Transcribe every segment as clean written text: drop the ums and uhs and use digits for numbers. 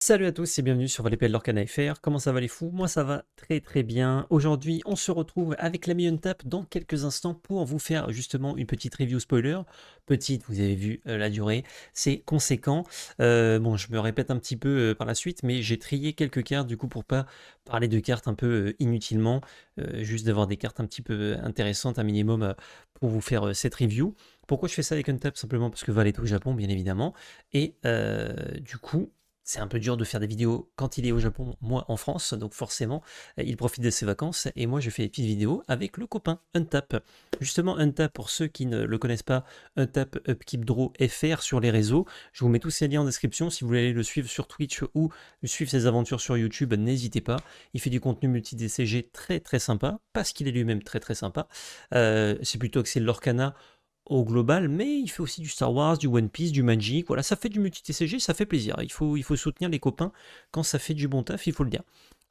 Salut à tous et bienvenue sur Valépel l'Orcana FR. Comment ça va les fous? Moi ça va très très bien. Aujourd'hui on se retrouve avec l'ami Untap dans quelques instants pour vous faire justement une petite review spoiler. Petite, vous avez vu la durée, c'est conséquent. Bon, je me répète un petit peu par la suite, mais j'ai trié quelques cartes du coup pour pas parler de cartes un peu inutilement, juste d'avoir des cartes un petit peu intéressantes un minimum pour vous faire cette review. Pourquoi je fais ça avec Untap? Simplement parce que Val est au Japon bien évidemment. Et du coup c'est un peu dur de faire des vidéos quand il est au Japon, moi en France, donc forcément, il profite de ses vacances, et moi je fais des petites vidéos avec le copain Untap. Justement, Untap, pour ceux qui ne le connaissent pas, Untap Upkeep Draw FR sur les réseaux, je vous mets tous ces liens en description, si vous voulez aller le suivre sur Twitch ou suivre ses aventures sur YouTube, n'hésitez pas, il fait du contenu multi-DCG très très sympa, parce qu'il est lui-même très très sympa, c'est plutôt axé l'Orcana, au global, mais il fait aussi du Star Wars, du One Piece, du Magic, voilà, ça fait du multi-TCG, ça fait plaisir. Il faut soutenir les copains quand ça fait du bon taf, il faut le dire.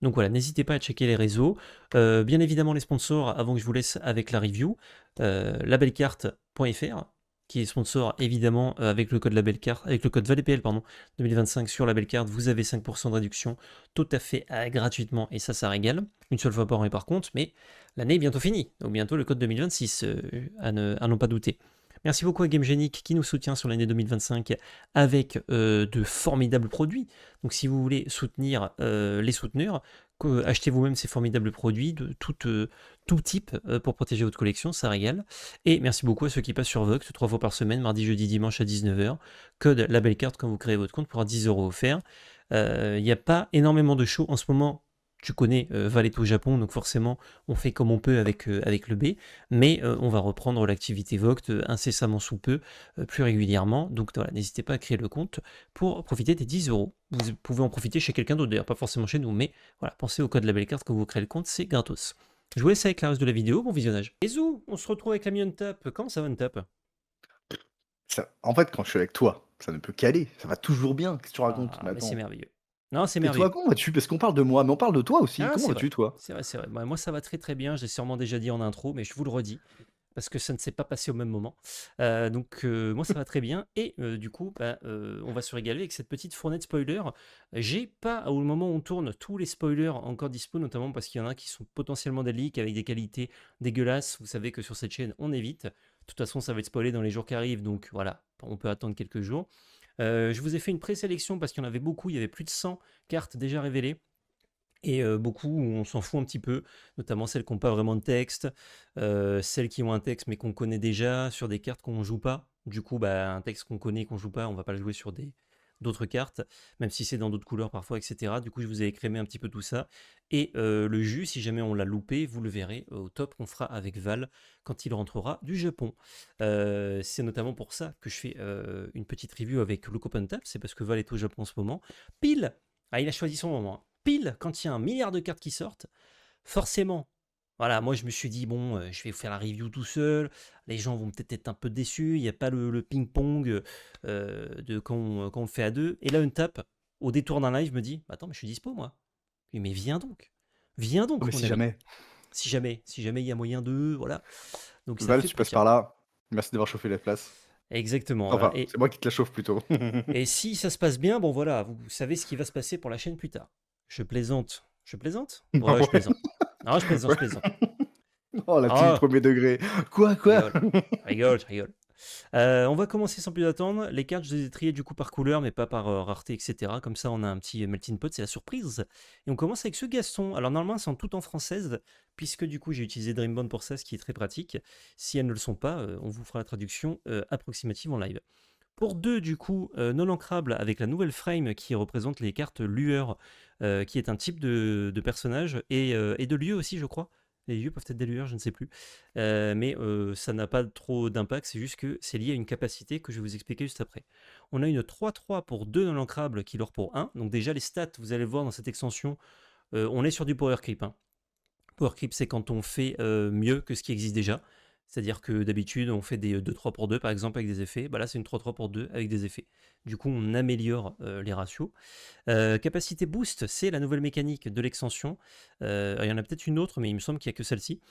Donc voilà, n'hésitez pas à checker les réseaux. Bien évidemment, les sponsors, avant que je vous laisse avec la review, labelcarte.fr, qui est sponsor évidemment avec le code labelcarte, avec le code VALEPL, pardon, 2025 sur labelcarte, vous avez 5% de réduction tout à fait gratuitement, et ça régale. Une seule fois par an par contre, mais l'année est bientôt finie, donc bientôt le code 2026, à n'en pas douter. Merci beaucoup à GameGenic qui nous soutient sur l'année 2025 avec de formidables produits. Donc si vous voulez soutenir les souteneurs, achetez vous-même ces formidables produits de tout type pour protéger votre collection, ça régale. Et merci beaucoup à ceux qui passent sur Vox 3 fois par semaine, mardi, jeudi, dimanche à 19h. Code labelcarte quand vous créez votre compte pour avoir 10 euros offerts. Il n'y a pas énormément de shows en ce moment. Tu connais Val est au Japon, donc forcément on fait comme on peut avec le B, mais on va reprendre l'activité Vogt incessamment sous peu, plus régulièrement. Donc voilà, n'hésitez pas à créer le compte pour profiter des 10 euros. Vous pouvez en profiter chez quelqu'un d'autre, d'ailleurs pas forcément chez nous, mais voilà, pensez au code labelcarte quand vous créez le compte, c'est gratos. Je vous laisse avec la reste de la vidéo, bon visionnage. Et zou, on se retrouve avec l'ami Untap. Comment ça va Untap? En fait, quand je suis avec toi, ça ne peut qu'aller, ça va toujours bien. Qu'est-ce que tu racontes? Ah, Mais mais c'est attends. merveilleux. Non, c'est Et toi, merveilleux. comment vas-tu? Parce qu'on parle de moi, mais on parle de toi aussi. Ah, Comment c'est vrai. vas-tu, toi? C'est vrai, c'est vrai. Moi, ça va très très bien. J'ai sûrement déjà dit en intro, mais je vous le redis parce que ça ne s'est pas passé au même moment. Donc moi, ça va très bien. Et du coup, bah, on va se régaler avec cette petite fournée de spoilers. J'ai pas, au moment où on tourne, tous les spoilers encore dispo, notamment parce qu'il y en a qui sont potentiellement des leaks avec des qualités dégueulasses. Vous savez que sur cette chaîne, on évite. De toute façon, ça va être spoilé dans les jours qui arrivent, donc voilà, on peut attendre quelques jours. Je vous ai fait une présélection parce qu'il y en avait beaucoup, il y avait plus de 100 cartes déjà révélées. Et beaucoup où on s'en fout un petit peu, notamment celles qui ont pas vraiment de texte, celles qui ont un texte mais qu'on connaît déjà sur des cartes qu'on joue pas. Du coup, bah, un texte qu'on connaît, qu'on joue pas, on va pas le jouer sur d'autres cartes, même si c'est dans d'autres couleurs parfois, etc. Du coup, je vous ai écrémé un petit peu tout ça. Et le jus, si jamais on l'a loupé, vous le verrez au top qu'on fera avec Val quand il rentrera du Japon. C'est notamment pour ça que je fais une petite review avec le Copan Tap, c'est parce que Val est au Japon en ce moment. Pile, ah, il a choisi son moment, hein. Pile quand il y a un milliard de cartes qui sortent, forcément. Voilà, moi je me suis dit, bon, je vais faire la review tout seul, les gens vont peut-être être un peu déçus, il n'y a pas le ping-pong de quand on le fait à deux. Et là, une tape, au détour d'un live, me dit, bah, attends, mais je suis dispo moi. Mais viens Oh, mais donc, mon si ami. jamais. Si jamais il y a moyen de, voilà. Donc ça Val, fait tu passes plaisir. par là. Merci d'avoir chauffé la place. Exactement, voilà. Enfin, Et, c'est moi qui te la chauffe plutôt. et si ça se passe bien, bon voilà, vous savez ce qui va se passer pour la chaîne plus tard. Je plaisante. Je plaisante? Ah Ouais, je ouais. plaisante. Non, Ouais. je plaisante. Oh, la petite Ah, premier degré. Quoi? rigole, rigole. On va commencer sans plus attendre. Les cartes, je les ai triées du coup par couleur, mais pas par rareté, etc. Comme ça, on a un petit melting pot, c'est la surprise. Et on commence avec ce Gaston. Alors normalement, elles sont toutes en française, puisque du coup, j'ai utilisé Dreambond pour ça, ce qui est très pratique. Si elles ne le sont pas, on vous fera la traduction approximative en live. Pour deux, du coup, non ancrable avec la nouvelle frame qui représente les cartes lueurs, qui est un type de personnage, et de lieu aussi, je crois. Les lieux peuvent être des lueurs, je ne sais plus. Mais ça n'a pas trop d'impact, c'est juste que c'est lié à une capacité que je vais vous expliquer juste après. On a une 3-3 pour 2 non ancrables qui leur pour 1. Donc déjà, les stats, vous allez le voir dans cette extension, on est sur du power creep, hein. Power creep, c'est quand on fait mieux que ce qui existe déjà. C'est-à-dire que d'habitude, on fait des 2-3 pour 2, par exemple, avec des effets. Bah là, c'est une 3-3 pour 2 avec des effets. Du coup, on améliore les ratios. Capacité boost, c'est la nouvelle mécanique de l'extension. Il y en a peut-être une autre, mais il me semble qu'il n'y a que celle-ci.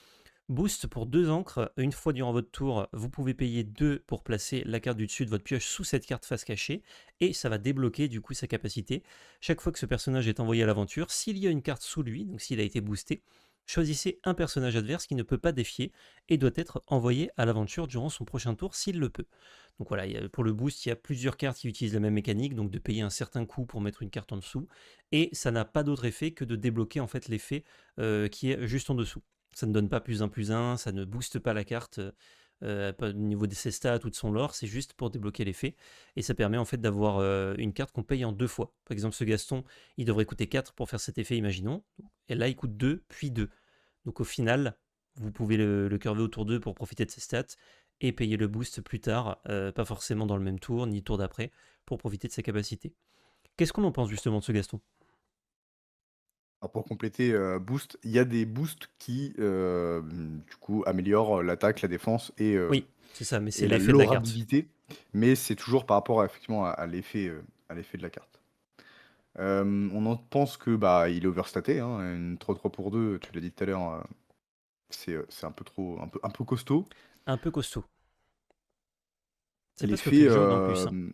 Boost pour 2 encres, une fois durant votre tour, vous pouvez payer 2 pour placer la carte du dessus de votre pioche sous cette carte face cachée, et ça va débloquer du coup sa capacité. Chaque fois que ce personnage est envoyé à l'aventure, s'il y a une carte sous lui, donc s'il a été boosté, choisissez un personnage adverse qui ne peut pas défier et doit être envoyé à l'aventure durant son prochain tour s'il le peut. Donc voilà, pour le boost, il y a plusieurs cartes qui utilisent la même mécanique, donc de payer un certain coût pour mettre une carte en dessous, et ça n'a pas d'autre effet que de débloquer en fait l'effet qui est juste en dessous. Ça ne donne pas plus un, ça ne booste pas la carte pas au niveau de ses stats ou de son lore, c'est juste pour débloquer l'effet. Et ça permet en fait d'avoir une carte qu'on paye en 2 fois. Par exemple, ce Gaston, il devrait coûter 4 pour faire cet effet, imaginons. Et là, il coûte 2, puis 2. Donc au final, vous pouvez le curver autour d'eux pour profiter de ses stats et payer le boost plus tard, pas forcément dans le même tour, ni le tour d'après, pour profiter de ses capacités. Qu'est-ce qu'on en pense justement de ce Gaston? Alors pour compléter, boost, il y a des boosts qui, du coup, améliorent l'attaque, la défense Oui, c'est ça, mais c'est et la l'effet de la carte. lorabilité, mais c'est toujours par rapport à effectivement à l'effet de la carte. On en pense que, bah, il est overstaté, hein, une 3-3 pour 2, tu l'as dit tout à l'heure, c'est un peu trop un peu costaud. Un peu costaud. C'est pas ce que fait L'effet, le jaune en plus, hein.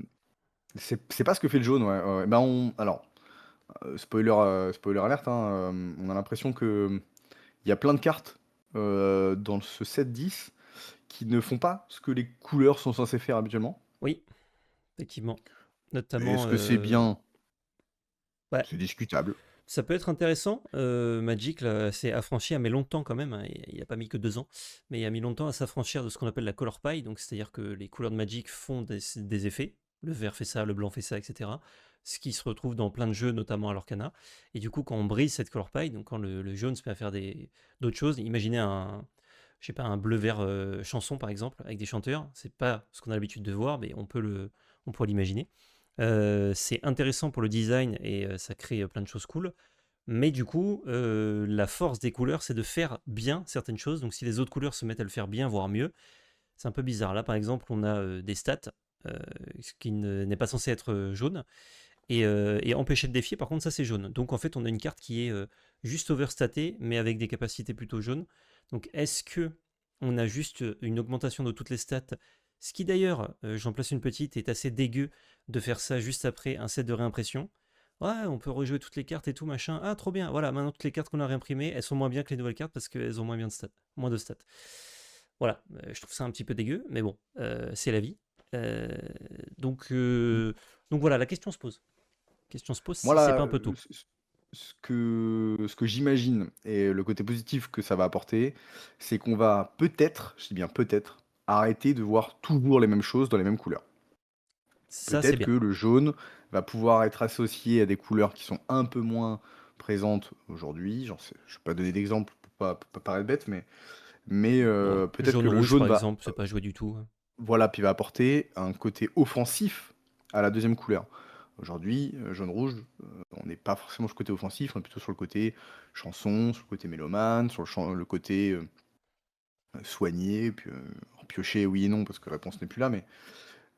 c'est pas ce que fait le jaune, ouais, ouais, ouais. Bah, spoiler, spoiler alert, hein, on a l'impression qu'il y a plein de cartes, dans ce 7-10 qui ne font pas ce que les couleurs sont censées faire habituellement. Oui, effectivement. Est-ce Notamment, que c'est bien? ouais, C'est discutable. ça peut être intéressant. Magic là, s'est affranchi, mais longtemps quand même, hein, il a pas mis que 2 ans, mais il a mis longtemps à s'affranchir de ce qu'on appelle la color pie, donc c'est-à-dire que les couleurs de Magic font des effets. Le vert fait ça, le blanc fait ça, etc. Ce qui se retrouve dans plein de jeux, notamment à l'Orcana. Et du coup, quand on brise cette color pie, donc quand le jaune se met à faire d'autres choses, imaginez je sais pas, un bleu-vert chanson par exemple, avec des chanteurs. C'est pas ce qu'on a l'habitude de voir, mais on peut l'imaginer. C'est intéressant pour le design et ça crée plein de choses cool. Mais du coup, la force des couleurs, c'est de faire bien certaines choses. Donc si les autres couleurs se mettent à le faire bien, voire mieux, c'est un peu bizarre. Là, par exemple, on a des stats, ce qui n'est pas censé être jaune, et empêcher de défier, par contre, ça c'est jaune. Donc en fait, on a une carte qui est juste overstatée, mais avec des capacités plutôt jaunes. Donc est-ce que on a juste une augmentation de toutes les stats, ce qui d'ailleurs, j'en place une petite, est assez dégueu de faire ça juste après un set de réimpression. Ouais, on peut rejouer toutes les cartes et tout, machin. Ah, trop bien. Voilà, maintenant toutes les cartes qu'on a réimprimées, elles sont moins bien que les nouvelles cartes parce qu'elles ont moins bien de stats. Moins de stats. Voilà, je trouve ça un petit peu dégueu, mais bon, c'est la vie. Euh, donc, euh, donc voilà, la question se pose. Question se pose Moi si c'est là, pas un peu tôt. ce que j'imagine et le côté positif que ça va apporter, c'est qu'on va peut-être, je dis bien peut-être, arrêter de voir toujours les mêmes choses dans les mêmes couleurs. Ça, c'est Peut-être bien. que le jaune va pouvoir être associé à des couleurs qui sont un peu moins présentes aujourd'hui. Je vais pas donner d'exemple pour pas paraître bête, mais Bon, peut-être que le jaune-rouge, jaune par va, exemple, c'est pas joué du tout, hein. voilà, puis va apporter un côté offensif à la deuxième couleur. Aujourd'hui, jaune-rouge, on n'est pas forcément sur le côté offensif, on est plutôt sur le côté chanson, sur le côté mélomane, sur le côté soigné, puis pioché, oui et non, parce que la réponse n'est plus là, mais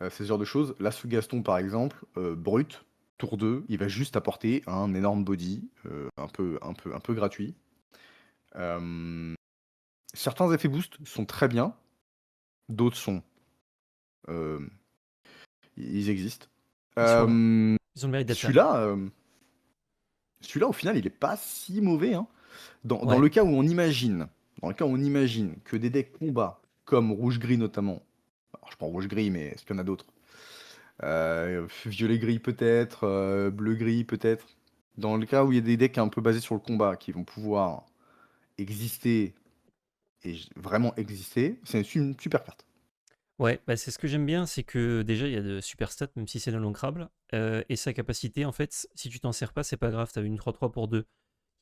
c'est ce genre de choses. Là, ce Gaston, par exemple, brut, tour 2, il va juste apporter un énorme body, un peu gratuit. Euh, Certains effets boost sont très bien, d'autres sont... euh, ils existent. Ils sont là. Euh, Ils ont le mérite d'être là. celui-là, euh, celui-là, au final, il est pas si mauvais, hein. Dans Ouais. le cas où on imagine, dans le cas où on imagine que des decks combat, comme rouge-gris notamment, alors je prends rouge-gris, mais est-ce qu'il y en a d'autres? Violet-gris peut-être, bleu-gris peut-être. Dans le cas où il y a des decks un peu basés sur le combat qui vont pouvoir exister et vraiment exister, c'est une super carte. Ouais, bah c'est ce que j'aime bien, c'est que déjà il y a de super stats, même si c'est non ancrable. Et sa capacité, en fait, si tu t'en sers pas, c'est pas grave, t'as une 3-3 pour 2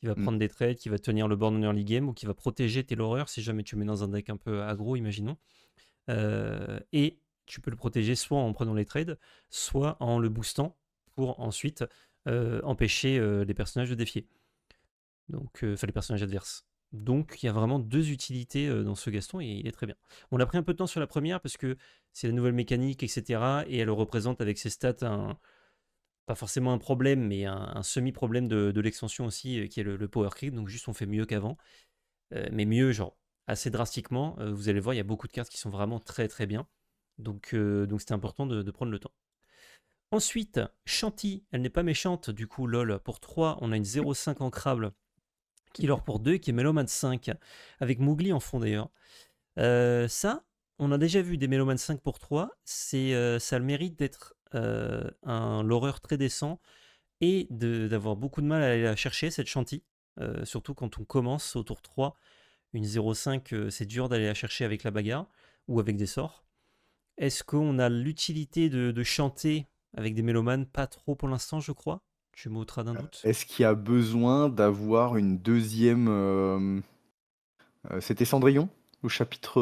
qui va Mm. prendre des trades, qui va tenir le board en early game, ou qui va protéger tes loreurs si jamais tu mets dans un deck un peu aggro, imaginons. Et tu peux le protéger soit en prenant les trades, soit en le boostant pour ensuite empêcher les personnages de défier. Donc, enfin les personnages adverses. Donc il y a vraiment deux utilités dans ce Gaston et il est très bien. On a pris un peu de temps sur la première parce que c'est la nouvelle mécanique, etc. Et elle représente avec ses stats pas forcément un problème, mais un semi-problème de l'extension aussi, qui est le power creep. Donc juste on fait mieux qu'avant. Mais mieux, genre assez drastiquement. Vous allez voir, il y a beaucoup de cartes qui sont vraiment très très bien. Donc c'était important de prendre le temps. Ensuite, Shanti, elle n'est pas méchante, du coup, lol. Pour 3, on a une 0,5 ancrable, Killer pour 2, qui est Meloman 5, avec Mowgli en fond d'ailleurs. Ça, on a déjà vu des Meloman 5 pour 3, ça a le mérite d'être un l'horreur très décent et d'avoir beaucoup de mal à aller la chercher, cette Shanti. Surtout quand on commence au tour 3, une 0,5, c'est dur d'aller la chercher avec la bagarre ou avec des sorts. Est-ce qu'on a l'utilité de chanter avec des mélomanes? Pas trop pour l'instant, je crois. Tu m'ôteras d'un doute. Est-ce qu'il y a besoin d'avoir une deuxième c'était Cendrillon au chapitre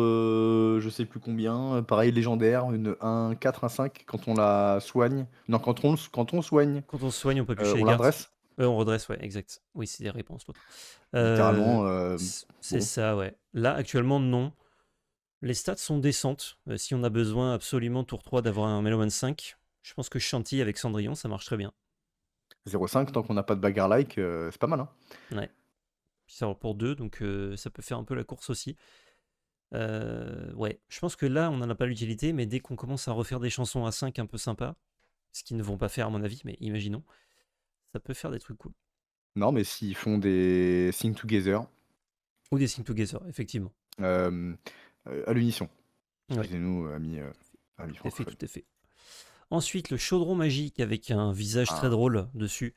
je sais plus combien, pareil légendaire, une un 4, un 5 quand on la soigne. Non, quand on soigne, Quand on se soigne, on peut piocher les on la cartes. redresse. On redresse, ouais, exact. Oui, c'est des réponses, l'autre. Littéralement, C'est bon, ça, ouais. Là, actuellement, non. Les stats sont décentes. Si on a besoin absolument, tour 3, d'avoir un Meloman 5, je pense que Shanti avec Cendrillon, ça marche très bien. 0,5 tant qu'on n'a pas de bagarre like, c'est pas mal, hein. Ouais. Puis ça roule pour 2, donc ça peut faire un peu la course aussi. Ouais, je pense que là, on n'en a pas l'utilité, mais dès qu'on commence à refaire des chansons à 5 un peu sympas, ce qu'ils ne vont pas faire à mon avis, mais imaginons, ça peut faire des trucs cool. Non, mais s'ils font des Sing Together, Ou des Sing Together, effectivement. hem, à l'unisson. Ouais, Excusez-nous, amis tout à fait, francophones. tout à fait. Ensuite, le chaudron magique avec un visage très Ah, drôle dessus.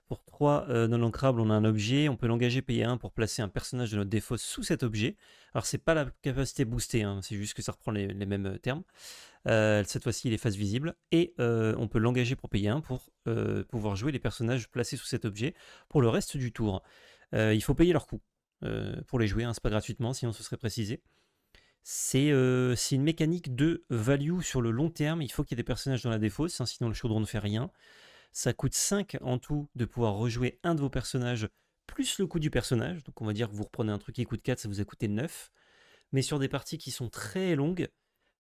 Pour 3 non ancrables, on a un objet. On peut l'engager, payer 1 pour placer un personnage de notre défausse sous cet objet. Alors, c'est pas la capacité boostée, hein, c'est juste que ça reprend les mêmes termes. Cette fois-ci, il est face visible. Et on peut l'engager pour payer 1 pour pouvoir jouer les personnages placés sous cet objet pour le reste du tour. Il faut payer leur coût pour les jouer, hein, c'est pas gratuitement, sinon ce serait précisé. C'est une mécanique de value sur le long terme. Il faut qu'il y ait des personnages dans la défausse, hein, sinon le chaudron ne fait rien. Ça coûte 5 en tout de pouvoir rejouer un de vos personnages, plus le coût du personnage. Donc on va dire que vous reprenez un truc qui coûte 4, ça vous a coûté 9. Mais sur des parties qui sont très longues,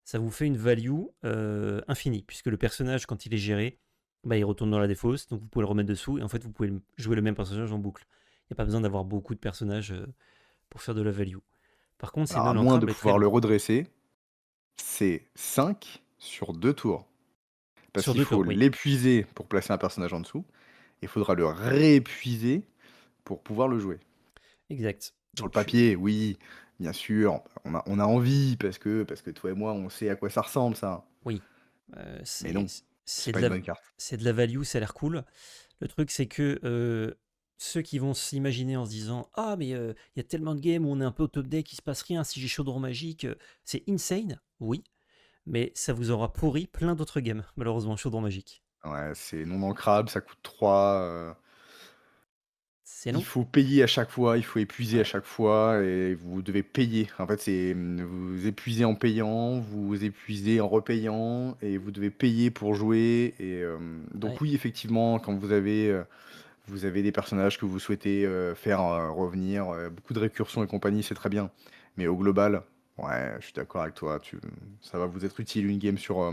ça vous fait une value infinie, puisque le personnage, quand il est géré, bah, il retourne dans la défausse, donc vous pouvez le remettre dessous, et en fait vous pouvez jouer le même personnage en boucle. Il n'y a pas besoin d'avoir beaucoup de personnages pour faire de la value. Par contre, c'est alors à non moins de ancrable et très pouvoir le long. redresser, c'est 5 sur 2 tours. Parce Sur qu'il deux faut tours, oui. l'épuiser pour placer un personnage en dessous, il faudra le réépuiser pour pouvoir le jouer. Exact. Sur le Donc, papier, oui, bien sûr, on a envie parce que toi et moi, on sait à quoi ça ressemble ça. oui, Mais non, c'est c'est pas de une la, bonne carte. c'est de la value, ça a l'air cool. Le truc, c'est que ceux qui vont s'imaginer en se disant ah, mais il y a tellement de games où on est un peu au top deck, il se passe rien, si j'ai chaudron magique, c'est insane, oui, mais ça vous aura pourri plein d'autres games, malheureusement, chaudron magique. Ouais, c'est non ancrable, ça coûte 3. C'est Il long. faut payer à chaque fois, il faut épuiser à Ouais, chaque fois et vous devez payer. En fait, vous épuisez en payant, vous épuisez en repayant et vous devez payer pour jouer et donc ouais. oui, effectivement, quand vous avez des personnages que vous souhaitez, faire, revenir, beaucoup de récursions et compagnie, c'est très bien. Mais au global, ouais, je suis d'accord avec toi, ça va vous être utile une game sur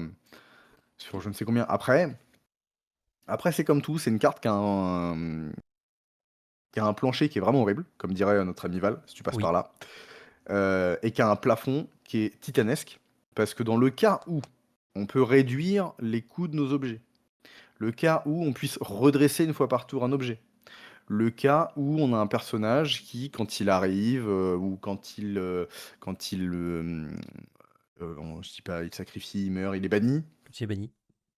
je ne sais combien. Après c'est comme tout, c'est une carte qui a un plancher qui est vraiment horrible, comme dirait notre ami Val, si tu passes Oui, par là, et qui a un plafond qui est titanesque. Parce que dans le cas où on peut réduire les coûts de nos objets, le cas où on puisse redresser une fois par tour un objet, le cas où on a un personnage qui, quand il arrive, ou je dis pas, il sacrifie, il meurt, il est banni, tu es banni.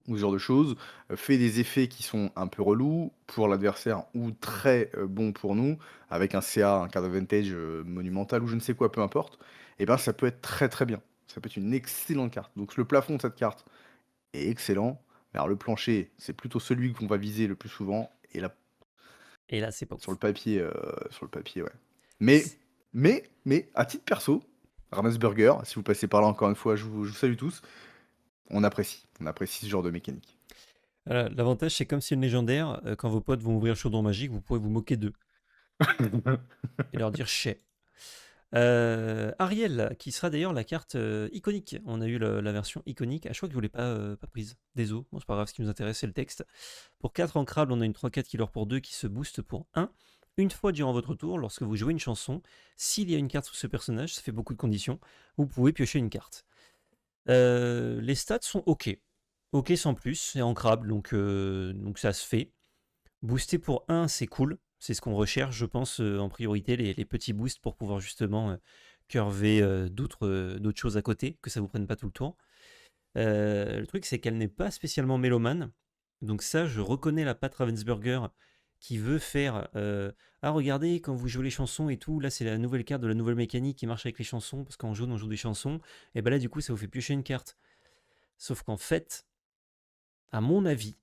ou ce genre de choses, fait des effets qui sont un peu relous pour l'adversaire ou très bons pour nous, avec un CA, un card advantage monumental ou je ne sais quoi, peu importe, et ben ça peut être très très bien. Ça peut être une excellente carte. Donc le plafond de cette carte est excellent. Alors le plancher, c'est plutôt celui qu'on va viser le plus souvent, et là, Et là, c'est pas sur le ouf. papier, ouais. Mais, à titre perso, Ramesburger, si vous passez par là encore une fois, je vous salue tous. On apprécie. On apprécie ce genre de mécanique. Voilà, l'avantage, c'est comme si une légendaire, quand vos potes vont ouvrir chaudron magique, vous pourrez vous moquer d'eux et leur dire chais. Ariel, qui sera d'ailleurs la carte iconique. On a eu la version iconique. Ah, je crois que je ne l'ai pas prise. Désolé, bon, c'est pas grave, ce qui nous intéresse, c'est le texte. Pour 4 ancrables, on a une 3-4 qui leur pour 2 qui se booste pour 1. une fois durant votre tour, lorsque vous jouez une chanson, s'il y a une carte sous ce personnage, ça fait beaucoup de conditions, vous pouvez piocher une carte. Les stats sont ok. Ok sans plus, c'est ancrable, donc ça se fait. Booster pour 1, c'est cool. C'est ce qu'on recherche, je pense, en priorité, les petits boosts pour pouvoir justement curver d'autres choses à côté, que ça vous prenne pas tout le tour. Le truc, c'est qu'elle n'est pas spécialement mélomane. Donc ça, je reconnais la patte Ravensburger qui veut faire ah, regardez, quand vous jouez les chansons et tout, là, c'est la nouvelle carte de la nouvelle mécanique qui marche avec les chansons, parce qu'en jaune, on joue des chansons. Et ben là, du coup, ça vous fait piocher une carte. Sauf qu'en fait, à mon avis,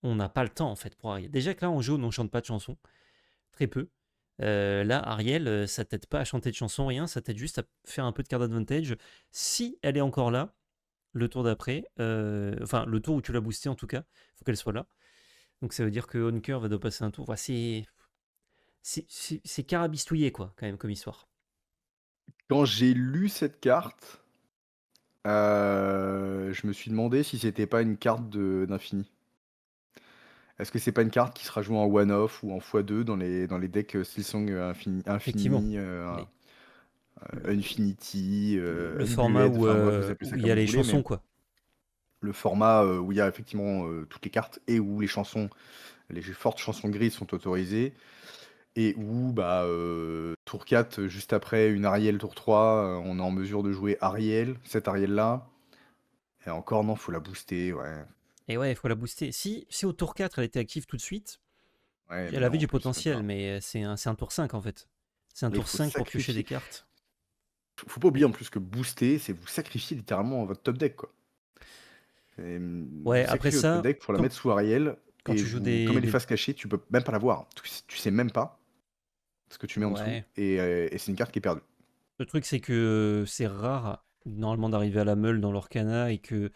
on n'a pas le temps, en fait, pour Ariel. Déjà que là, en jaune, on chante pas de chansons. Très peu. Là, Ariel, ça t'aide pas à chanter de chansons, rien. Ça t'aide juste à faire un peu de card advantage. Si elle est encore là, le tour d'après, enfin le tour où tu l'as boosté en tout cas, il faut qu'elle soit là. Donc ça veut dire que Honker va devoir passer un tour. Enfin, c'est carabistouillé quoi, quand même, comme histoire. Quand j'ai lu cette carte, je me suis demandé si c'était pas une carte d'infini. Est-ce que c'est pas une carte qui sera jouée en one-off ou en x2 dans les decks Silsong Effectivement. Infini, Les- Infinity, le format Undued, enfin bref, vous appelez où ça il y comme a vous les voulez, mais chansons quoi. le format où il y a effectivement toutes les cartes et où les chansons, les fortes chansons grises sont autorisées et où tour 4, juste après une Ariel tour 3, on est en mesure de jouer Ariel, cette Ariel-là. Et encore non, faut la booster, ouais. Et ouais, il faut la booster. Si au tour 4 elle était active tout de suite, Ouais, mais elle non, avait en du plus, même potentiel, pas. mais c'est un tour 5 en fait. C'est un Là, il tour faut 5 pour piocher des sacrifier. cartes. Faut pas oublier en plus que booster, c'est vous sacrifier littéralement votre top deck, quoi. Vous Ouais, après sacrifiez votre top ça, deck pour la mettre sous Ariel, quand et tu joues comme elle est des... face cachée, tu peux même pas la voir. Tu sais même pas ce que tu mets en dessous, Ouais. et c'est une carte qui est perdue. Le truc, c'est que c'est rare, normalement, d'arriver à la meule dans l'Orcana et que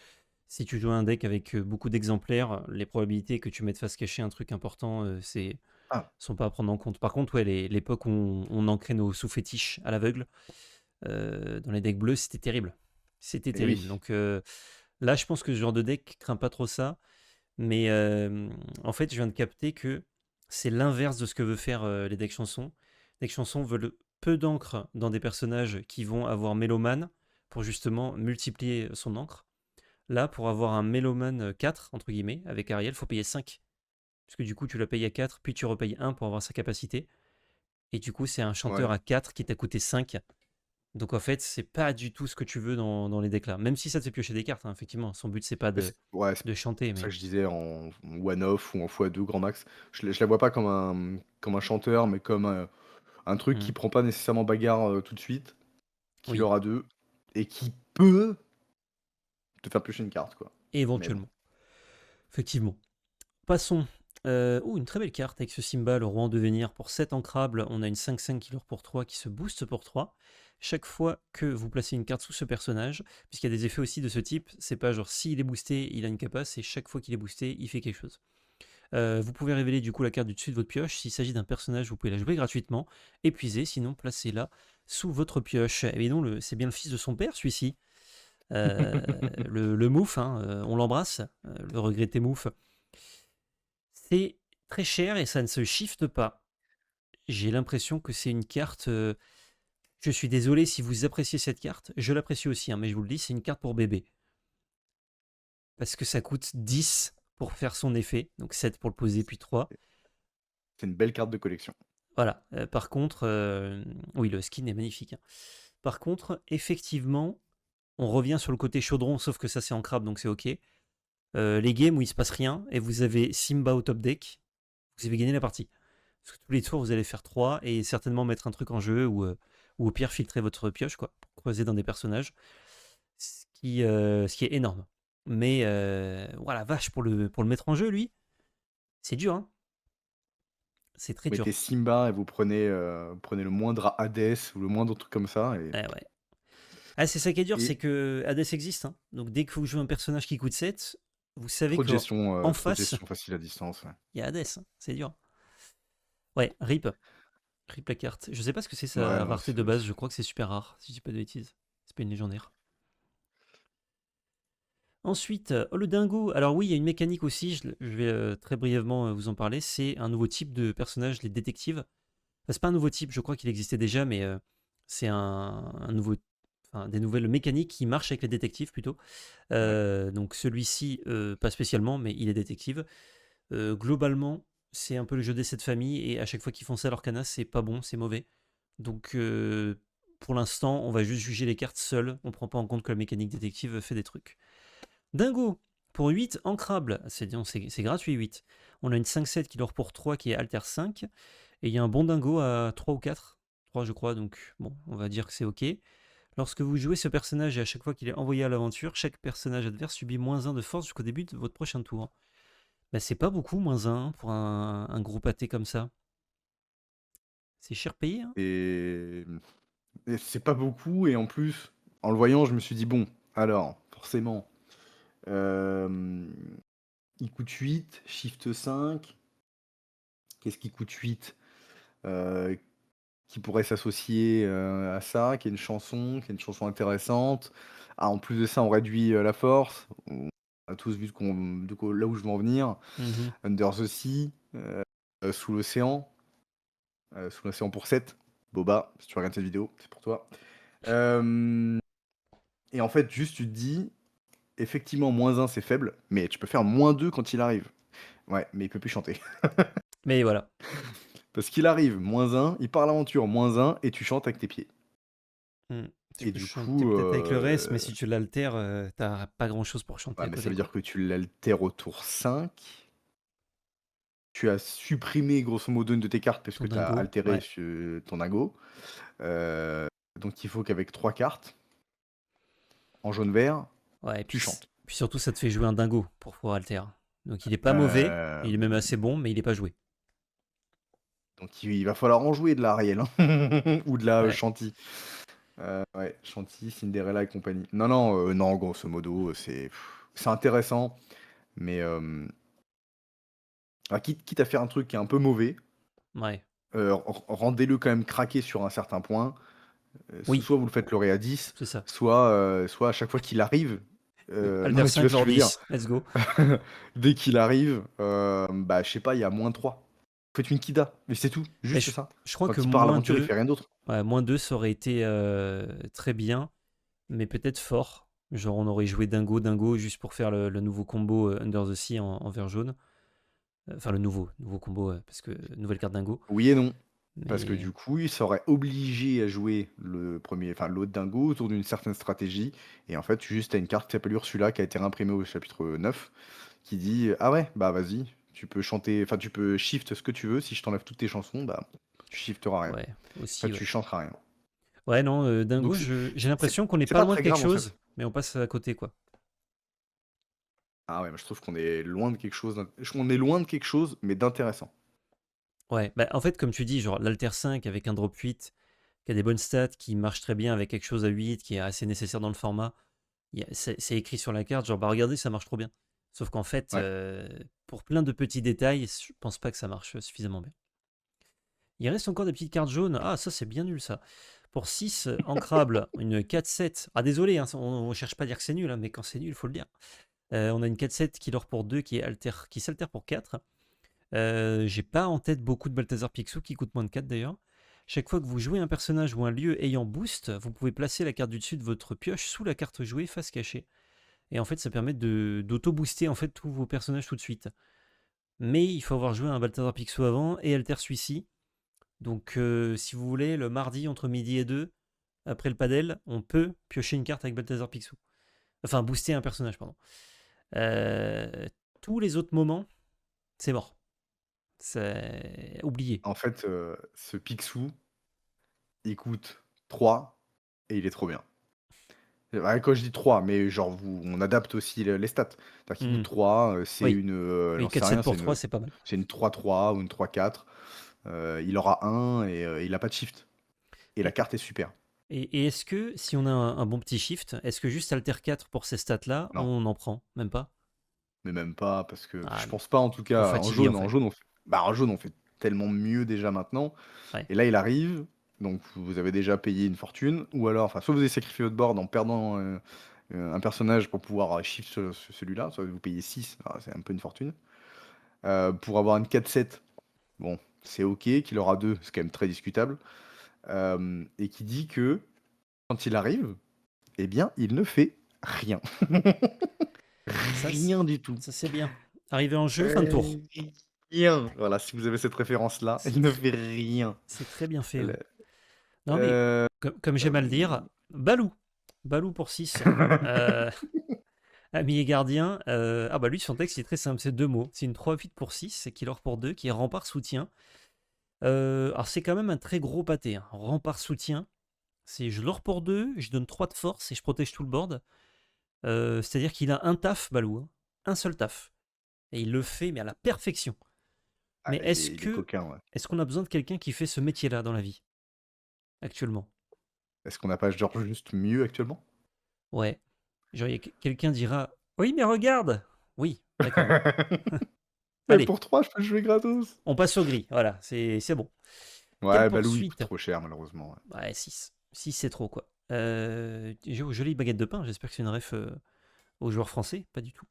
si tu joues un deck avec beaucoup d'exemplaires, les probabilités que tu mettes face cachée un truc important, Ah, sont pas à prendre en compte. Par contre, ouais, l'époque où on ancrait nos sous-fétiches à l'aveugle, dans les decks bleus, c'était terrible. C'était et oui. terrible. Donc là, je pense que ce genre de deck craint pas trop ça. Mais en fait, je viens de capter que c'est l'inverse de ce que veut faire les decks chansons. Les decks chansons veulent peu d'encre dans des personnages qui vont avoir Méloman pour justement multiplier son encre. Là, pour avoir un Méloman 4, entre guillemets, avec Ariel, faut payer 5. Parce que du coup, tu l'as payé à 4, puis tu repayes 1 pour avoir sa capacité. Et du coup, c'est un chanteur Ouais. à 4 qui t'a coûté 5. Donc en fait, c'est pas du tout ce que tu veux dans les decks là. Même si ça te fait piocher des cartes, hein, effectivement. Son but, c'est pas Ouais, c'est de chanter, pour ça mais. que je disais en one-off ou en x2 grand max. Je la vois pas comme un chanteur, mais comme un truc Hmm. qui prend pas nécessairement bagarre tout de suite, qui Oui, l'aura deux, et qui peut te faire piocher une carte, quoi. Mais bon. éventuellement. Effectivement. Passons. Une très belle carte avec ce Simba, le roi en devenir. Pour 7 ancrables, on a une 5/5 qui leur pour 3 qui se booste pour 3. Chaque fois que vous placez une carte sous ce personnage, puisqu'il y a des effets aussi de ce type, c'est pas genre s'il est boosté, il a une capace, et chaque fois qu'il est boosté, il fait quelque chose. Vous pouvez révéler du coup la carte du dessus de votre pioche. S'il s'agit d'un personnage, vous pouvez la jouer gratuitement. Épuisez, sinon placez-la sous votre pioche. Et bien non, c'est bien le fils de son père, celui-ci. Le Mouf, hein, on l'embrasse, le regretté Mouf. C'est très cher et ça ne se shift pas. J'ai l'impression que c'est une carte. Je suis désolé si vous appréciez cette carte. Je l'apprécie aussi, hein, mais je vous le dis, c'est une carte pour bébé. Parce que ça coûte 10 pour faire son effet. Donc 7 pour le poser, puis 3. C'est une belle carte de collection. Voilà. Par contre, oui, le skin est magnifique, hein. Par contre, effectivement, on revient sur le côté chaudron, sauf que ça c'est en crabe, donc c'est ok. Les games où il se passe rien et vous avez Simba au top deck, vous avez gagné la partie. Parce que tous les tours, vous allez faire 3 et certainement mettre un truc en jeu ou au pire filtrer votre pioche, quoi, pour creuser dans des personnages. Ce qui est énorme. Mais voilà, vache, pour le mettre en jeu, lui, c'est dur, hein. C'est très Vous mettez dur. Simba et vous prenez le moindre Hades ou le moindre truc comme ça. Ouais. Ah, c'est ça qui est dur, c'est Et que Hades existe, hein. Donc dès que vous jouez un personnage qui coûte 7, vous savez qu'en trop de face, gestion facile à distance. Ouais, il y a Hades, hein. C'est dur. Ouais, RIP. RIP la carte. Je sais pas ce que c'est ouais sa non, rareté de base, je crois que c'est super rare, si je dis pas de bêtises. C'est pas une légendaire. Ensuite, le dingo. Alors oui, il y a une mécanique aussi, je vais très brièvement vous en parler. C'est un nouveau type de personnage, les détectives. Enfin, c'est pas un nouveau type, je crois qu'il existait déjà, mais c'est un nouveau, enfin, des nouvelles mécaniques qui marchent avec les détectives plutôt. Ouais. Donc celui-ci, pas spécialement, mais il est détective. Globalement, c'est un peu le jeu des sept familles, et à chaque fois qu'ils font ça, leur canas, c'est pas bon, c'est mauvais. Donc pour l'instant, on va juste juger les cartes seules. On prend pas en compte que la mécanique détective fait des trucs. Dingo, pour 8, ancrable. C'est gratuit 8. On a une 5-7 qui dort pour 3 qui est alter 5. Et il y a un bon dingo à 3 ou 4. 3 je crois, donc bon, on va dire que c'est ok. Lorsque vous jouez ce personnage et à chaque fois qu'il est envoyé à l'aventure, chaque personnage adverse subit -1 de force jusqu'au début de votre prochain tour. Bah, c'est pas beaucoup, -1 pour un gros pâté comme ça. C'est cher payé, hein. Et c'est pas beaucoup et en plus, en le voyant, je me suis dit: «Bon, alors forcément, hem, il coûte 8, shift 5. Qu'est-ce qui coûte 8 Heu, qui pourrait s'associer, à ça, qui est une chanson intéressante. Ah, en plus de ça, on réduit, la force. On a tous vu là où je veux en venir. Mhm. Under the Sea, Sous l'océan, Sous l'océan pour 7. Boba, si tu regardes cette vidéo, c'est pour toi. Hem et en fait, juste tu te dis: «Effectivement, -1 c'est faible, mais tu peux faire -2 quand il arrive». Ouais, mais il peut plus chanter. Mais voilà. Parce qu'il arrive, -1, il part à l'aventure, -1 et tu chantes avec tes pieds. Mm. Tu Et peux du chanter coup, peut-être avec le reste, mais si tu l'altères, t'as pas grand chose pour chanter ouais, à mais ça côté, veut dire quoi. que tu l'altères au tour 5. Tu as supprimé grosso modo une de tes cartes parce Ton que tu as dingo, altéré ouais. ton Ago. Heu, donc il faut qu'avec 3 cartes, en jaune-vert, Ouais, et tu chantes. puis surtout, ça te fait jouer un dingo pour pouvoir alter. Donc il est pas mauvais, il est même Hem, assez bon, mais il est pas joué. donc il va falloir en jouer de la Ariel, hein, ou de la, Ouais, Shanti. Ouais, Shanti, Cinderella et compagnie. Non, non, non, grosso modo, c'est intéressant, mais quitte à faire un truc qui est un peu mauvais, ouais. rendez-le quand même craquer sur un certain point. Oui, Soit vous le faites leurrer à 10, c'est ça. soit à chaque fois qu'il arrive, non Alter mais tu vois 5, ce que genre je veux dire? 10. Let's go. Dès qu'il arrive, bah, je sais pas, il y a -3. Faites une kida, mais c'est tout, Mais juste ça. je crois que Quand il part à l'aventure, il fait rien d'autre. -2, ça aurait été très bien, mais peut-être fort. Genre, on aurait joué dingo, dingo, juste pour faire le nouveau combo Under the Sea en vert jaune. Enfin, le nouveau combo, parce que nouvelle carte dingo. Oui et non, parce que Mais du coup, il serait obligé à jouer l'autre dingo autour d'une certaine stratégie et en fait, juste tu une carte qui s'appelle Ursula qui a été réimprimée au chapitre 9 qui dit: «Ah ouais, bah vas-y, tu peux chanter enfin tu peux shift ce que tu veux, si je t'enlève toutes tes chansons, bah, tu shifteras rien. ouais, En fait, aussi, tu ouais. chanteras rien». Ouais, non, dingo, Donc j'ai c'est l'impression qu'on n'est c'est pas pas loin de très quelque grave en fait. chose, mais on passe à côté, quoi. Ah ouais, moi je trouve qu'on est loin de quelque chose on est loin de quelque chose, mais d'intéressant. Ouais, bah, en fait, comme tu dis, genre l'Alter 5 avec un drop 8 qui a des bonnes stats, qui marche très bien avec quelque chose à 8, qui est assez nécessaire dans le format. C'est écrit sur la carte, genre, bah regardez, ça marche trop bien. Sauf qu'en fait, Ouais. pour plein de petits détails, je pense pas que ça marche suffisamment bien. Il reste encore des petites cartes jaunes. Ah, ça, c'est bien nul, ça. Pour 6, ancrable, une 4-7. Ah, désolé, hein, on cherche pas à dire que c'est nul, hein, mais quand c'est nul, il faut le dire. On a une 4-7 qui dort pour 2, qui s'altère pour 4. J'ai pas en tête beaucoup de Balthazar Picsou qui coûtent moins de 4 d'ailleurs. Chaque fois que vous jouez un personnage ou un lieu ayant boost, vous pouvez placer la carte du dessus de votre pioche sous la carte jouée face cachée. Et en fait, ça permet d'auto-booster en fait tous vos personnages tout de suite. Mais il faut avoir joué un Balthazar Picsou avant et Alter celui-ci. Donc, si vous voulez, le mardi entre midi et 2, après le padel, on peut piocher une carte avec Balthazar Picsou. Enfin, booster un personnage, pardon. Euh, tous les autres moments, c'est mort. C'est oublié. En fait, ce Picsou, il coûte 3 et il est trop bien. Ouais, quand je dis 3, mais genre on adapte aussi les stats. C'est-à-dire qu'il coûte Hmm. 3, c'est Oui, une, oui j'en sais 4-7 rien, pour 3, c'est pas mal. c'est une 3-3 ou une 3-4. Il aura un et il a pas de shift et la Et, carte est super. et est-ce que, si on a un bon petit shift, est-ce que juste Alter 4 pour ces stats-là, Non, on en prend? Même pas? mais même pas parce que Ah, je pense pas en tout trop cas fatigué en en fait. jaune en jaune on fait tellement mieux déjà maintenant Ouais. et là il arrive, donc vous avez déjà payé une fortune ou alors enfin soit vous avez sacrifié votre board en perdant, un personnage pour pouvoir shift celui-là, soit vous payez 6, c'est un peu une fortune. Pour avoir une 4-7, bon, c'est ok. Qu'il aura 2, c'est quand même très discutable. Et qui dit que quand il arrive, eh bien, il ne fait rien. Ça, Rien du tout. ça c'est bien. Arrivé en jeu, fin de tour. Rien. Voilà, si vous avez cette référence-là, C'est il ne tr- fait rien. c'est très bien fait, Le- ouais. Non, mais euh, comme j'aime à le dire, Balou. Balou pour 6. Ami et gardien. Ah bah lui, son texte il est très simple, c'est 2 mots. C'est une 3-8 pour 6, c'est killer pour 2, qui est rempart soutien. Alors c'est quand même un très gros pâté, hein. Rempart soutien, c'est je l'or pour 2, je donne 3 de force et je protège tout le board. C'est-à-dire qu'il a un taf, Balou, hein. Un seul taf. Et il le fait, mais à la perfection. Ah, Mais il est coquin, ouais. est-ce qu'on a besoin de quelqu'un qui fait ce métier-là dans la vie, actuellement? Est-ce qu'on n'a pas genre juste mieux actuellement? Ouais. Genre, quelqu'un dira oui, mais regarde. Oui, d'accord. Mais Allez, pour 3, je peux jouer gratos. on passe au gris. Voilà, c'est bon. Quelle Ouais, Balou, il coûte poursuite? trop cher, malheureusement. Ouais. Ouais, 6. 6, c'est trop, quoi. Jolie baguette de pain. J'espère que c'est une ref aux joueurs français. Pas du tout.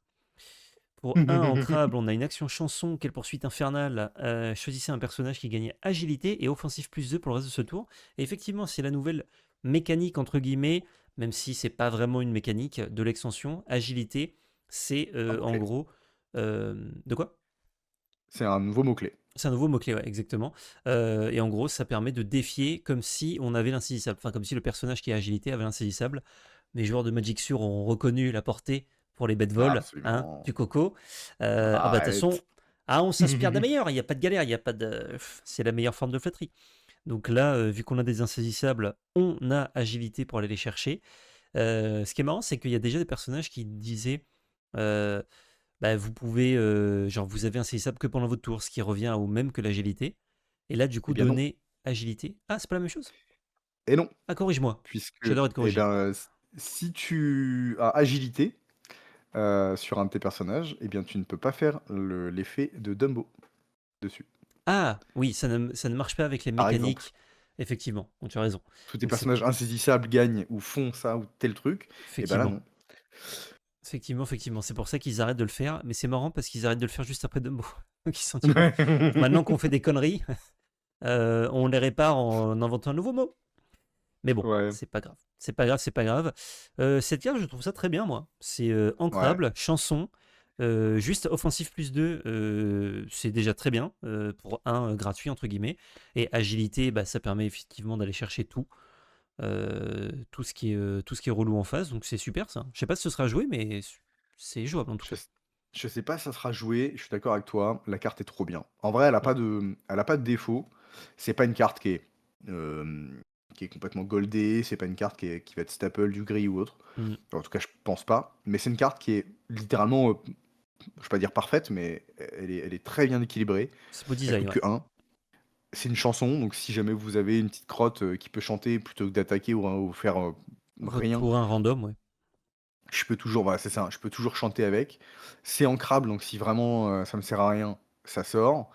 Pour un ancrable, on a une action chanson. Quelle poursuite infernale. Choisissez un personnage qui gagne agilité et offensif plus 2 pour le reste de ce tour. Et effectivement, c'est la nouvelle mécanique, entre guillemets, même si c'est pas vraiment une mécanique de l'extension. Agilité, c'est Un en mot-clé. gros. De quoi? C'est un nouveau mot-clé. C'est un nouveau mot-clé, ouais, exactement. Et en gros, ça permet de défier comme si on avait l'insaisissable. Enfin, comme si le personnage qui a agilité avait l'insaisissable. Les joueurs de Magic Sur ont reconnu la portée pour les bêtes Ah, vol, hein, absolument. du coco. Ah bah de toute façon, Arrête. on s'inspire des meilleurs, il n'y a pas de galère, il y a pas de... C'est la meilleure forme de flatterie. Donc là, vu qu'on a des insaisissables, on a agilité pour aller les chercher. Ce qui est marrant, c'est qu'il y a déjà des personnages qui disaient... euh, bah, vous pouvez, genre, vous avez insaisissable que pendant votre tour, ce qui revient au même que l'agilité. Et là, du Eh coup, bien non. donner agilité. Ah, c'est pas la même chose? Et non. Ah, corrige-moi. Puisque, J'adore être eh corrigé. ben, si tu as agilité sur un de tes personnages, eh bien, tu ne peux pas faire l'effet de Dumbo dessus, Ah, oui, ça ne marche pas avec les par exemple. mécaniques. Effectivement, donc tu as raison. Tous tes Donc c'est personnages insaisissables gagnent ou font ça ou tel truc. Et ben là, effectivement, non. effectivement. C'est pour ça qu'ils arrêtent de le faire. Mais c'est marrant parce qu'ils arrêtent de le faire juste après Dumbo. Donc ils se sont dit, bon, maintenant qu'on fait des conneries, on les répare en inventant un nouveau mot. Mais bon, Ouais, c'est pas grave. C'est pas grave, c'est pas grave. Cette carte, je trouve ça très bien, moi. C'est ouais. ancrable, chanson, juste offensif plus 2, c'est déjà très bien pour un gratuit, entre guillemets. Et agilité, bah, ça permet effectivement d'aller chercher tout ce qui est relou en face. Donc c'est super ça. Je sais pas si ce sera joué, mais c'est jouable en tout Je, cas. je sais pas si ça sera joué, je suis d'accord avec toi, la carte est trop bien. En vrai, elle a pas de défaut. C'est pas une carte qui est complètement goldée, c'est pas une carte qui va être staple du gris ou autre. Mm. En tout cas, je pense pas. Mais c'est une carte qui est littéralement, je vais pas dire parfaite, mais elle est très bien équilibrée. C'est beau Elle design, coûte ouais. que 1. C'est une chanson, donc si jamais vous avez une petite crotte qui peut chanter plutôt que d'attaquer ou faire rien, Pour un random, ouais. je peux toujours, voilà, c'est ça, je peux toujours chanter avec. C'est ancrable, donc si vraiment ça me sert à rien, ça sort.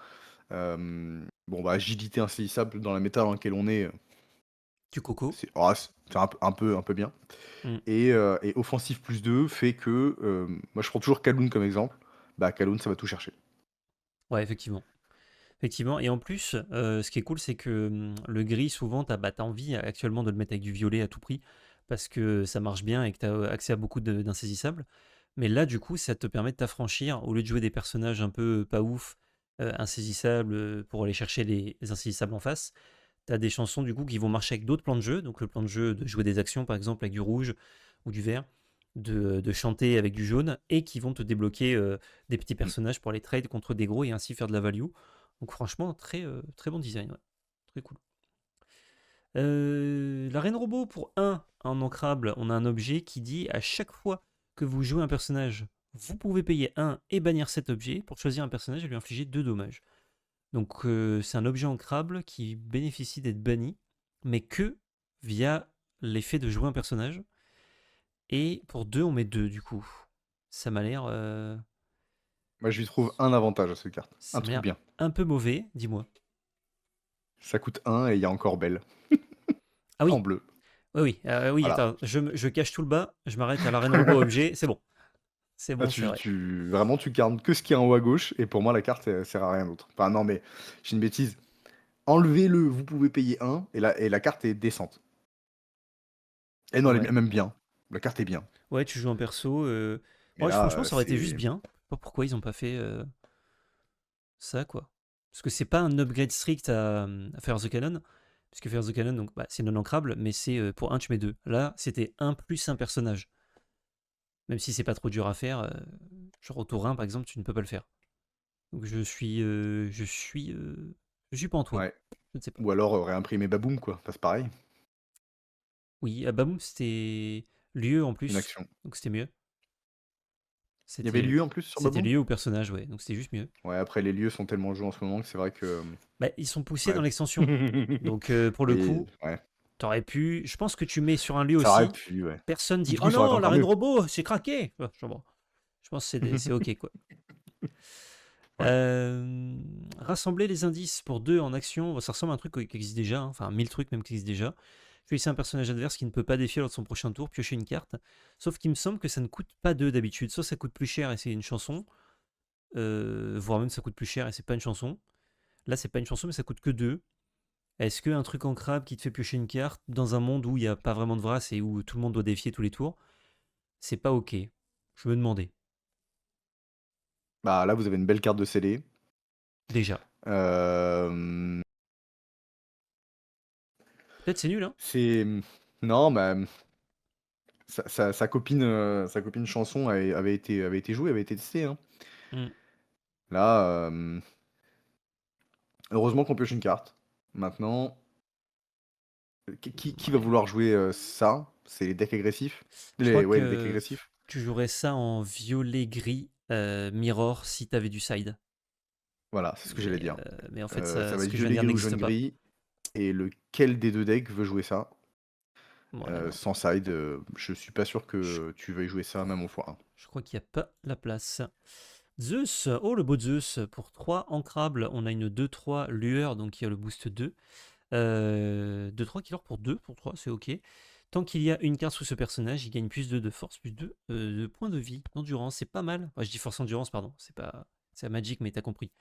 Bon, bah, agilité insaisissable dans la méta dans laquelle on est, Du coco. c'est un peu bien. Mm. Et offensif plus 2 fait que, moi je prends toujours Kaloun comme exemple. Bah, Kaloun, ça va tout chercher. Ouais, effectivement. Effectivement, et en plus, ce qui est cool, c'est que le gris, souvent, t'as envie actuellement de le mettre avec du violet à tout prix, parce que ça marche bien et que tu as accès à beaucoup d'insaisissables. Mais là, du coup, ça te permet de t'affranchir, au lieu de jouer des personnages un peu pas ouf, insaisissables, pour aller chercher les insaisissables en face. Tu as des chansons, du coup, qui vont marcher avec d'autres plans de jeu. Donc le plan de jeu de jouer des actions, par exemple, avec du rouge ou du vert, de chanter avec du jaune, et qui vont te débloquer des petits Mm. personnages pour les trades contre des gros et ainsi faire de la value. Donc franchement, très bon design, ouais. Très cool. La reine robot, pour un en ancrable, on a un objet qui dit à chaque fois que vous jouez un personnage, vous pouvez payer 1 et bannir cet objet pour choisir un personnage et lui infliger 2 dommages. Donc c'est un objet ancrable qui bénéficie d'être banni, mais que via l'effet de jouer un personnage. Et pour 2, on met 2 du coup. Ça m'a l'air, Moi, je lui trouve un avantage à cette carte. Un ça m'a truc l'air bien. un peu mauvais, dis-moi. Ça coûte 1 et il y a encore Belle Ah en oui, bleu. Oui, oui, oui, Voilà. attends, je cache tout le bas, je m'arrête à la reine robot objet, c'est bon. C'est Là, bon, c'est vrai. vraiment, tu gardes que ce qui est en haut à gauche, et pour moi, la carte, elle sert à rien d'autre. Enfin, non, mais j'ai une bêtise. Enlevez-le, vous pouvez payer 1, et la carte est décente. Et non, elle Ouais. est même bien. La carte est bien. Ouais, tu joues en perso. Mais Ouais, là, franchement, ça aurait été juste c'est... bien. Je sais pas pourquoi ils ont pas fait ça, quoi. Parce que c'est pas un upgrade strict à Fire the Cannon. Puisque Fire the Cannon, donc, bah, c'est non ancrable, mais c'est pour un, tu mets deux. Là, c'était un plus un personnage. Même si c'est pas trop dur à faire. Genre au tour 1, par exemple, tu ne peux pas le faire. Donc je suis pas en toi. Ouais. Je ne sais pas. Ou alors réimprimer Baboom, quoi. Enfin, c'est pareil. Oui, Abamoum, c'était lieu en Une plus. action. Donc c'était mieux. Il y avait C'était lieu en plus sur c'était Baboom? lieu au personnage, ouais. Donc c'était juste mieux. Ouais, après, les lieux sont tellement joués en ce moment que c'est vrai que... Bah, ils sont poussés Ouais. dans l'extension. Donc pour le Oui, coup, ouais. t'aurais pu. Je pense que tu mets sur un lieu Ça aurait aussi. pu, ouais. Personne dit Du oh coup, ça aurait été non, la encore reine mieux. robot, c'est craqué. Je pense que c'est ok quoi. Ouais. Rassembler les indices pour deux en action, ça ressemble à un truc qui existe déjà, hein. Enfin 1000 trucs même qui existent déjà. Choisissez un personnage adverse qui ne peut pas défier lors de son prochain tour, piocher une carte. Sauf qu'il me semble que ça ne coûte pas 2 d'habitude. Soit ça coûte plus cher et c'est une chanson, voire même ça coûte plus cher et c'est pas une chanson. Là c'est pas une chanson mais ça coûte que 2. Est-ce qu'un truc en crabe qui te fait piocher une carte dans un monde où il n'y a pas vraiment de vrac et où tout le monde doit défier tous les tours, c'est pas ok? Je me demandais. Bah, là, vous avez une belle carte de scellé. Déjà. Euh, Peut-être c'est nul, hein? c'est... Non, bah, sa copine chanson avait été jouée, avait été testée, hein. Hmm. Là, heureusement qu'on pioche une carte. Maintenant, qui va Ouais. vouloir jouer ça? C'est les decks agressifs? Je crois Ouais, les decks que agressifs. tu jouerais ça en violet-gris mirror si t'avais du side. Voilà, c'est ce que j'allais dire. Mais en fait, Ça va ce être que je viens de violet dire gris ou n'existe jaune pas. gris. Et lequel des deux decks veut jouer ça? Ouais, non. Sans side, je suis pas sûr Je, que tu veuilles jouer ça même au x1. je crois qu'il n'y a pas la place. Zeus, oh le beau Zeus, pour 3 ancrables, on a une 2-3 lueur, donc il y a le boost 2. 2-3 qui pour 2, pour 3, c'est ok. Tant qu'il y a une carte sous ce personnage, il gagne plus 2 de force, plus 2 de points de vie, d'endurance, c'est pas mal. Enfin, je dis force endurance, pardon, c'est la Magic, mais t'as compris.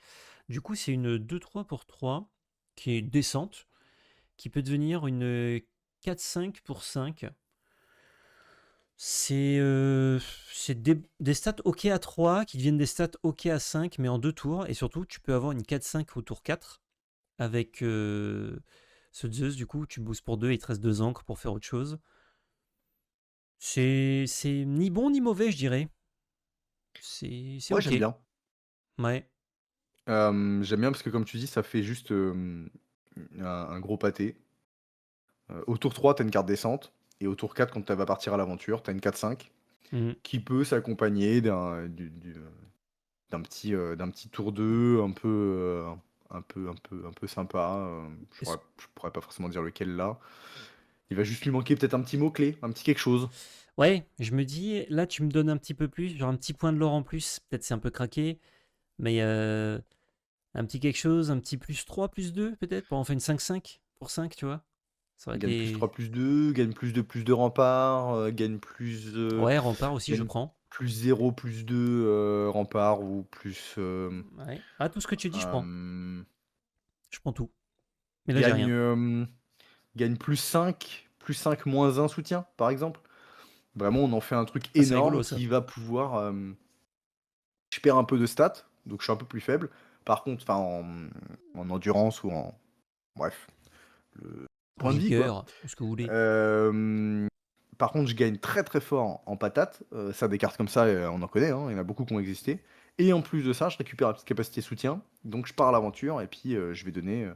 Du coup, c'est une 2-3 pour 3, qui est décente, qui peut devenir une 4-5 pour 5. C'est des stats ok à 3 qui deviennent des stats ok à 5, mais en 2 tours. Et surtout, tu peux avoir une 4-5 au tour 4 avec ce Zeus. Du coup, tu boostes pour 2 et il te reste 2 encres pour faire autre chose. C'est ni bon ni mauvais, je dirais. C'est Ouais, ok. j'aime bien. Ouais. J'aime bien parce que comme tu dis, ça fait juste un gros pâté. Au tour 3, t'as une carte descente. Et au tour 4, quand tu vas partir à l'aventure, t'as une 4-5 Mhm. qui peut s'accompagner d'un petit tour 2 un peu sympa. Est-ce- Je pourrais pas forcément dire lequel là. Il va juste lui manquer peut-être un petit mot-clé, un petit quelque chose. Ouais, je me dis, là, tu me donnes un petit peu plus, genre un petit point de l'or en plus. Peut-être c'est un peu craqué, mais un petit quelque chose, un petit plus 3 plus 2 peut-être, pour en faire une 5-5 pour 5, tu vois. Ça aurait Gagne été. +3/+2, gagne plus de rempart, Ouais, rempart aussi, je gagne prends. +0/+2 rempart ou plus. Ouais. Ah, tout ce que tu dis, je prends. euh, Je prends tout. Mais là, j'ai gagne, rien. gagne +5 -1 soutien, par exemple. Vraiment, on en fait un truc Ah, c'est énorme rigolo ça. qui va pouvoir. Je perds un peu de stats, donc je suis un peu plus faible. Par contre, en endurance ou en. Bref, le En point de vie, quoi. vigueur, ou ce que vous voulez. Euh, Par contre, je gagne très très fort en patate. Ça, des cartes comme ça, on en connaît, hein, il y en a beaucoup qui ont existé. Et en plus de ça, je récupère la petite capacité soutien. Donc je pars à l'aventure et puis je vais donner.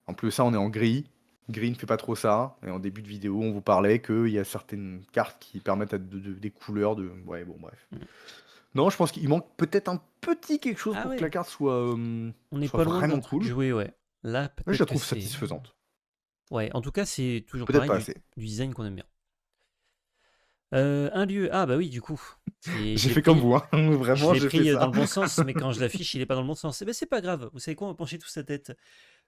En plus de ça, on est en gris. Gris ne fait pas trop ça. Et en début de vidéo, on vous parlait qu'il y a certaines cartes qui permettent des couleurs de. Ouais, bon, bref. Mm. Non, je pense qu'il manque peut-être un petit quelque chose Ah pour que la ouais, carte on n'est soit pas loin d'un vraiment truc cool. joué, ouais. Là, Mais je la peut-être que trouve c'est. satisfaisante. Ouais, en tout cas, c'est toujours Peut-être pareil pas du assez. design qu'on aime bien. Un lieu. Ah, bah oui, du coup. Je J'ai l'ai fait comme pris. vous, hein. Je Vraiment, l'ai j'ai fait pris dans ça. le bon sens, mais quand je l'affiche, il est pas dans le bon sens. Eh ben, c'est pas grave. Vous savez quoi, on va pencher toute sa tête.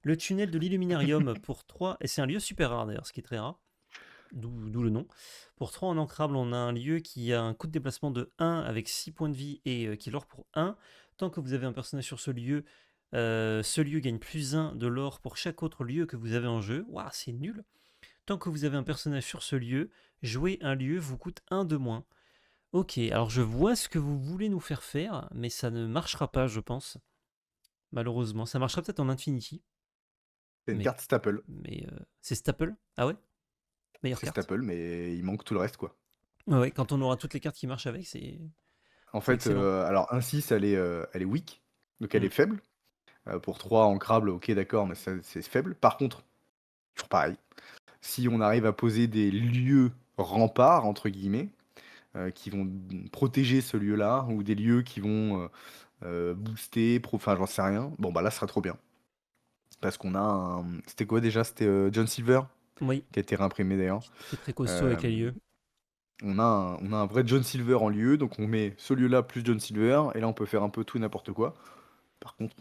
Le tunnel de l'Illuminarium pour 3, et c'est un lieu super rare d'ailleurs, ce qui est très rare. d'où le nom. Pour 3 en ancrable, on a un lieu qui a un coût de déplacement de 1 avec 6 points de vie et qui est l'or pour 1. Tant que vous avez un personnage sur ce lieu gagne plus 1 de l'or pour chaque autre lieu que vous avez en jeu. Waouh, c'est nul. Tant que vous avez un personnage sur ce lieu, jouer un lieu vous coûte 1 de moins. Ok, alors je vois ce que vous voulez nous faire, mais ça ne marchera pas, je pense. Malheureusement. Ça marchera peut-être en Infinity, C'est une mais, carte staple. c'est Staple. Ah ouais? Meilleure C'est carte. staple, mais il manque tout le reste, quoi. Ouais, ouais, quand on aura toutes les cartes qui marchent avec, En c'est fait, excellent. alors 1-6, elle est weak, donc elle Mm. est faible. Pour 3 ancrables, ok, d'accord, mais c'est faible. Par contre, toujours pareil, si on arrive à poser des lieux remparts, entre guillemets, qui vont protéger ce lieu-là, ou des lieux qui vont booster, enfin j'en sais rien, bon bah là, ce sera trop bien. Parce qu'on a un... C'était quoi déjà? C'était John Silver, Oui, qui a été réimprimé d'ailleurs. qui est très costaud Euh, avec les lieux. on a un vrai John Silver en lieu, donc on met ce lieu-là plus John Silver, et là on peut faire un peu tout et n'importe quoi. Par contre,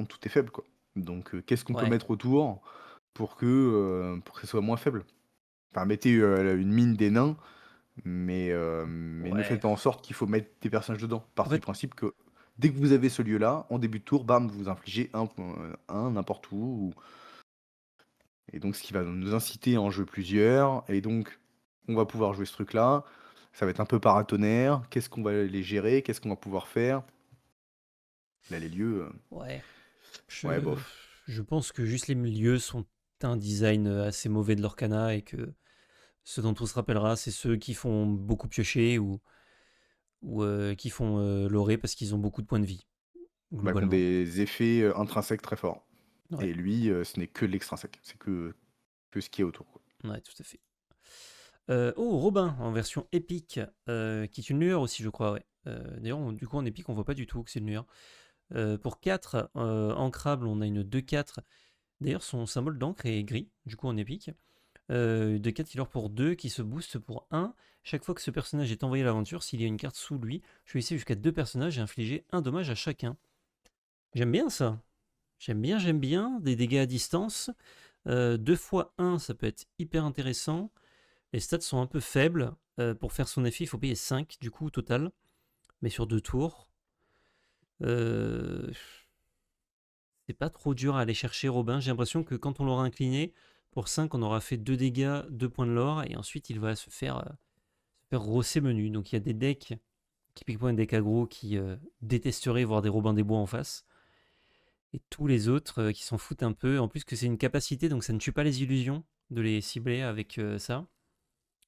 tout est faible, quoi. Donc qu'est-ce qu'on peut Ouais, mettre autour pour que ce soit moins faible? Enfin, mettez une mine des nains, mais ne ouais. faites pas en sorte qu'il faut mettre des personnages dedans. En Partie du fait, principe que dès que vous avez ce lieu-là, en début de tour, bam, vous infligez un n'importe où. Et donc, ce qui va nous inciter à en jouer plusieurs. Et donc, on va pouvoir jouer ce truc-là. Ça va être un peu paratonnerre. Qu'est-ce qu'on va les gérer? Qu'est-ce qu'on va pouvoir faire? Là, les lieux, ouais. ouais, Je, bof. je pense que juste les milieux sont un design assez mauvais de l'Orcana et que ce dont on se rappellera, c'est ceux qui font beaucoup piocher ou qui font lorer parce qu'ils ont beaucoup de points de vie, Bah, qui ont globalement. des effets intrinsèques très forts. Ouais, Et lui, ce n'est que de l'extrinsèque. C'est que ce qui est autour, quoi. ouais, tout à fait. Oh, Robin, en version épique, qui est une lueur aussi, je crois, ouais. D'ailleurs, du coup, en épique, on voit pas du tout que c'est une lueur. Pour 4 ancrables, on a une 2-4. D'ailleurs, son symbole d'encre est gris, du coup, en épique. 2-4 healer pour 2 qui se booste pour 1. Chaque fois que ce personnage est envoyé à l'aventure, s'il y a une carte sous lui, je vais essayer jusqu'à 2 personnages et infliger un dommage à chacun. J'aime bien ça. J'aime bien. Des dégâts à distance. 2 fois 1, ça peut être hyper intéressant. Les stats sont un peu faibles. Pour faire son effet, il faut payer 5 du coup au total. Mais sur 2 tours. Euh, c'est pas trop dur à aller chercher Robin. J'ai l'impression que quand on l'aura incliné, pour 5, on aura fait 2 dégâts, 2 points de l'or. Et ensuite, il va se faire rosser menu. Donc il y a des decks, typiquement un deck aggro, qui détesteraient voir des Robins des Bois en face. Et tous les autres qui s'en foutent un peu. En plus que c'est une capacité, donc ça ne tue pas les illusions de les cibler avec ça,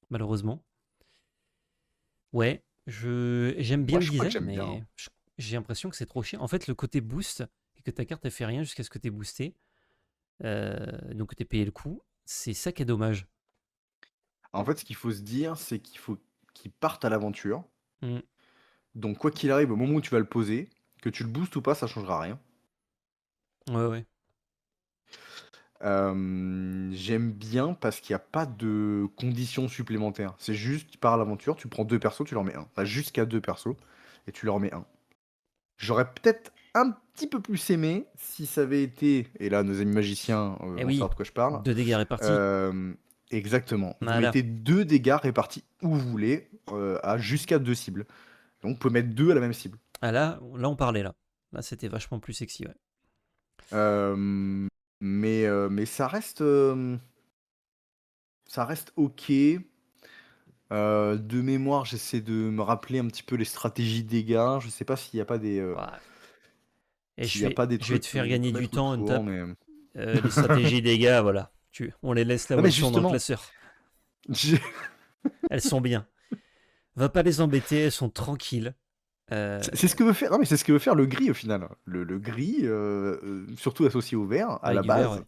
malheureusement. Ouais, j'aime bien Moi, le je crois que design, j'aime bien. mais j'ai l'impression que c'est trop cher. En fait, le côté boost, et que ta carte elle fait rien jusqu'à ce que tu es boosté, donc que tu payé le coup, c'est ça qui est dommage. En fait, ce qu'il faut se dire, c'est qu'il faut qu'il parte à l'aventure. Mm. Donc, quoi qu'il arrive, au moment où tu vas le poser, que tu le boostes ou pas, ça changera rien. Ouais, ouais. J'aime bien parce qu'il n'y a pas de conditions supplémentaires. C'est juste, tu pars à l'aventure, tu prends 2 persos, tu leur mets un. T'as jusqu'à 2 persos et tu leur mets un. J'aurais peut-être un petit peu plus aimé si ça avait été, et là nos amis magiciens Eh vont savoir oui, de quoi je parle. 2 dégâts répartis. Euh, Exactement. Vous Voilà. mettez 2 dégâts répartis où vous voulez, à jusqu'à 2 cibles. Donc vous pouvez mettre 2 à la même cible. Ah là on parlait là. Là c'était vachement plus sexy, ouais. Euh, mais ça reste ok. De mémoire, j'essaie de me rappeler un petit peu les stratégies de dégâts. Je sais pas s'il n'y a pas des, Ouais. Et s'il y a pas des je vais te trucs faire qu'on gagner peut du mettre temps, autour, Untap. mais Les stratégies des gars, voilà. On les laisse là non où mais elles sont dans le justement, classeur. j'ai- Elles sont bien. Va pas les embêter, elles sont tranquilles. Euh, c'est ce que veut faire. Non mais c'est ce que veut faire le gris au final. Le gris, surtout associé au vert, à avec la du verre, base,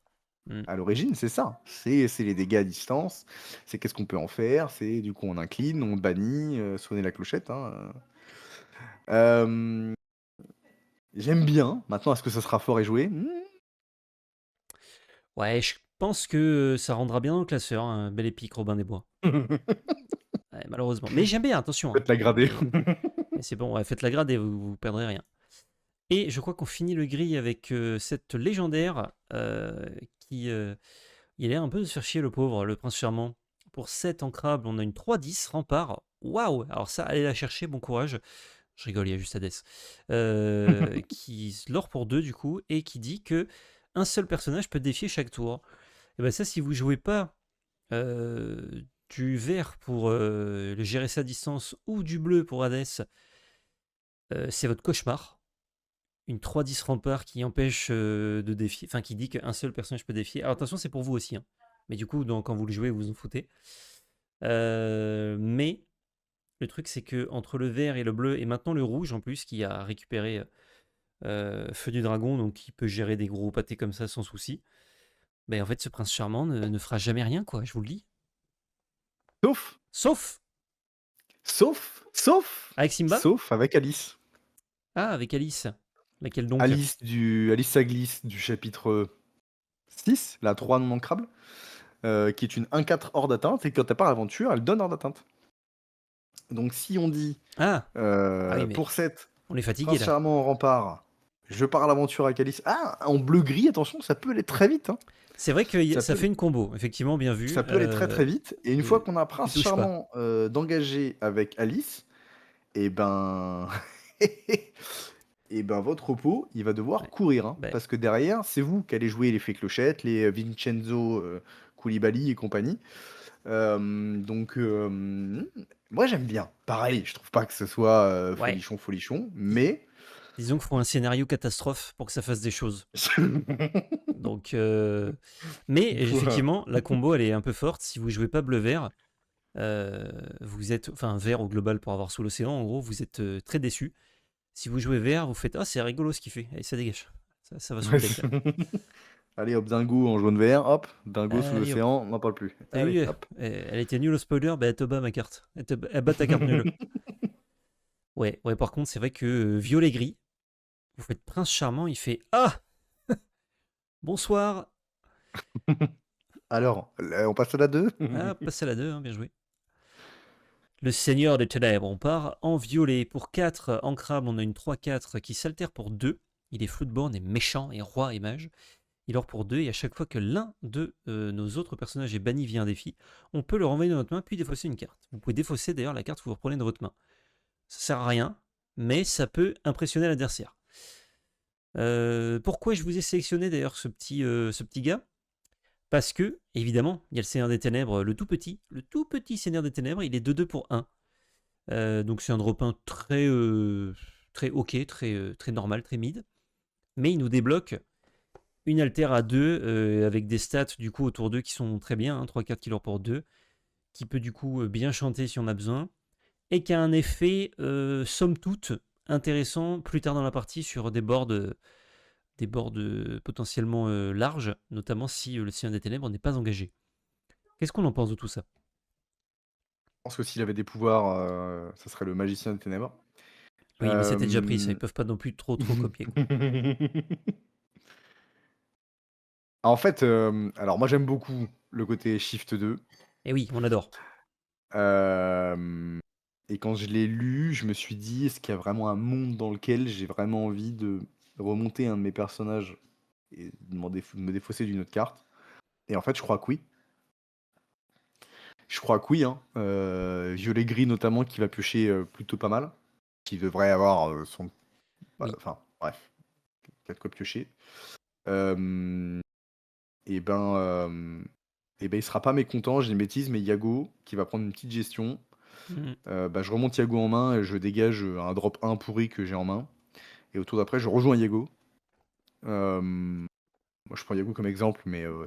ouais. Mm. à l'origine, c'est ça. C'est les dégâts à distance. C'est qu'est-ce qu'on peut en faire. C'est du coup on incline, on bannit, sonner la clochette, hein. Euh, J'aime bien. Maintenant, est-ce que ça sera fort et joué? Ouais, je pense que ça rendra bien dans le classeur, un bel épique Robin des Bois. Ouais, malheureusement. Mais j'aime bien, attention, hein. Faites la grader. Mais c'est bon, ouais, faites la grade et vous perdrez rien. Et je crois qu'on finit le gris avec cette légendaire qui il a l'air un peu de se faire chier le pauvre, le prince charmant. Pour 7 ancrables, on a une 3-10 rempart. Waouh! Alors ça, allez la chercher, bon courage. Je rigole, il y a juste Hades. Qui l'or pour 2 du coup, et qui dit que un seul personnage peut défier chaque tour. Et ben ça, si vous jouez pas du vert pour le gérer sa distance ou du bleu pour Hades, c'est votre cauchemar. Une 3-10 rempart qui empêche de défier, enfin qui dit qu'un seul personnage peut défier. Alors attention, c'est pour vous aussi, hein. Mais du coup, quand vous le jouez, vous vous en foutez. Mais le truc, c'est que entre le vert et le bleu, et maintenant le rouge en plus, qui a récupéré Feu du Dragon, donc qui peut gérer des gros pâtés comme ça sans souci, ben en fait, ce prince charmant ne fera jamais rien, quoi, je vous le dis. Sauf, Sauf sauf, sauf, avec Simba. sauf avec Alice. Ah, avec Alice. Laquelle donc? Alice Saglis du chapitre 6, la 3 non ancrable, qui est une 1-4 hors d'atteinte, et quand t'as pas l'aventure, elle donne hors d'atteinte. Donc si on dit, Ah, ah oui, mais pour 7, on est fatigué prince là. charmant en rempart, je pars à l'aventure avec Alice. Ah, en bleu-gris, attention, ça peut aller très vite. Hein. C'est vrai que Ça ça peut, fait une combo, effectivement, bien vu. ça peut aller très très vite. Et une fois qu'on a Tu prince touches pas. charmant d'engager avec Alice, et ben... et ben votre repos, il va devoir Ouais. courir. Hein, Ben, parce que derrière, c'est vous qui allez jouer l'effet clochette, les Vincenzo, Koulibaly et compagnie. Donc, moi j'aime bien. Pareil, je trouve pas que ce soit ouais. folichon, mais... Disons qu'il faut un scénario catastrophe pour que ça fasse des choses. Donc, mais il faut, effectivement, la combo, elle est un peu forte. Si vous jouez pas bleu-vert, vous êtes, enfin vert au global pour avoir sous l'océan, en gros, vous êtes très déçu. Si vous jouez vert, vous faites ah c'est rigolo ce qu'il fait, et ça dégage. Ça va sous le deck là. Allez hop, dingo en jaune vert, hop, dingo sous Allez hop. l'océan, on n'en parle plus. T'as Allez, vu, hop. elle était nulle au spoiler, bah elle te bat ma carte. Elle bat ta carte nulle. Ouais, ouais, par contre, c'est vrai que violet-gris, vous faites prince charmant, il fait ah bonsoir. Alors, on passe à la 2. Ah, passe à la 2, hein, bien joué. Le Seigneur des Ténèbres, on part en violet. Pour 4 ancrables, on a une 3-4 qui s'altère pour 2. Il est Floodborn et méchant et roi et mage. Il or pour 2 et à chaque fois que l'un de nos autres personnages est banni via un défi, on peut le renvoyer dans notre main puis défausser une carte. Vous pouvez défausser d'ailleurs la carte que vous reprenez de votre main. Ça sert à rien, mais ça peut impressionner l'adversaire. Pourquoi je vous ai sélectionné d'ailleurs ce petit gars? Parce que, évidemment, il y a le Seigneur des Ténèbres, le tout petit Seigneur des Ténèbres, il est 2-2 pour 1. Donc c'est un drop 1 très ok, très normal, très mid. Mais il nous débloque une alter à 2 avec des stats du coup autour d'eux qui sont très bien, hein, 3-4 kills pour 2, qui peut du coup bien chanter si on a besoin, et qui a un effet somme toute intéressant plus tard dans la partie sur des boards potentiellement larges, notamment si le Seigneur des Ténèbres n'est pas engagé. Qu'est-ce qu'on en pense de tout ça? Je pense que s'il avait des pouvoirs, ça serait le magicien des ténèbres. Oui, mais c'était déjà pris, ça, ils Euh, peuvent pas non plus trop copier, quoi. En fait, alors moi j'aime beaucoup le côté Shift 2. Et oui, on adore. Et quand je l'ai lu, je me suis dit, est-ce qu'il y a vraiment un monde dans lequel j'ai vraiment envie de remonter un de mes personnages et de me défausser d'une autre carte? Et en fait, je crois que oui. Je crois que oui, hein. Violet-gris notamment, qui va piocher plutôt pas mal. Qui devrait avoir son... Oui. Enfin, bref. Peut-être quoi piocher. Euh, Et ben, il sera pas mécontent, j'ai une bêtise, mais Yago, qui va prendre une petite gestion. Mhm. Je remonte Yago en main et je dégage un drop 1 pourri que j'ai en main. Et au tour d'après, je rejoins Yago. Moi, je prends Yago comme exemple, mais Oh,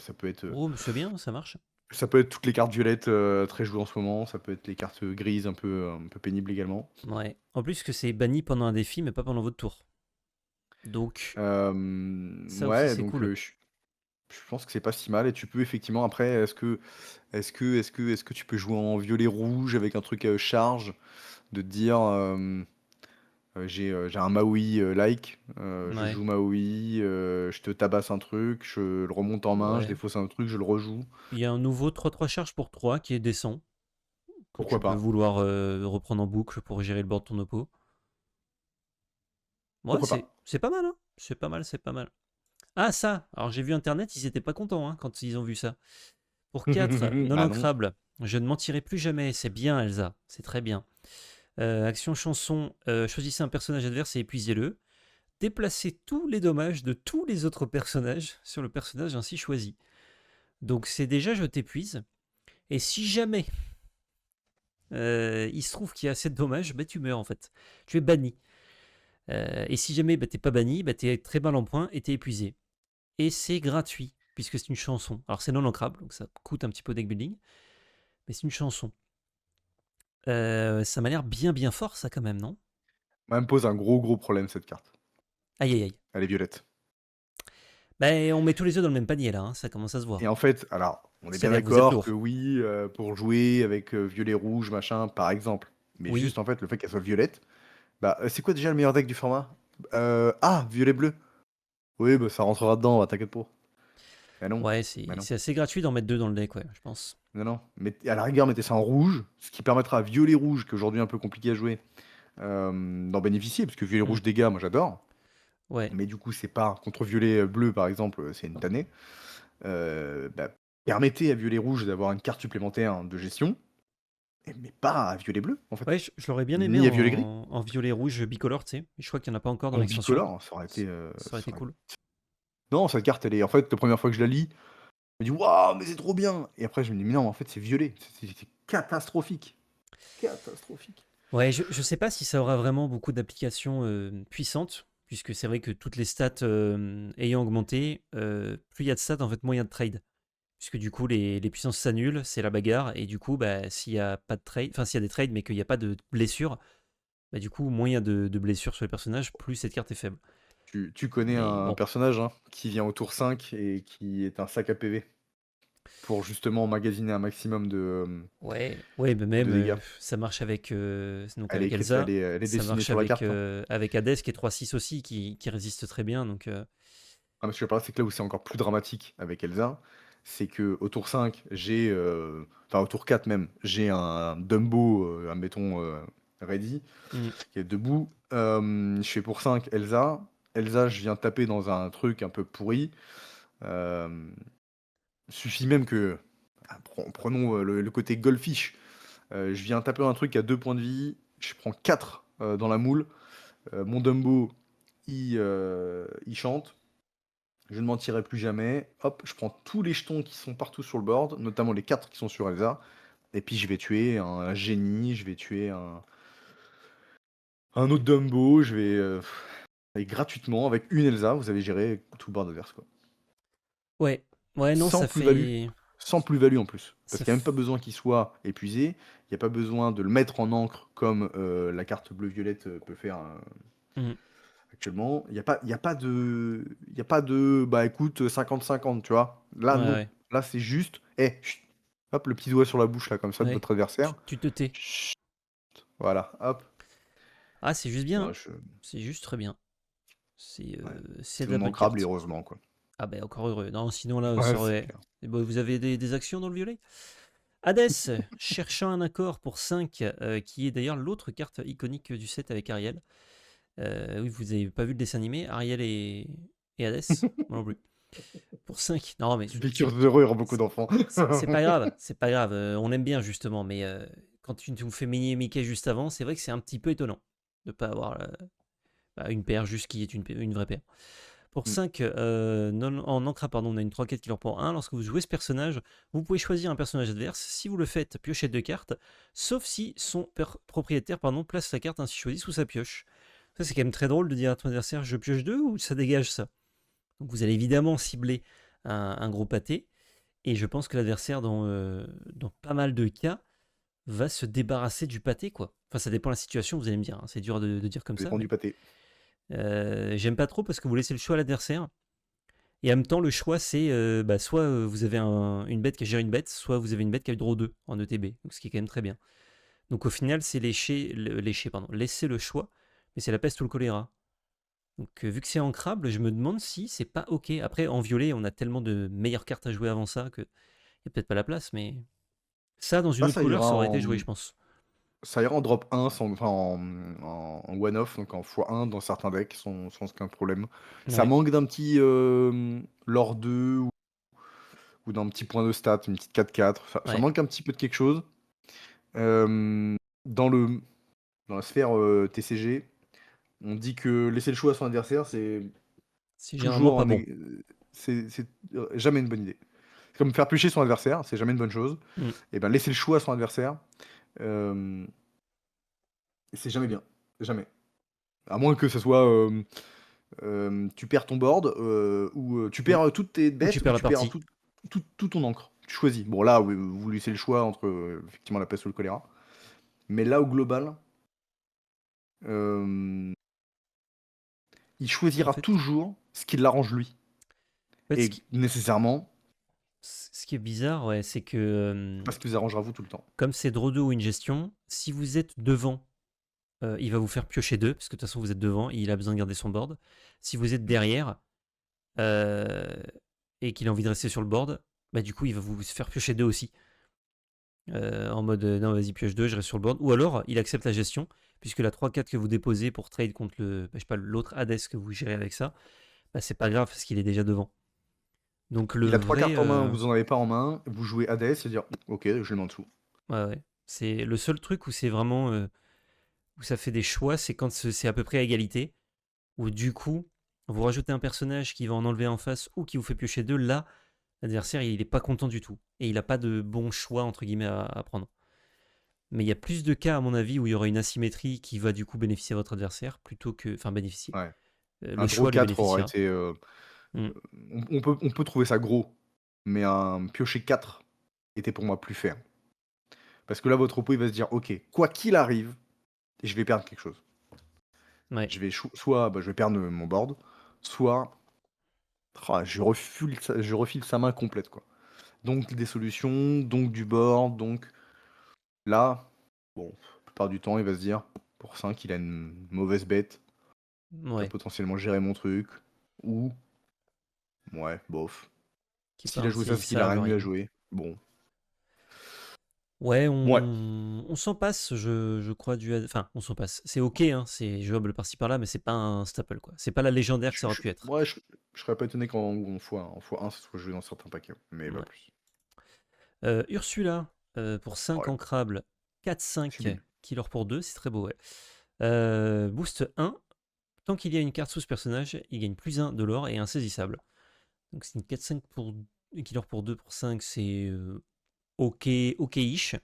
mais c'est bien, ça marche. ça peut être toutes les cartes violettes très jouées en ce moment. Ça peut être les cartes grises un peu pénibles également. Ouais. En plus que c'est banni pendant un défi, mais pas pendant votre tour. Donc, ça aussi, Ouais, c'est donc cool. je pense que c'est pas si mal. Et tu peux effectivement, après, est-ce que tu peux jouer en violet-rouge avec un truc charge, de te dire j'ai un Maui like, je Ouais. joue Maui, je te tabasse un truc, je le remonte en main, je Ouais. défausse un truc, je le rejoue. Il y a un nouveau 3-3 charge pour 3 qui est décent, que tu Pourquoi peux pas? vouloir reprendre en boucle pour gérer le board de ton oppo. Ouais, Pourquoi c'est pas? c'est pas mal, hein. C'est pas mal, c'est pas mal. Ah, ça! Alors, j'ai vu Internet, ils étaient pas contents hein, quand ils ont vu ça. Pour 4 non Bah non. ancrables. Je ne mentirai plus jamais. C'est bien, Elsa. C'est très bien. Action chanson. Choisissez un personnage adverse et épuisez-le. Déplacez tous les dommages de tous les autres personnages sur le personnage ainsi choisi. Donc c'est déjà je t'épuise. Et si jamais il se trouve qu'il y a assez de dommages, bah, tu meurs en fait. Tu es banni. Et si jamais bah, t'es pas banni, bah, t'es très mal en point et t'es épuisé. Et c'est gratuit, puisque c'est une chanson. Alors c'est non ancrable, donc ça coûte un petit peu deck building, mais c'est une chanson. Ça m'a l'air bien bien fort ça quand même, non? Moi, elle me pose un gros problème cette carte. Aïe aïe aïe. Elle est violette. Bah, on met tous les œufs dans le même panier là, hein, ça commence à se Et voir. en fait, alors, on est bien C'est-à-dire que vous êtes d'accord que lourd. oui, pour jouer avec violet rouge, machin, par exemple. Mais Oui. juste en fait, le fait qu'elle soit violette, bah, c'est quoi déjà le meilleur deck du format? Violet bleu. Oui, bah ça rentrera dedans, t'inquiète pas. Mais non, Ouais, mais non. c'est assez gratuit d'en mettre deux dans le deck, ouais, je pense. Non, non. Mais à la rigueur, mettez ça en rouge, ce qui permettra à violet rouge, qui est aujourd'hui un peu compliqué à jouer, d'en bénéficier, parce que violet Hmm. rouge dégâts, moi j'adore. Ouais. Mais du coup, c'est pas contre violet bleu, par exemple, c'est une tannée. Bah, permettez à violet rouge d'avoir une carte supplémentaire de gestion, mais pas à violet bleu, en fait. Ouais, je l'aurais bien aimé Ni à violet gris. en violet rouge bicolore, tu sais. Je crois qu'il n'y en a pas encore dans En l'extension. bicolore, ça aurait été. Ça aurait été cool. Non, cette carte, elle est. En fait, la première fois que je la lis, je me dis waouh, mais c'est trop bien. Et après, je me dis, mais non, mais en fait, c'est violet. C'est catastrophique. Catastrophique. Ouais, je sais pas si ça aura vraiment beaucoup d'applications puissantes, puisque c'est vrai que toutes les stats ayant augmenté, plus il y a de stats, en fait, moins il y a de trade. Puisque du coup, les puissances s'annulent, c'est la bagarre, et du coup, bah, s'il y a pas de trade, enfin s'il y a des trades mais qu'il n'y a pas de blessures, bah, du coup, moins il y a de blessures sur les personnages, plus cette carte est faible. Tu connais Mais un bon, personnage hein, qui vient au tour 5 et qui est un sac à PV pour justement emmagasiner un maximum ouais, ouais, mais de même dégâts. ça marche avec, donc Elle est avec écrite, Elsa, elle est ça dessinée marche sur la avec, carte. Hein. avec Hades qui est 3-6 aussi, qui résiste très bien, donc Ah, parce que par là, c'est que là où c'est encore plus dramatique avec Elsa, c'est que au tour 5, j'ai. Enfin, au tour 4 même, j'ai un Dumbo, admettons, ready, hmm, qui est debout. Je fais pour 5 Elsa. Elsa, je viens taper dans un truc un peu pourri. Euh, Suffit même que. Prenons le côté goldfish. Je viens taper un truc à 2 points de vie. Je prends 4 dans la moule. Mon Dumbo, il chante. Je ne mentirai plus jamais. Hop, je prends tous les jetons qui sont partout sur le board, notamment les 4 qui sont sur Elsa. Et puis je vais tuer un génie, je vais tuer un autre Dumbo, je vais. Et gratuitement, avec une Elsa, vous avez géré tout le board adverse. Quoi. ouais, ouais, non, Sans ça plus-value. fait, Sans plus-value en plus. Parce ça qu'il n'y a même pas f- besoin qu'il soit épuisé. Il n'y a pas besoin de le mettre en encre comme la carte bleu-violette peut faire hmm, actuellement. Il y a pas de. Il y a pas de. Bah écoute, 50-50, tu vois. Là, ouais, non. ouais, Là, c'est juste. Chut. Hop, le petit doigt sur la bouche, là, comme ça, de ouais. votre adversaire. Tu te tais. Chut. Voilà, hop. Ah, c'est juste bien, Moi, hein. C'est juste très bien. ouais. C'est C'est de la non bonne ancrable, carte. heureusement, quoi. Ah ben encore heureux. Non, sinon là, Ouais, ça c'est aurait... clair. Eh ben, vous avez des actions dans le violet? Hades, cherchant un accord pour 5, qui est d'ailleurs l'autre carte iconique du set avec Ariel. Oui, vous avez pas vu le dessin animé, Ariel et Hades? Moi non plus. Pour 5. Non, mais Piqûre heureux, il y aura beaucoup c'est d'enfants. c'est pas grave, c'est pas grave. On aime bien justement, mais quand tu nous fais Minnie et Mickey juste avant, c'est vrai que c'est un petit peu étonnant de pas avoir bah, une paire juste qui est une vraie paire. Pour Mm. 5, en ancra, pardon, on a une 3-4 qui leur prend 1. Lorsque vous jouez ce personnage, vous pouvez choisir un personnage adverse. Si vous le faites, piochez 2 cartes, sauf si son propriétaire place la carte ainsi choisie sous sa pioche. Ça, c'est quand même très drôle de dire à ton adversaire je pioche 2 ou ça dégage ça. Donc vous allez évidemment cibler un gros pâté. Et je pense que l'adversaire, dans pas mal de cas, va se débarrasser du pâté, quoi. Enfin, ça dépend de la situation, vous allez me dire. Hein. C'est dur de dire comme Ça ça, dépend mais du pâté. j'aime pas trop parce que vous laissez le choix à l'adversaire. Et en même temps, le choix, c'est bah, soit vous avez une bête qui gère une bête, soit vous avez une bête qui a eu draw 2 en ETB, donc ce qui est quand même très bien. Donc au final, c'est laisser le choix, mais c'est la peste ou le choléra. Donc vu que c'est ancrable, je me demande si c'est pas ok. Après, en violet, on a tellement de meilleures cartes à jouer avant ça que y a peut-être pas la place, mais ça, dans une Ça, autre couleur, ça aurait été joué, je pense. ça ira en drop 1, enfin en one-off, donc en x1 dans certains decks, sans aucun problème. Ça Ouais. manque d'un petit lore 2 ou d'un petit point de stat, une petite 4-4. Ça Ouais. manque un petit peu de quelque chose. Euh, dans le, dans la sphère TCG, on dit que laisser le choix à son adversaire, c'est C'est généralement toujours pas bon. c'est jamais une bonne idée. C'est comme faire piocher son adversaire, c'est jamais une bonne chose. Mm. Et ben laisser le choix à son adversaire, euh, c'est jamais bien. Jamais. À moins que ce soit tu perds ton board, ou tu Ou, perds toutes tes ou tu bêtes, ou perds la tu perds partie. tout ton encre. Tu choisis. Bon, là, oui, vous laissez le choix entre effectivement la peste ou le choléra. Mais là, au global, euh, il En choisira fait, toujours ce qui l'arrange lui. en fait, Et nécessairement, ce qui est bizarre, ouais, c'est que c'est pas ce qui vous arrangera vous tout le temps. comme c'est draw 2 ou une gestion, si vous êtes devant, il va vous faire piocher 2, parce que de toute façon vous êtes devant, et il a besoin de garder son board. Si vous êtes derrière, euh, et qu'il a envie de rester sur le board, bah du coup il va vous faire piocher 2 aussi. En mode non vas-y pioche 2, je reste sur le board. Ou alors il accepte la gestion, puisque la 3-4 que vous déposez pour trade contre le, je sais pas, l'autre Hades que vous gérez avec ça, bah, c'est pas grave parce qu'il est déjà devant. Donc le Il a 3 vrai... cartes en main, vous en avez pas en main, vous jouez Hades et dire ok, je le mets en dessous. ouais, ouais. C'est le seul truc où c'est vraiment... où ça fait des choix, c'est quand c'est à peu près à égalité, où du coup, vous rajoutez un personnage qui va en enlever en face ou qui vous fait piocher 2, là, l'adversaire, il est pas content du tout. Et il n'a pas de bon choix, entre guillemets, à prendre. Mais il y a plus de cas, à mon avis, où il y aura une asymétrie qui va du coup bénéficier à votre adversaire, plutôt que... Enfin, bénéficier. Ouais. Le Un draw choix lui 4 aurait bénéficiera. été. Mm. On peut trouver ça gros, mais un piocher 4 était pour moi plus fair. Parce que là, votre oppo, il va se dire ok, quoi qu'il arrive, je vais perdre quelque chose. Ouais. Je vais soit je vais perdre mon board, soit je refile sa main complète, quoi. Donc des solutions, donc du board, donc là, bon, la plupart du temps, il va se dire, pour 5, il a une mauvaise bête, il va Ouais. potentiellement gérer mon truc, ou, ouais, bof. Qui est pas S'il a joué ça, c'est qu'il a insaisissable, rien de mieux à rien. jouer. Bon, Ouais, ouais, on s'en passe, je crois, enfin, on s'en passe. C'est ok, hein, c'est jouable par-ci par-là, mais c'est pas un staple, quoi. C'est pas la légendaire que ça aurait pu être. ouais, je serais pas étonné qu'en fois 1, ça soit joué dans certains paquets, mais pas Ouais. plus. Ursula, pour 5 Ouais, ancrables, 4-5, sublime. killer pour 2, c'est très beau, ouais. Boost 1, tant qu'il y a une carte sous ce personnage, il gagne plus 1 de l'or et insaisissable. Donc c'est une 4-5 pour killer pour 2 pour 5, c'est ok-ish.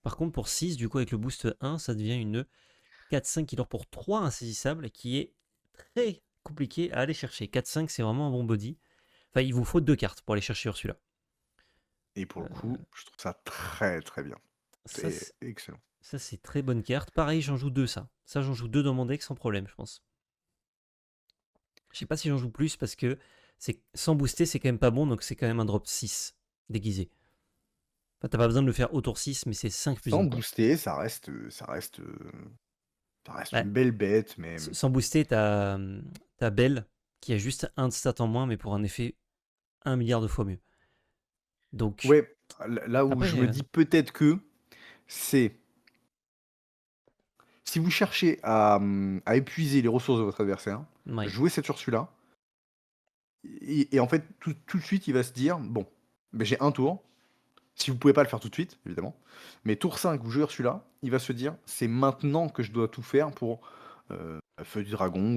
Par contre, pour 6, du coup, avec le boost 1, ça devient une 4-5 killer pour 3 insaisissable, qui est très compliqué à aller chercher. 4-5, c'est vraiment un bon body. Enfin, il vous faut 2 cartes pour aller chercher Ursula. Et pour le Euh, coup, je trouve ça très très bien. ça, C'est excellent. ça c'est très bonne carte. Pareil, j'en joue 2, ça. Ça, j'en joue 2 dans mon deck sans problème, je pense. Je sais pas si j'en joue plus parce que sans booster, c'est quand même pas bon, donc c'est quand même un drop 6 déguisé. Enfin, t'as pas besoin de le faire au tour 6, mais c'est 5 plus Sans 1, quoi. booster, ça reste Ouais. une belle bête, mais Sans booster, t'as Belle, qui a juste un de stat en moins, mais pour un effet 1 milliard de fois mieux. Donc, ouais, là où après, je me dis peut-être que c'est si vous cherchez à épuiser les ressources de votre adversaire, ouais. jouez cette Ursula, et en fait, tout de suite, il va se dire, bon, ben, j'ai un tour, si vous pouvez pas le faire tout de suite, évidemment, mais tour 5, vous jouez Ursula, il va se dire, c'est maintenant que je dois tout faire pour Feu du Dragon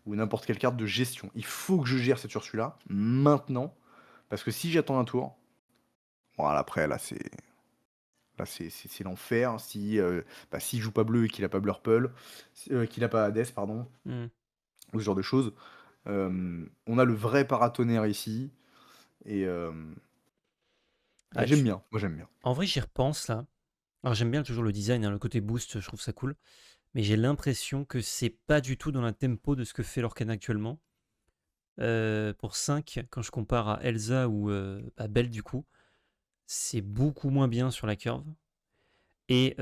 ou n'importe quelle carte de gestion. Il faut que je gère cette Ursula maintenant, parce que si j'attends un tour, voilà, après, c'est l'enfer. S'il joue pas bleu et qu'il a pas Blurple, qu'il a pas Hades, pardon, Hmm. ou ce genre de choses, on a le vrai paratonnerre ici. Et, Ah, j'aime bien. Moi, j'aime bien. en vrai, j'y repense là. Alors, j'aime bien toujours le design, hein, le côté boost, je trouve ça cool. Mais j'ai l'impression que c'est pas du tout dans la tempo de ce que fait l'Orcane actuellement. Pour 5, quand je compare à Elsa ou à Belle, du coup, c'est beaucoup moins bien sur la curve. Et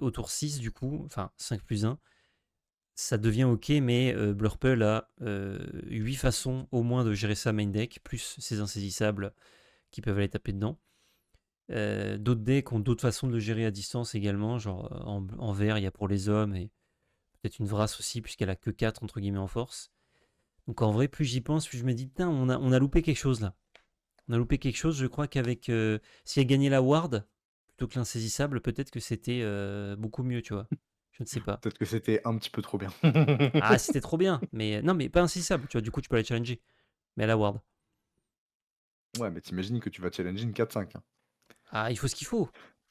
au tour 6, du coup, enfin 5 plus 1, ça devient ok, mais Blurple a 8 façons au moins de gérer sa main deck, plus ses insaisissables qui peuvent aller taper dedans. D'autres decks ont d'autres façons de le gérer à distance également, genre en vert, il y a pour les hommes, et peut-être une Vrasse aussi, puisqu'elle a que 4 entre guillemets en force. Donc en vrai, plus j'y pense, plus je me dis, putain, on a loupé quelque chose là. On a loupé quelque chose, je crois qu'avec si elle gagnait la Ward plutôt que l'insaisissable, peut-être que c'était beaucoup mieux, tu vois. Je ne sais pas. Peut-être que c'était un petit peu trop bien. Ah, c'était trop bien, mais non, mais pas insaisissable, tu vois. Du coup, tu peux la challenger, mais à la Ward. Ouais, mais t'imagines que tu vas challenger une 4-5, hein. Ah, il faut ce qu'il faut.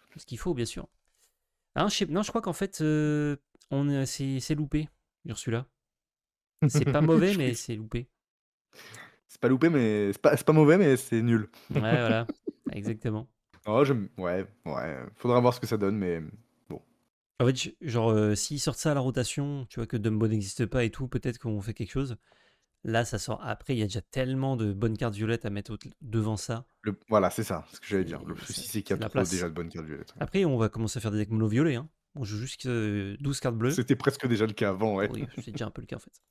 Il faut ce qu'il faut, bien sûr. Ah, non, je crois qu'en fait, c'est loupé, celui-là. C'est pas mauvais, Je crois mais que c'est loupé. c'est pas loupé, mais c'est pas mauvais, mais c'est nul. Ouais, voilà, exactement. Oh, ouais, faudra voir ce que ça donne, mais bon. En fait, genre, s'ils sortent ça à la rotation, tu vois, que Dumbo n'existe pas et tout, peut-être qu'on fait quelque chose. Là, ça sort après, il y a déjà tellement de bonnes cartes violettes à mettre devant ça. Voilà, c'est ça, ce que j'allais dire. Le souci, c'est qu'il y C'est a de la trop place. déjà de bonnes cartes violettes. Après, on va commencer à faire des decks mono violets. Hein. On joue juste 12 cartes bleues. C'était presque déjà le cas avant, ouais. Oui, c'est déjà un peu le cas en fait.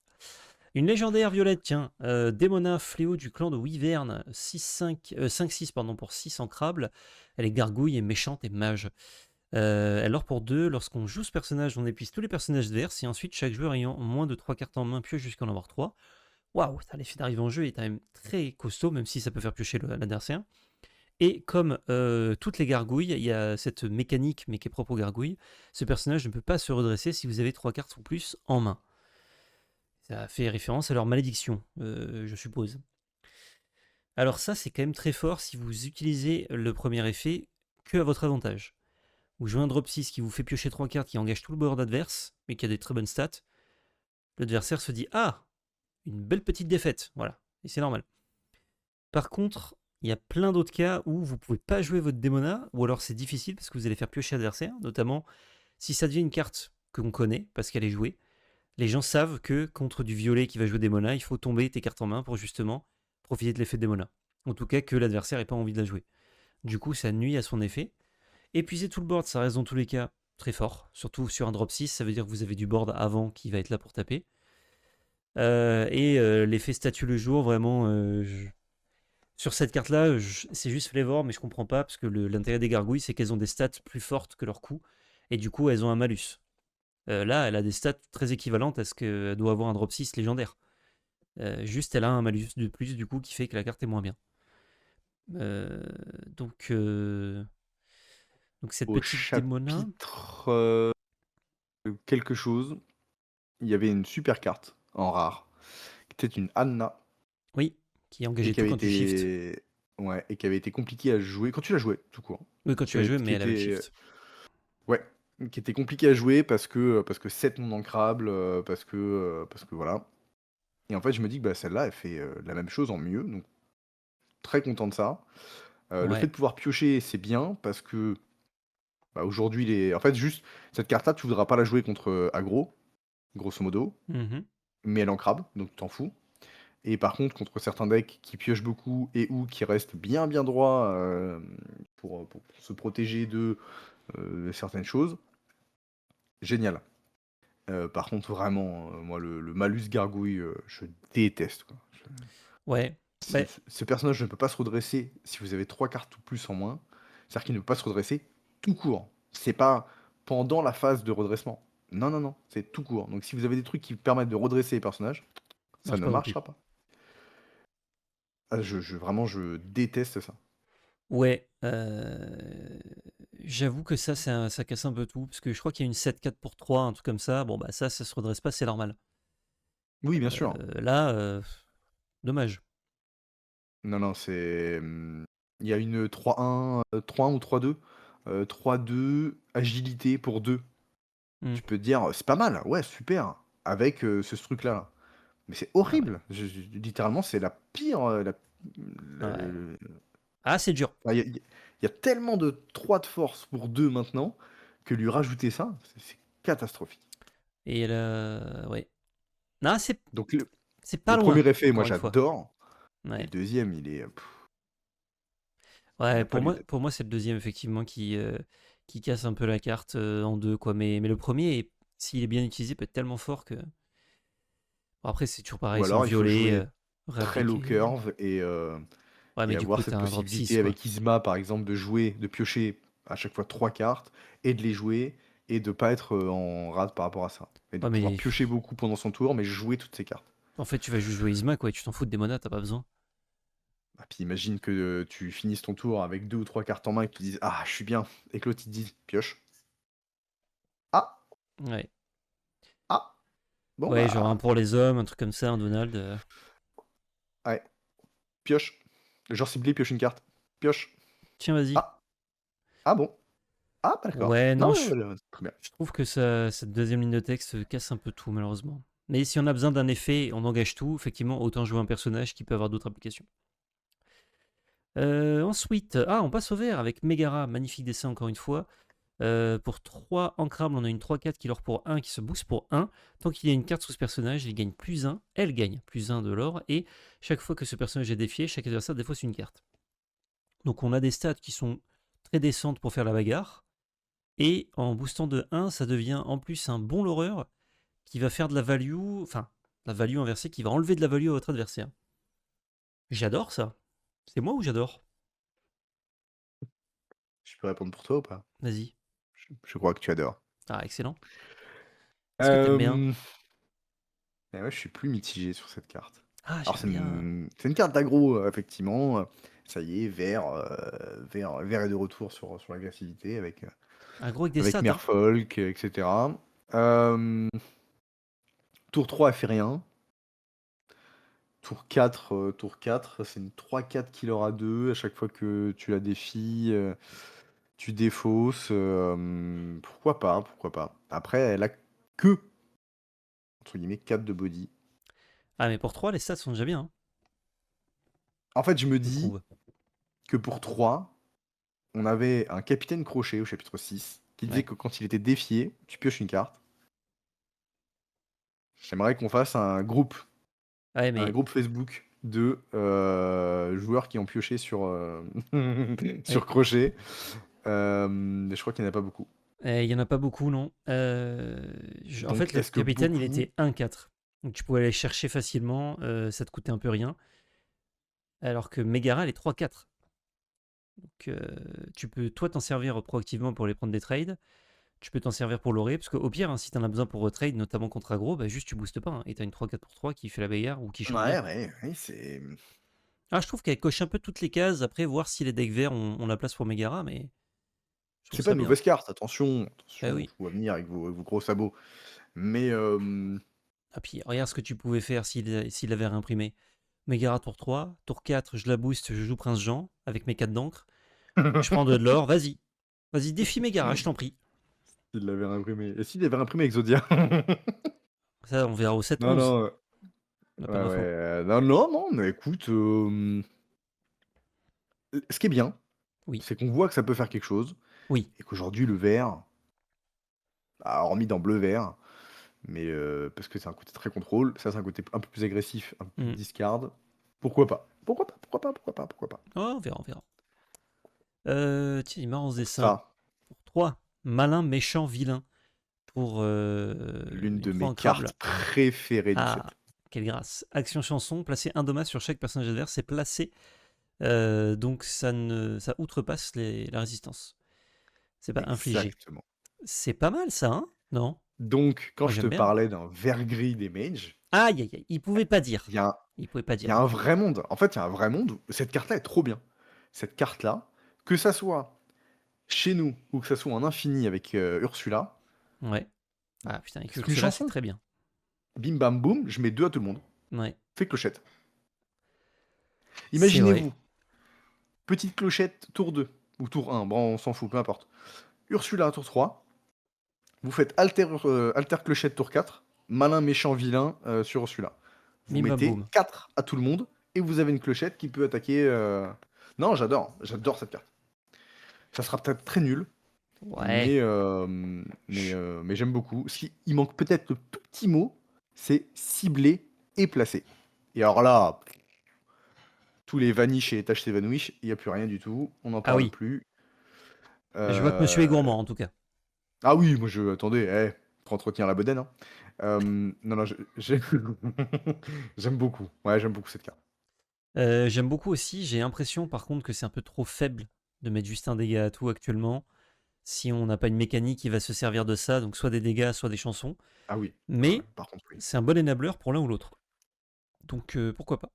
Une légendaire violette, tiens. Démona Fléau du clan de Wyvern. 5-6 pardon, pour 6 ancrables. Elle est gargouille et méchante et mage. Elle or pour 2. Lorsqu'on joue ce personnage, on épuise tous les personnages adverses. Et ensuite, chaque joueur ayant moins de 3 cartes en main pioche jusqu'à en avoir 3. Waouh, l'effet d'arrivée en jeu est quand même très costaud, même si ça peut faire piocher l'adversaire. Et comme toutes les gargouilles, il y a cette mécanique, mais qui est propre aux gargouilles. Ce personnage ne peut pas se redresser si vous avez 3 cartes ou plus en main. Ça fait référence à leur malédiction, je suppose. Alors ça, c'est quand même très fort si vous utilisez le premier effet que à votre avantage. Vous jouez un drop 6 qui vous fait piocher 3 cartes qui engage tout le board adverse, mais qui a des très bonnes stats. L'adversaire se dit « Ah, une belle petite défaite !» Voilà, et c'est normal. Par contre, il y a plein d'autres cas où vous ne pouvez pas jouer votre démona, ou alors c'est difficile parce que vous allez faire piocher l'adversaire, notamment si ça devient une carte que l'on connaît parce qu'elle est jouée. Les gens savent que contre du violet qui va jouer démona, il faut tomber tes cartes en main pour justement profiter de l'effet de démona. En tout cas, que l'adversaire n'ait pas envie de la jouer. Du coup, ça nuit à son effet. Épuiser tout le board, ça reste dans tous les cas très fort. Surtout sur un drop 6, ça veut dire que vous avez du board avant qui va être là pour taper. L'effet statue le jour, vraiment, sur cette carte-là, c'est juste flavor, mais je comprends pas, parce que l'intérêt des gargouilles, c'est qu'elles ont des stats plus fortes que leur coût, et du coup, elles ont un malus. Là, elle a des stats très équivalentes à ce qu'elle doit avoir un drop 6 légendaire. Juste, elle a un malus de plus, du coup, qui fait que la carte est moins bien. Euh, donc, euh, donc, cette Au petite démona... chapitre quelque chose, il y avait une super carte en rare, qui était une Anna, Oui, qui et engageait qui tout avait quand tu shift. été, ouais, et qui avait été compliquée à jouer quand tu la jouais, tout court. Oui, quand tu as joué, mais Qui elle avait le était, shift. ouais, qui était compliqué à jouer parce que 7 non ancrables, parce que voilà. Et en fait, je me dis que bah, celle-là, elle fait la même chose en mieux, donc très content de ça. Le fait Ouais. de pouvoir piocher, c'est bien parce que bah, aujourd'hui, en fait, juste cette carte-là, tu voudras pas la jouer contre aggro, grosso modo, Mhm. mais elle est en crabe, donc t'en fous. Et par contre, contre certains decks qui piochent beaucoup et ou qui restent bien bien droits pour se protéger de certaines choses, génial. Par contre, vraiment, moi, le malus gargouille, je déteste, quoi. Ouais. Bah, Ce personnage ne peut pas se redresser si vous avez 3 cartes ou plus en moins. C'est-à-dire qu'il ne peut pas se redresser tout court. C'est pas pendant la phase de redressement. Non, non, non, c'est tout court. Donc si vous avez des trucs qui permettent de redresser les personnages, ça marche ne pas non plus. marchera pas. Ah, vraiment, je déteste ça. Ouais, j'avoue que ça casse un peu tout, parce que je crois qu'il y a une 7-4 pour 3, un truc comme ça. Bon, bah ça se redresse pas, c'est normal. Oui, bien sûr. Là, dommage. Non, non, c'est. Il y a une 3-1, 3-1 ou 3-2. 3-2, agilité pour 2. Hmm. Tu peux te dire, c'est pas mal, ouais, super, avec ce truc-là. Là. Mais c'est Ah ouais. horrible. Littéralement, c'est la pire. Ouais. Ah, c'est dur. Enfin, il y a tellement de 3 de force pour 2 maintenant que lui rajouter ça, c'est catastrophique. Et là, ouais. Non, Donc c'est pas le loin, premier effet, moi encore une fois. j'adore. Et le Ouais. deuxième, il est. Il n'y Ouais, a pas lieu d'être. pour moi c'est le deuxième, effectivement, qui casse un peu la carte en deux, quoi. Mais le premier, s'il est bien utilisé, peut être tellement fort que. Bon, après, c'est toujours pareil, Ou sans alors il faut violet, jouer très low réappliquer. curve Ouais, mais et du coup, avoir t'as cette un drop 6 possibilité quoi. avec Isma, par exemple, de jouer, de piocher à chaque fois 3 cartes et de les jouer et de pas être en rade par rapport à ça. Et de Ouais, pouvoir mais piocher beaucoup pendant son tour, mais jouer toutes ces cartes. en fait, tu vas juste jouer Isma, quoi, et tu t'en fous de Démona, t'as pas besoin. Ah, puis imagine que tu finisses ton tour avec 2 ou 3 cartes en main et que tu dises: «Ah, je suis bien» et que l'autre il te dit: «Pioche». Ah! Ouais. Ah! Bon Ouais, genre un bah, pour les hommes, un truc comme ça, un Donald. ouais, pioche. Genre ciblé, pioche une carte. Pioche. Tiens, vas-y. Ah! Ah bon? Ah bah d'accord. Ouais, Non, non, ouais, ouais, ouais, très bien. je trouve que cette deuxième ligne de texte casse un peu tout, malheureusement. Mais si on a besoin d'un effet, on engage tout, effectivement, autant jouer un personnage qui peut avoir d'autres applications. Ensuite, on passe au vert avec Megara, magnifique dessin encore une fois. Pour 3 ancrables, on a une 3-4 qui leur pour 1 qui se booste pour 1. Tant qu'il y a une carte sous ce personnage, il gagne plus 1, elle gagne plus 1 de l'or, et chaque fois que ce personnage est défié, chaque adversaire défausse une carte. Donc on a des stats qui sont très décentes pour faire la bagarre, et en boostant de 1, ça devient en plus un bon loreur qui va faire de la value, enfin, la value inversée, qui va enlever de la value à votre adversaire. J'adore ça. C'est moi ou j'adore? Je peux répondre pour toi ou pas? Vas-y. Je crois que tu adores. Ah, excellent. Est-ce que t'aimes bien? Hem, et ouais, je suis plus mitigé sur cette carte. Ah, Alors j'aime bien. c'est une carte d'aggro, effectivement, ça y est, vert est de retour sur l'agressivité Un gros avec des avec stats, hein. Merfolk, et cetera. Hem, tour 3 elle fait rien. Tour 4, c'est une 3-4 qui leur a 2 à chaque fois que tu la défies, tu défausses, pourquoi pas, pourquoi pas. Après, elle a que, entre guillemets, 4 de body. Ah, mais pour 3, les stats sont déjà bien, hein, En fait, je me je dis trouve. que pour 3, on avait un capitaine Crochet au chapitre 6 qui disait Ouais. que quand il était défié, tu pioches une carte. J'aimerais qu'on fasse Ouais, un mais groupe Facebook de joueurs qui ont pioché sur, ouais. sur Crochet. Je crois qu'il n'y en a pas beaucoup. Il y en a pas beaucoup, non. En fait, Donc, le est-ce que capitaine, il beaucoup. était 1-4. Donc tu pouvais aller chercher facilement, ça te coûtait un peu rien. Alors que Megara, elle est 3-4. Donc tu peux, toi, t'en servir proactivement pour aller prendre des trades. Tu peux t'en servir pour l'oré, parce qu'au pire, hein, si t'en as besoin pour trade, notamment contre aggro, bah juste tu boostes pas, hein, et t'as une 3-4 pour 3 qui fait la bagarre ou qui change bien. Ouais, ouais, ouais, c'est. Ah, je trouve qu'elle coche un peu toutes les cases. Après, voir si les decks verts ont la place pour Megara, mais je trouve C'est pas ça une bien. mauvaise carte, attention, Bah attention, oui. je vous vois venir avec vos gros sabots. Mais Ah, puis regarde ce que tu pouvais faire s'il avait réimprimé. Megara tour 3, tour 4, je la booste, je joue Prince Jean avec mes 4 d'encre. Je prends 2 de l'or, vas-y. Vas-y, défie Megara, je t'en prie. s'il l'avait imprimé. Et s'il avait imprimé Exodia? Ça, on verra au Non, 7-11. non, On n'a pas ouais, d'infos. ouais, non, non, non, mais écoute, ce qui est bien, Oui. c'est qu'on voit que ça peut faire quelque chose Oui. et qu'aujourd'hui le vert, hormis dans bleu-vert, mais parce que c'est un côté très contrôle, ça c'est un côté un peu plus agressif, un peu plus Hmm. discard. Pourquoi pas? Pourquoi pas? Pourquoi pas? Pourquoi pas? Pourquoi pas? Oh, on verra, on verra. Tiens, il est marrant ce Pour dessin. ça, Pour 3, malin, méchant, vilain. Pour l'une une de 3 mes ancrable. cartes préférées du Ah, set. quelle grâce. Action chanson, placer un dommage sur chaque personnage adverse, c'est placé. Donc ça outrepasse la résistance. C'est pas infligé. Exactement. C'est pas mal ça, hein? Non? Donc, quand Moi je te j'aime bien. parlais d'un vert gris des mages, Aïe aïe aïe, il pouvait pas dire. il y a un Il pouvait pas il y dire, a un lui. vrai monde. En fait, il y a un vrai monde où cette carte-là est trop bien. Cette carte-là, que ça soit chez nous ou que ça soit en infini avec, Ursula, Ouais. Ah putain, avec c'est une Ursula, c'est chanson. très bien. Bim bam boum, je mets 2 à tout le monde. Ouais. Fais clochette. C'est vrai. Imaginez-vous, petite clochette tour 2 ou tour 1, bon on s'en fout, peu importe. Ursula tour 3, vous faites alter clochette tour 4, malin, méchant, vilain, sur Ursula. Vous Bim bam mettez boum. 4 à tout le monde et vous avez une clochette qui peut attaquer, non, j'adore cette carte. Ça sera peut-être très nul, Ouais. Chut. mais j'aime beaucoup. Il manque peut-être le tout petit mot, c'est cibler et placer. Et alors là, tous les vanish et les tâches s'évanouissent, il n'y a plus rien du tout, on n'en Ah parle oui. plus. Je vois que monsieur est Euh, gourmand en tout cas. Ah oui, moi attendez, pour entretenir la bedaine, hein. Non, non, j'aime beaucoup. Ouais, j'aime beaucoup cette carte. J'aime beaucoup aussi. J'ai l'impression par contre que c'est un peu trop faible de mettre juste un dégât à tout actuellement. Si on n'a pas une mécanique qui va se servir de ça, donc soit des dégâts, soit des chansons. Ah oui, ouais, Mais par contre, oui. c'est un bon enabler pour l'un ou l'autre. Donc pourquoi pas.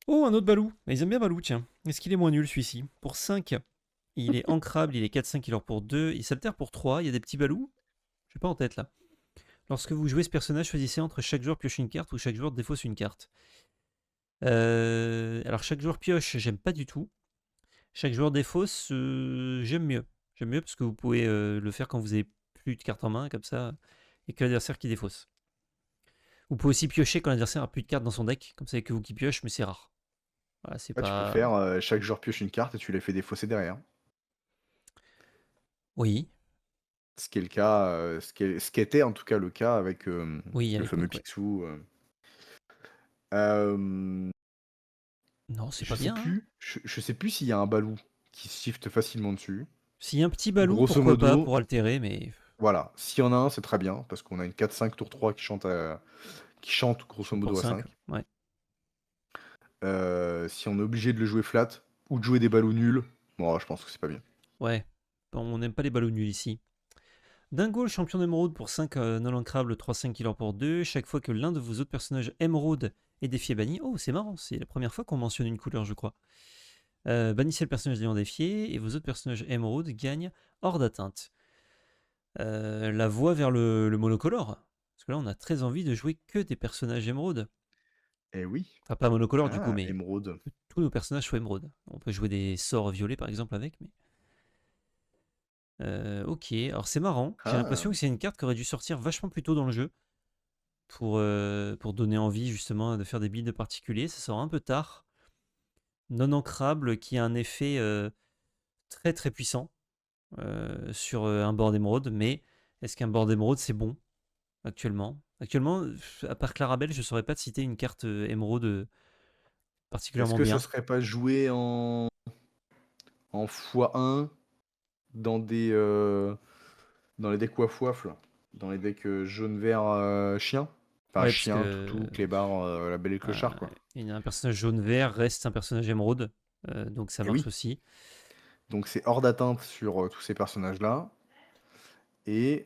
Oh, un autre Balou. Mais ils aiment bien Balou, tiens. Est-ce qu'il est moins nul celui-ci? Pour 5, il est ancrable, il est 4-5, il or pour 2, il s'altère pour 3, il y a des petits Balous. Je suis pas en tête là. Lorsque vous jouez ce personnage, choisissez entre chaque joueur pioche une carte ou chaque joueur défausse une carte. Alors chaque joueur pioche, j'aime pas du tout. Chaque joueur défausse, j'aime mieux. J'aime mieux parce que vous pouvez le faire quand vous avez plus de cartes en main, comme ça, et que l'adversaire qui défausse. Vous pouvez aussi piocher quand l'adversaire a plus de cartes dans son deck, comme ça, il y a que vous qui pioche, mais c'est rare. Voilà, c'est Ah, tu peux pas. faire chaque joueur pioche une carte et tu les fais défausser derrière. Oui, Ce qui est le cas, ce qui était en tout cas le cas avec oui, à le fameux l'époque, ouais. Picsou. Euh, Non, c'est je pas sais bien, hein. plus, je sais plus s'il y a un Balou qui shift facilement dessus. S'il y a un petit Balou, Grosso pourquoi pas, modo, pour altérer, mais voilà. S'il y en a un, c'est très bien, parce qu'on a une 4-5 tour 3 qui chante grosso chante pour modo à 5, 5. ouais. Si on est obligé de le jouer flat ou de jouer des ballots nuls, bon, je pense que c'est pas bien. Ouais, on n'aime pas les Balous nuls ici. Dingo, le champion d'émeraude pour 5 non ancrable, 3-5 killers pour 2. Chaque fois que l'un de vos autres personnages émeraude est défié banni. Oh, c'est marrant, c'est la première fois qu'on mentionne une couleur, je crois. Bannissez le personnage ayant défié et vos autres personnages émeraude gagnent hors d'atteinte. La voie vers le monocolore. Parce que là, on a très envie de jouer que des personnages émeraude. Eh oui. Enfin, pas monocolore du coup, Ah, mais émeraude. que tous nos personnages soient émeraude. On peut jouer des sorts violets par exemple avec, mais. Ok, alors c'est marrant. J'ai Ah, l'impression que c'est une carte qui aurait dû sortir vachement plus tôt dans le jeu. Pour donner envie justement de faire des builds particuliers. Ça sort un peu tard. Non ancrable qui a un effet très très puissant sur un board émeraude. Mais est-ce qu'un board émeraude c'est bon actuellement? Actuellement, à part Clarabelle, je ne saurais pas te citer une carte émeraude est-ce particulièrement que ça bien. serait pas joué en x1 dans dans les decks waf là? Dans les decks jaune-vert chien? Enfin, Ouais, parce chien, que toutou, clébard, la belle et le clochard, quoi. un personnage jaune-vert reste un personnage émeraude. Donc ça Et marche oui. aussi. Donc c'est hors d'atteinte sur tous ces personnages-là. Et,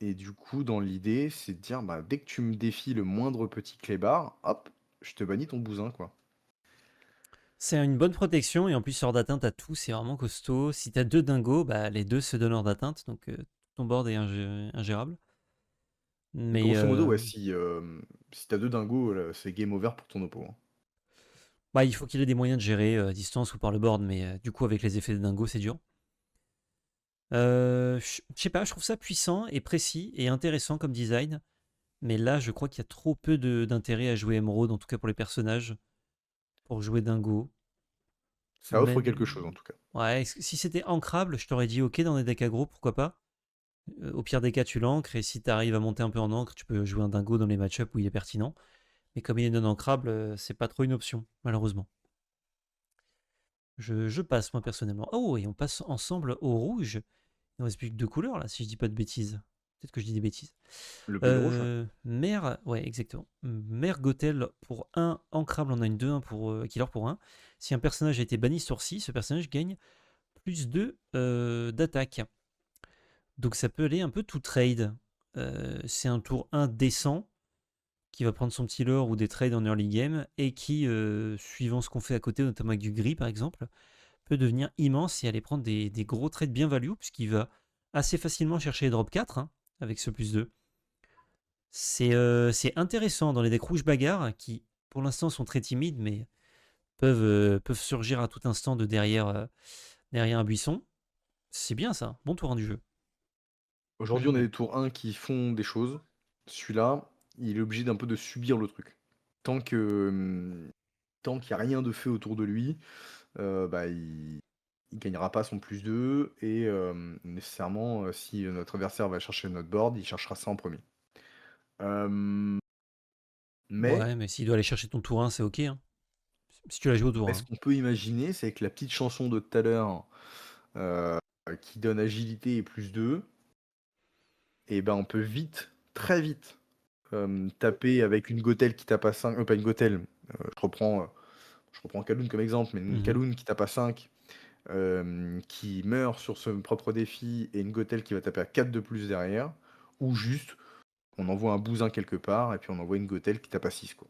et du coup, dans l'idée, c'est de dire, bah, dès que tu me défies le moindre petit clébard, hop, je te bannis ton bousin, quoi. C'est une bonne protection et en plus hors d'atteinte à tout, c'est vraiment costaud. Si t'as deux dingos, bah, les deux se donnent hors d'atteinte, donc ton board est ingérable. Mais Grosso modo, ouais, si t'as deux dingos, là, c'est game over pour ton oppo, hein. bah, il faut qu'il ait des moyens de gérer à distance ou par le board, mais du coup avec les effets de dingo, c'est dur. Je sais pas, je trouve ça puissant et précis et intéressant comme design, mais là je crois qu'il y a trop peu d'intérêt à jouer Emerald, en tout cas pour les personnages, pour jouer dingo. Ça offre quelque chose, en Même... tout cas. Ouais, si c'était ancrable, je t'aurais dit ok dans des decks aggro, pourquoi pas. Au pire des cas, tu l'ancres, et si tu arrives à monter un peu en encre, tu peux jouer un dingo dans les match-ups où il est pertinent. Mais comme il est non ancrable, c'est pas trop une option, malheureusement. Je passe, moi, personnellement. Oh, et on passe ensemble au rouge. Il ne reste plus que deux couleurs, là, si je dis pas de bêtises. Peut-être que je dis des bêtises. Le bleu et le rouge, ouais. Mère, ouais, exactement. Mère Gothel pour un ancrable, on a une 2-1 pour killer pour un. Si un personnage a été banni sur 6, ce personnage gagne plus 2 d'attaque. Donc ça peut aller un peu tout trade. C'est un tour 1 décent qui va prendre son petit lore ou des trades en early game et qui, suivant ce qu'on fait à côté, notamment avec du gris par exemple, peut devenir immense et aller prendre des gros trades bien value puisqu'il va assez facilement chercher les drop 4 hein, avec ce plus 2. C'est intéressant dans les decks rouges bagarres qui pour l'instant sont très timides mais peuvent surgir à tout instant de derrière un buisson. C'est bien ça, bon tour 1 du jeu. Moi Aujourd'hui, j'aime on a bien. des tours 1 qui font des choses. Celui-là, il est obligé d'un peu de subir le truc. Tant que, tant qu'il n'y a rien de fait autour de lui, bah, il gagnera pas son plus 2 et nécessairement, si notre adversaire va chercher notre board, il cherchera ça en premier. Euh, mais Ouais, mais s'il doit aller chercher ton tour 1, c'est ok. Hein. Si tu l'as joué au tour ce 1. qu'on peut imaginer, c'est que la petite chanson de tout à l'heure euh, qui donne agilité et plus 2, et ben on peut vite, très vite, taper avec une Gothel qui tape à 5, pas une Gothel, je reprends Kaloun comme exemple, mais une Mhm. Kaloun qui tape à 5, qui meurt sur son propre défi, et une Gothel qui va taper à 4 de plus derrière, ou juste on envoie un bousin quelque part, et puis on envoie une Gothel qui tape à 6, quoi.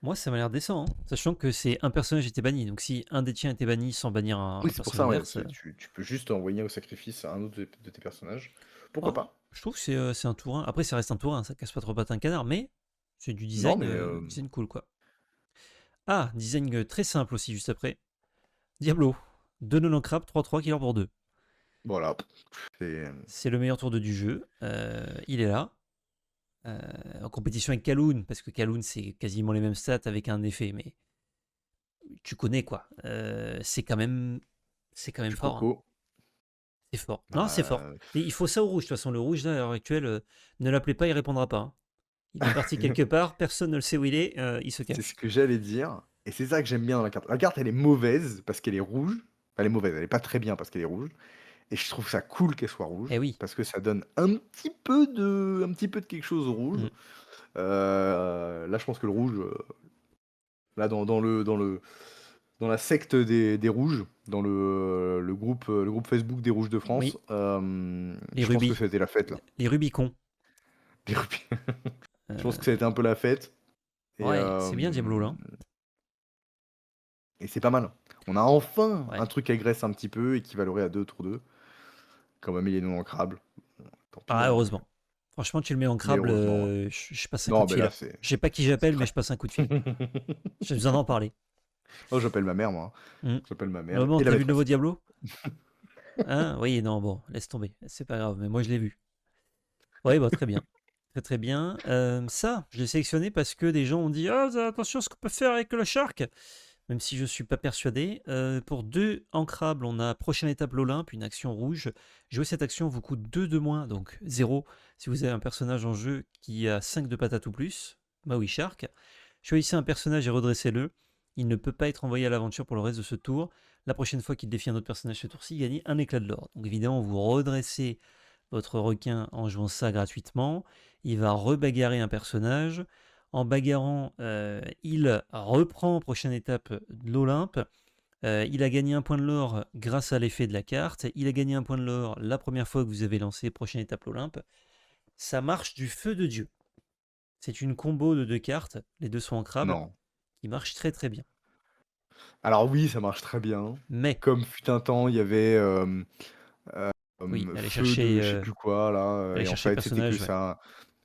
Moi, ça m'a l'air décent, hein. Sachant que c'est un personnage était banni. Donc si un des tiens était banni sans bannir un Oui, c'est pour personnage ça, ouais. adverse, Tu peux juste envoyer au sacrifice un autre de tes personnages. Pourquoi oh, pas? je trouve que c'est un tour 1. Après, ça reste un tour 1, ça casse pas trop pattes un canard, mais c'est du Non, design, mais design cool, quoi. Ah, design très simple aussi, juste après. Diablo. 2 non crap, 3-3, killer pour 2. voilà. C'est C'est le meilleur tour 2 du jeu. Il est là. En compétition avec Kaloun, parce que Kaloun, c'est quasiment les mêmes stats avec un effet, mais tu connais, quoi. C'est quand même du fort, hein. coco. C'est fort. Non, c'est fort. Bah, Et il faut ça au rouge. De toute façon, le rouge, là, à l'heure actuelle, ne l'appelez pas, il répondra pas, hein. Il est parti quelque part, personne ne le sait où il est, il se c'est ce cache. que j'allais dire. Et c'est ça que j'aime bien dans la carte. La carte, elle est mauvaise parce qu'elle est rouge. Enfin, elle est mauvaise, elle est pas très bien parce qu'elle est rouge. Et je trouve ça cool qu'elle soit rouge Eh oui. parce que ça donne un petit peu de quelque chose au rouge. Mm. Là, je pense que le rouge, là, dans la secte des rouges, dans le groupe Facebook des rouges de France, Oui, les je pense que rubis. ça a été la fête, là. Les rubicons. Des rubis. Je pense que ça a Euh, été un peu la fête. Et, ouais, c'est bien Diablo, là. et c'est pas mal. On a enfin Ouais. un truc qui agresse un petit peu et qui va leurrer à 2 tours 2. Quand même, il est non ancrable. Tant pis, Ah, hein. heureusement. Franchement, tu le mets en Mais crable, heureusement, ouais. je passe un coup Non, de mais fil, là, là. Je sais pas qui c'est j'appelle, mais je crack. passe un coup de fil. J'ai besoin d'en parler. Oh, j'appelle ma mère, moi. Mm. J'appelle ma mère Maman, et la t'as vu le nouveau maîtresse. Diablo? Hein? Oui, non, bon, laisse tomber. C'est pas grave, mais moi, je l'ai vu. Oui, bah, très bien. Très très bien. Ça, je l'ai sélectionné parce que des gens ont dit ah, attention à ce qu'on peut faire avec le Shark. Même si je ne suis pas persuadé. Pour 2 ancrables, on a prochaine étape l'Olympe, une action rouge. Jouer cette action vous coûte 2 de moins, donc 0 si vous avez un personnage en jeu qui a 5 de patates ou plus. Bah oui, Shark. Choisissez un personnage et redressez-le. Il ne peut pas être envoyé à l'aventure pour le reste de ce tour. La prochaine fois qu'il défie un autre personnage ce tour-ci, il gagne un éclat de l'or. Donc évidemment, vous redressez votre requin en jouant ça gratuitement. Il va rebagarrer un personnage. En bagarrant, il reprend prochaine étape de l'Olympe. Il a gagné un point de l'or grâce à l'effet de la carte. Il a gagné un point de l'or la première fois que vous avez lancé prochaine étape l'Olympe. Ça marche du feu de Dieu. C'est une combo de 2 cartes, les deux sont en crabe, Non. qui marche très très bien. Alors oui, ça marche très bien. Mais, Comme fut un temps, il y avait oui, aller feu chercher, de je sais plus quoi là, aller et en chercher le fait c'était que personnage, ouais. ça.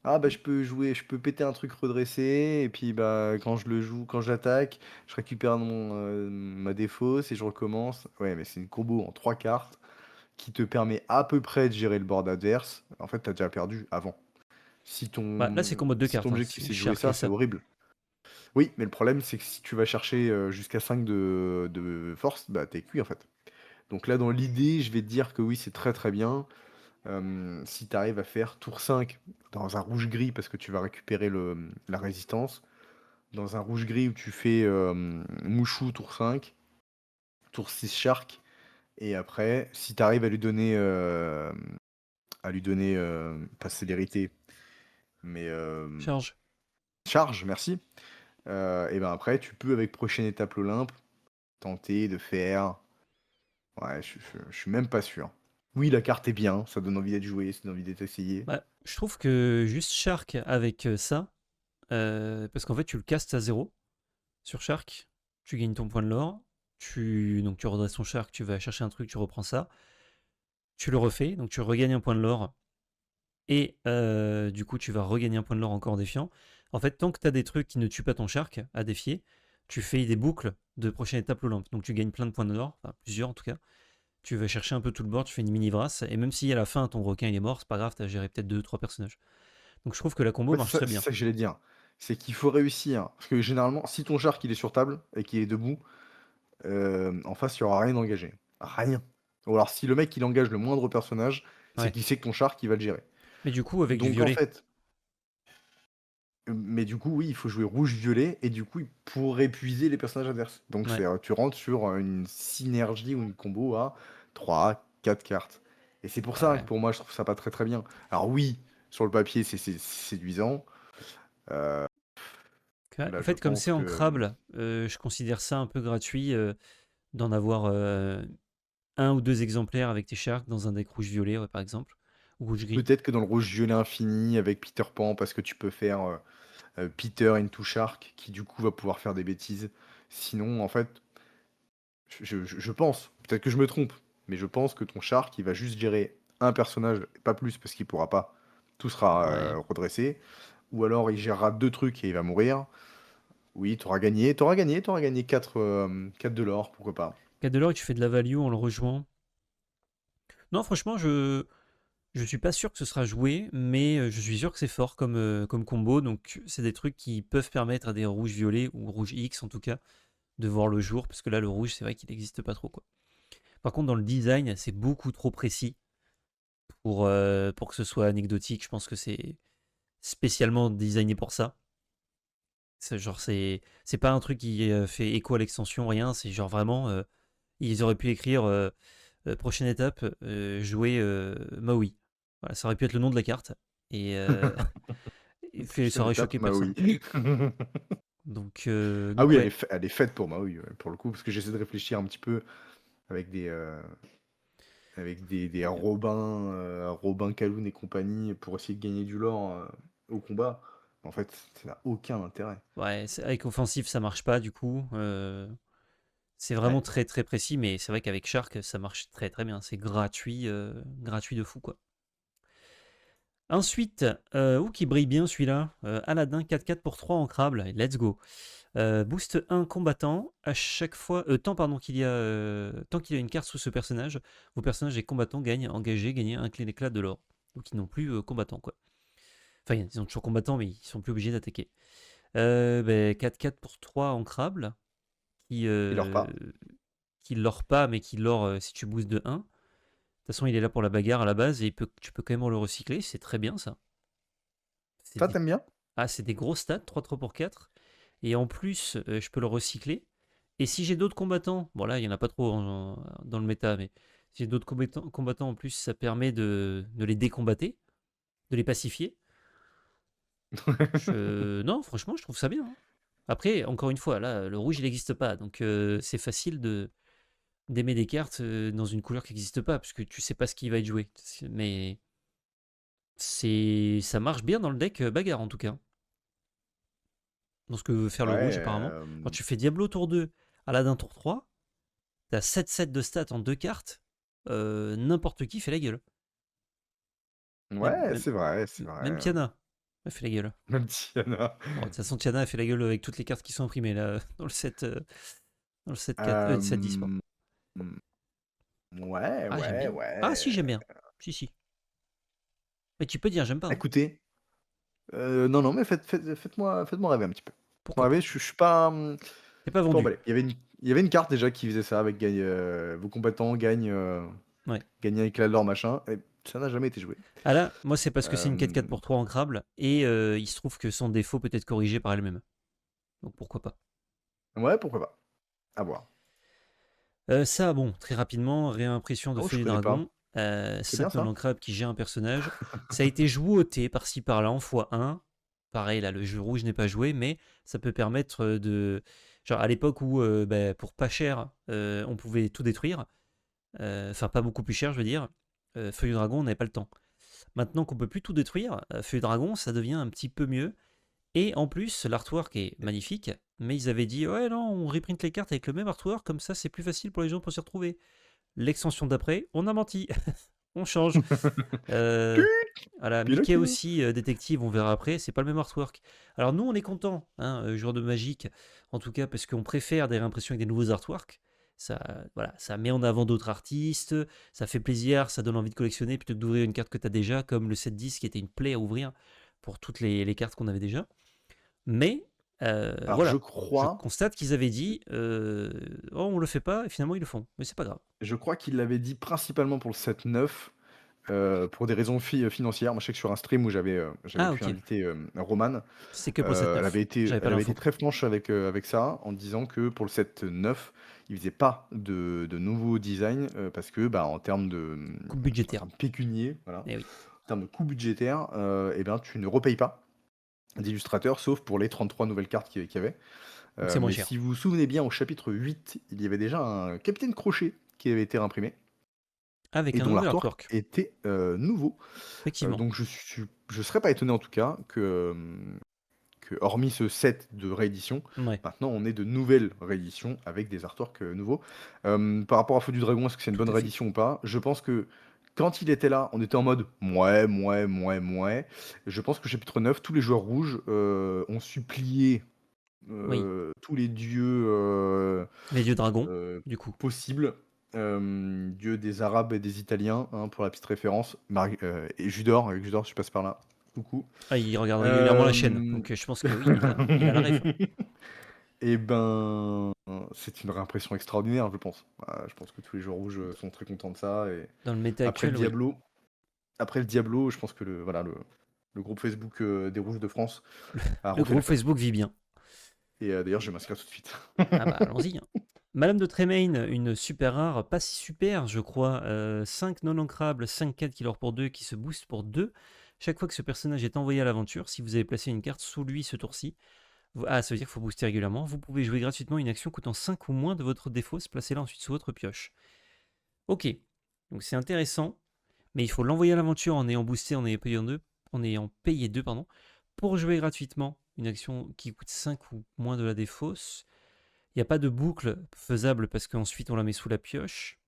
Ah bah je peux péter un truc redressé et puis bah quand je le joue, quand j'attaque, je récupère ma défausse et je recommence. Ouais, mais c'est une combo en 3 cartes qui te permet à peu près de gérer le board adverse. En fait, t'as déjà perdu avant. Si Bah, là, ton, c'est combo de deux si ton cartes, hein. objectif c'est de jouer Shark et ça, c'est ça. horrible. Oui, mais le problème c'est que si tu vas chercher jusqu'à 5 de force, bah t'es cuit en fait. Donc là, dans l'idée, je vais te dire que oui, c'est très très bien. Si tu arrives à faire tour 5 dans un rouge-gris parce que tu vas récupérer la résistance, dans un rouge-gris où tu fais Mouchou tour 5, tour 6 Shark, et après, si tu arrives à lui donner pas célérité, mais Charge. charge, merci, et ben après, tu peux avec prochaine étape l'Olympe tenter de faire. Ouais, je suis même pas sûr. Oui, la carte est bien, ça donne envie d'être joué, ça donne envie d'être essayé. Bah, je trouve que juste Shark avec ça, parce qu'en fait, tu le castes à 0 sur Shark, tu gagnes ton point de l'or, donc tu redresses ton Shark, tu vas chercher un truc, tu reprends ça, tu le refais, donc tu regagnes un point de l'or, et du coup tu vas regagner un point de l'or encore en défiant. En fait, tant que tu as des trucs qui ne tuent pas ton Shark à défier, tu fais des boucles de prochaine étape Olympe, donc tu gagnes plein de points de l'or, enfin plusieurs en tout cas. Tu vas chercher un peu tout le board, tu fais une mini brasse, et même si à la fin ton requin il est mort, c'est pas grave, tu as géré peut-être 2-3 personnages. Donc je trouve que la combo En fait, marche très c'est bien. ça que j'allais dire. C'est qu'il faut réussir. Parce que généralement, si ton shark il est sur table et qu'il est debout, en face, il n'y aura rien d'engagé. Rien. Ou alors, si le mec il engage le moindre personnage, c'est Ouais. qu'il sait que ton shark il va le gérer. Mais du coup, avec du Donc en violet. fait, mais du coup, oui, il faut jouer rouge-violet et du coup, pour épuiser les personnages adverses. Donc Ouais. tu rentres sur une synergie ou une combo à 3 4 cartes. Et c'est pour ça que Ouais. pour moi, je trouve ça pas très très bien. Alors oui, sur le papier, c'est séduisant. Euh, En Là, je fait, comme pense c'est que ancrable, je considère ça un peu gratuit d'en avoir un ou deux exemplaires avec tes sharks dans un deck rouge-violet, ouais, par exemple, ou rouge-gris. peut-être que dans le rouge violet infini avec Peter Pan, parce que tu peux faire Peter into Shark, qui du coup va pouvoir faire des bêtises. Sinon, en fait, je pense, peut-être que je me trompe, mais je pense que ton Shark, il va juste gérer un personnage, pas plus, parce qu'il pourra pas. Tout sera Ouais. redressé. Ou alors il gérera deux trucs et il va mourir. Oui, t'auras gagné 4 de l'or, pourquoi pas. 4 de l'or et tu fais de la value en le rejoignant. Non, franchement, je suis pas sûr que ce sera joué, mais je suis sûr que c'est fort comme combo. Donc, c'est des trucs qui peuvent permettre à des rouges violets, ou rouges X en tout cas, de voir le jour. Parce que là, le rouge, c'est vrai qu'il n'existe pas trop, quoi. Par contre, dans le design, c'est beaucoup trop précis pour que ce soit anecdotique. Je pense que c'est spécialement designé pour ça. C'est genre, c'est pas un truc qui fait écho à l'extension, rien. C'est genre vraiment, ils auraient pu écrire prochaine étape, jouer Maui. Voilà, ça aurait pu être le nom de la carte. Et, ça Prochaine aurait étape, choqué personne. Maui. Donc, Ah oui, ouais. elle est faite pour Maui, ouais, pour le coup, parce que j'essaie de réfléchir un petit peu avec des Robin Kaloun et compagnie pour essayer de gagner du lore au combat. En fait, ça n'a aucun intérêt. Ouais, avec offensif, ça marche pas du coup. C'est vraiment Ouais. très très précis, mais c'est vrai qu'avec Shark, ça marche très très bien. C'est gratuit, gratuit de fou quoi. Ensuite, qui brille bien celui-là, Aladdin 4-4 pour 3 en crabe, let's go. Boost 1 combattant, à chaque fois, tant qu'il y a une carte sous ce personnage, vos personnages et combattants gagnent, engagés, gagnent un clé d'éclat de l'or. Donc ils n'ont plus combattant quoi. Enfin, ils ont toujours combattant, mais ils sont plus obligés d'attaquer. 4-4 pour 3 en crabe, qui, Il leur euh, pas. qui lore pas, mais qui lore si tu boostes de 1. De toute façon, il est là pour la bagarre à la base et tu peux quand même le recycler, c'est très bien ça. C'est Ça, des, t'aimes bien? c'est des gros stats, 3-3 pour 4. Et en plus, je peux le recycler. Et si j'ai d'autres combattants, bon là, il n'y en a pas trop dans le méta, mais si j'ai d'autres combattants en plus, ça permet de les décombatter, de les pacifier. Non, franchement, je trouve ça bien, hein. Après, encore une fois, là, le rouge, il n'existe pas. Donc, c'est facile d'aimer des cartes dans une couleur qui n'existe pas, parce que tu sais pas ce qui va être joué. Mais ça marche bien dans le deck bagarre, en tout cas. Dans ce que veut faire le Ouais. rouge, apparemment. Quand tu fais Diablo tour 2, Aladdin tour 3, t'as 7 de stats en 2 cartes, n'importe qui fait la gueule. Même, Ouais, même, c'est vrai, c'est même vrai. Tiana a fait la gueule. Même Tiana. Bon, de toute façon, Tiana a fait la gueule avec toutes les cartes qui sont imprimées là, dans le set 4, 7-10, pardon. Euh, Ouais, Ah, j'aime ouais, bien. Ah, si, j'aime ouais. bien. Si, si. Mais tu peux dire j'aime pas, hein. Écoutez, non, non, mais faites-moi rêver un petit peu. Faites-moi Pourquoi pas. rêver, je suis pas, C'est pas je suis pas vendu. emballé. Il y avait une carte déjà qui faisait ça avec vos combattants Ouais. gagnent un éclat de l'or, machin, et ça n'a jamais été joué. Ah là, moi, c'est parce que c'est une 4-4 Euh, pour 3 ancrable, et il se trouve que son défaut peut être corrigé par elle-même. Donc pourquoi pas. ouais, pourquoi pas. À voir. Ça, bon, très rapidement, réimpression de Oh, je Feuille du connais pas. Dragon. C'est bien 5 ça? non qui gère un personnage. Ça a été joué par-ci par-là en x1. Pareil, là, le jeu rouge n'est pas joué, mais ça peut permettre de. Genre, à l'époque où, pour pas cher, on pouvait tout détruire, enfin, pas beaucoup plus cher, je veux dire, Feuille du Dragon, on n'avait pas le temps. Maintenant qu'on peut plus tout détruire, Feuille du Dragon, ça devient un petit peu mieux. Et en plus, l'artwork est magnifique, mais ils avaient dit ouais, non, on reprint les cartes avec le même artwork, comme ça c'est plus facile pour les gens pour s'y retrouver. L'extension d'après, on a menti, on change. Euh, voilà, Puis le Mickey cul. aussi, détective, on verra après, c'est pas le même artwork. Alors nous, on est content, hein, joueur de Magic, en tout cas, parce qu'on préfère des réimpressions avec des nouveaux artworks. Ça, voilà, ça met en avant d'autres artistes, ça fait plaisir, ça donne envie de collectionner plutôt que d'ouvrir une carte que tu as déjà, comme le 7-10 qui était une plaie à ouvrir pour toutes les cartes qu'on avait déjà. Mais Alors, je voilà, je crois, constate qu'ils avaient dit oh, on le fait pas, et finalement ils le font. Mais c'est pas grave. je crois qu'il l'avait dit principalement pour le 7-9, pour des raisons financières. Moi, je sais que sur un stream où j'avais Ah, pu ok. inviter Romane, C'est que pour le elle 7-9. avait été, J'avais pas elle avait été l'info. très franche avec ça, en disant que pour le 7-9, il faisait pas de nouveaux designs, parce que bah, Coupe en budgétaire. termes pécuniers, voilà, Eh oui. en termes de coût budgétaire, eh ben, tu ne repayes pas d'illustrateur, sauf pour les 33 nouvelles cartes qu'il y avait. Donc c'est moins Mais cher. si vous vous souvenez bien, au chapitre 8, il y avait déjà un Capitaine Crochet qui avait été réimprimé Avec et un dont nouvel l'artwork artwork. était nouveau. Effectivement. Donc je serais pas étonné en tout cas hormis ce set de réédition, Ouais, maintenant on est de nouvelles rééditions avec des artworks nouveaux. Par rapport à Feu du Dragon, est-ce que c'est une tout bonne à fait. réédition ou pas? Je pense que quand il était là, on était en mode mouais, mouais, mouais, mouais. Je pense que chapitre 9, tous les joueurs rouges ont supplié Oui, tous les dieux les dieux dragons, euh, du coup. possibles, dieux des Arabes et des Italiens, hein, pour la petite référence, et Judor, avec Judor, je passe par là. Coucou. Ah, il regarde régulièrement la chaîne, Euh, donc je pense que oui, il a la ref, hein. Et ben, c'est une réimpression extraordinaire, je pense. Je pense que tous les joueurs rouges sont très contents de ça. Et Dans le méta après le actuel, oui. Diablo, après le Diablo, je pense que le groupe Facebook des Rouges de France a Le refait groupe l'affaire. Facebook vit bien. Et d'ailleurs, je vais m'inscrire tout de suite. Ah bah allons-y, hein. Madame de Tremaine, une super rare, pas si super je crois, 5 non ancrables, 5 4 qui leur pour 2 qui se booste pour 2. Chaque fois que ce personnage est envoyé à l'aventure, si vous avez placé une carte sous lui ce tour-ci, ça veut dire qu'il faut booster régulièrement, vous pouvez jouer gratuitement une action coûtant 5 ou moins de votre défausse, placez-la ensuite sous votre pioche. Ok, donc c'est intéressant, mais il faut l'envoyer à l'aventure en ayant boosté, en ayant payé 2, pardon, pour jouer gratuitement une action qui coûte 5 ou moins de la défausse. Il n'y a pas de boucle faisable parce qu'ensuite on la met sous la pioche.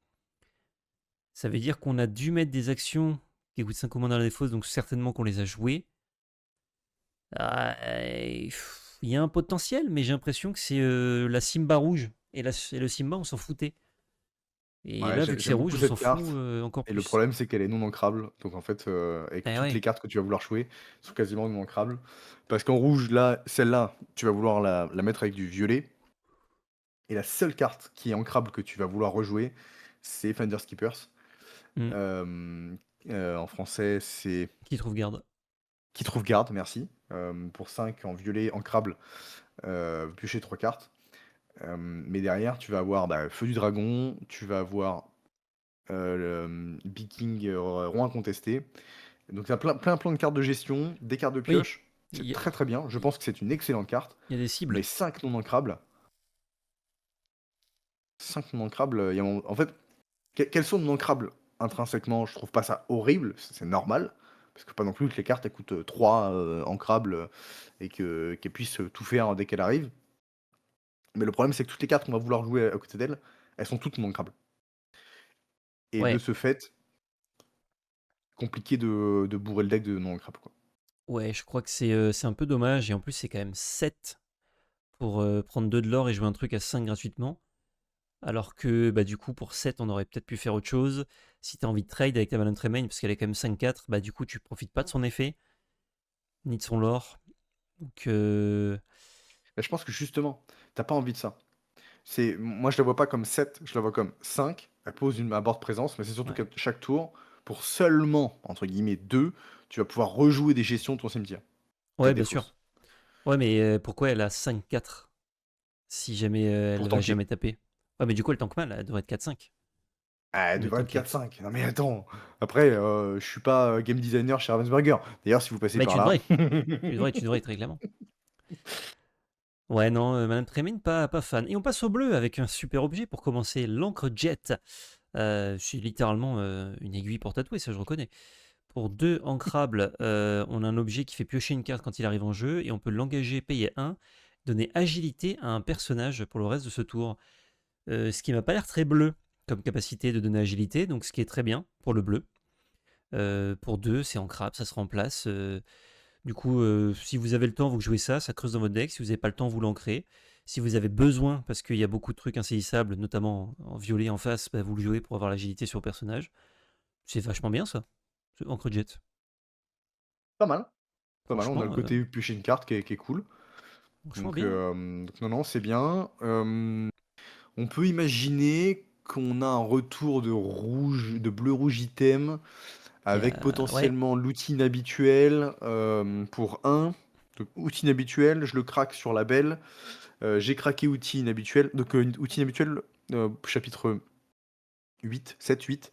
Ça veut dire qu'on a dû mettre des actions qui coûtent 5 ou moins dans la défausse, donc certainement qu'on les a jouées. Il y a un potentiel, mais j'ai l'impression que c'est la Simba rouge. Et le Simba, on s'en foutait. Et Ouais, là, vu que c'est j'aime rouge, beaucoup on s'en cette fout carte. encore Et le plus. problème, c'est qu'elle est non ancrable. Donc en fait, et que Eh toutes les ouais, cartes que tu vas vouloir jouer sont quasiment non ancrables. Parce qu'en rouge, là, celle-là, tu vas vouloir la mettre avec du violet. Et la seule carte qui est ancrable que tu vas vouloir rejouer, c'est Finders Keepers. hmm, Euh, en français, c'est qui trouve garde. Qui trouve garde, merci. Pour 5 en violet ancrable, piocher 3 cartes. Mais derrière, tu vas avoir Feu du Dragon, tu vas avoir Viking, Roi Incontesté. Donc tu as plein de cartes de gestion, des cartes de Oui, pioche. il C'est y, a très très bien. Je il pense que c'est une excellente carte. y a des cibles. Mais 5 non ancrables. 5 non ancrables, en fait, qu'elles sont non ancrables intrinsèquement, je trouve pas ça horrible. C'est normal. Parce que pas non plus que les cartes elles coûtent 3 ancrables et qu'elles puissent tout faire dès qu'elles arrivent. Mais le problème, c'est que toutes les cartes qu'on va vouloir jouer à côté d'elles, elles sont toutes non ancrables. Et de Ouais, ce fait, compliqué de bourrer le deck de non ancrables, quoi. ouais, je crois que c'est un peu dommage. Et en plus, c'est quand même 7 pour prendre 2 de l'or et jouer un truc à 5 gratuitement. Alors que bah, du coup, pour 7 on aurait peut-être pu faire autre chose. Si tu as envie de trade avec ta Madame Tremaine, parce qu'elle est quand même 5-4, bah, du coup, tu profites pas de son effet, ni de son lore. Donc, Et je pense que justement, t'as pas envie de ça. Moi, je la vois pas comme 7, je la vois comme 5. Elle pose un board présence, mais c'est surtout ouais, qu'à chaque tour, pour seulement, entre guillemets, 2, tu vas pouvoir rejouer des gestions de ton cimetière. ouais 4 bien sûr. défausses. Ouais, mais pourquoi elle a 5-4 si jamais Pour elle va tanker. jamais taper? Ouais, mais du coup, elle tank mal, elle devrait être 4-5 Ah, elle au lieu de devrait être tanker. 4-5. Non mais attends. Après, je suis pas game designer chez Ravensburger. D'ailleurs, si vous passez Mais par tu là. devrais, tu devrais très clairement. Ouais, non, Madame Tremaine, pas fan. Et on passe au bleu avec un super objet pour commencer, l'encre jet. C'est littéralement une aiguille pour tatouer, ça je reconnais. Pour 2 ancrables, on a un objet qui fait piocher une carte quand il arrive en jeu et on peut l'engager, payer 1, donner agilité à un personnage pour le reste de ce tour. Ce qui m'a pas l'air très bleu comme capacité de donner agilité, donc ce qui est très bien pour le bleu. Pour 2, c'est ancrable, ça se remplace. Du coup, si vous avez le temps, vous jouez ça, ça creuse dans votre deck. Si vous n'avez pas le temps, vous l'ancrez. Si vous avez besoin, parce qu'il y a beaucoup de trucs insaisissables, notamment en violet en face, bah, vous le jouez pour avoir l'agilité sur le personnage. C'est vachement bien ça, ce Encre Jet. Pas mal. Pas mal. On a le Franchement, côté piocher une carte qui est cool. franchement bien. Donc non, non, c'est bien. On peut imaginer qu'on a un retour de rouge, de bleu-rouge item, avec Ouais, potentiellement l'outil inhabituel pour un. Donc, outil inhabituel, je le craque sur la belle. J'ai craqué outil inhabituel. Donc, outil inhabituel, chapitre 8, 7, 8.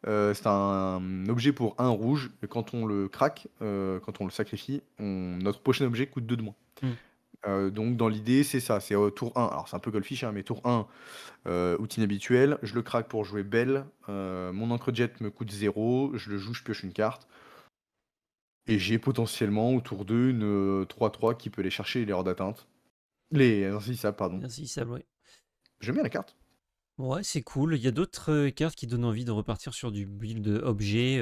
C'est un objet pour un rouge. Et quand on le craque, quand on le sacrifie, notre prochain objet coûte 2 de moins. hmm, Donc dans l'idée, c'est ça, c'est tour 1. Alors c'est un peu Goldfish, hein, mais tour 1, outil inhabituel. Je le craque pour jouer belle. Mon encre jet me coûte 0. Je le joue, je pioche une carte. Et j'ai potentiellement autour d'eux une 3-3 qui peut les chercher les hors d'atteinte. Les insaisissables, pardon. Merci, ça, ouais. J'aime bien la carte. Ouais, c'est cool. Il y a d'autres cartes qui donnent envie de repartir sur du build objet,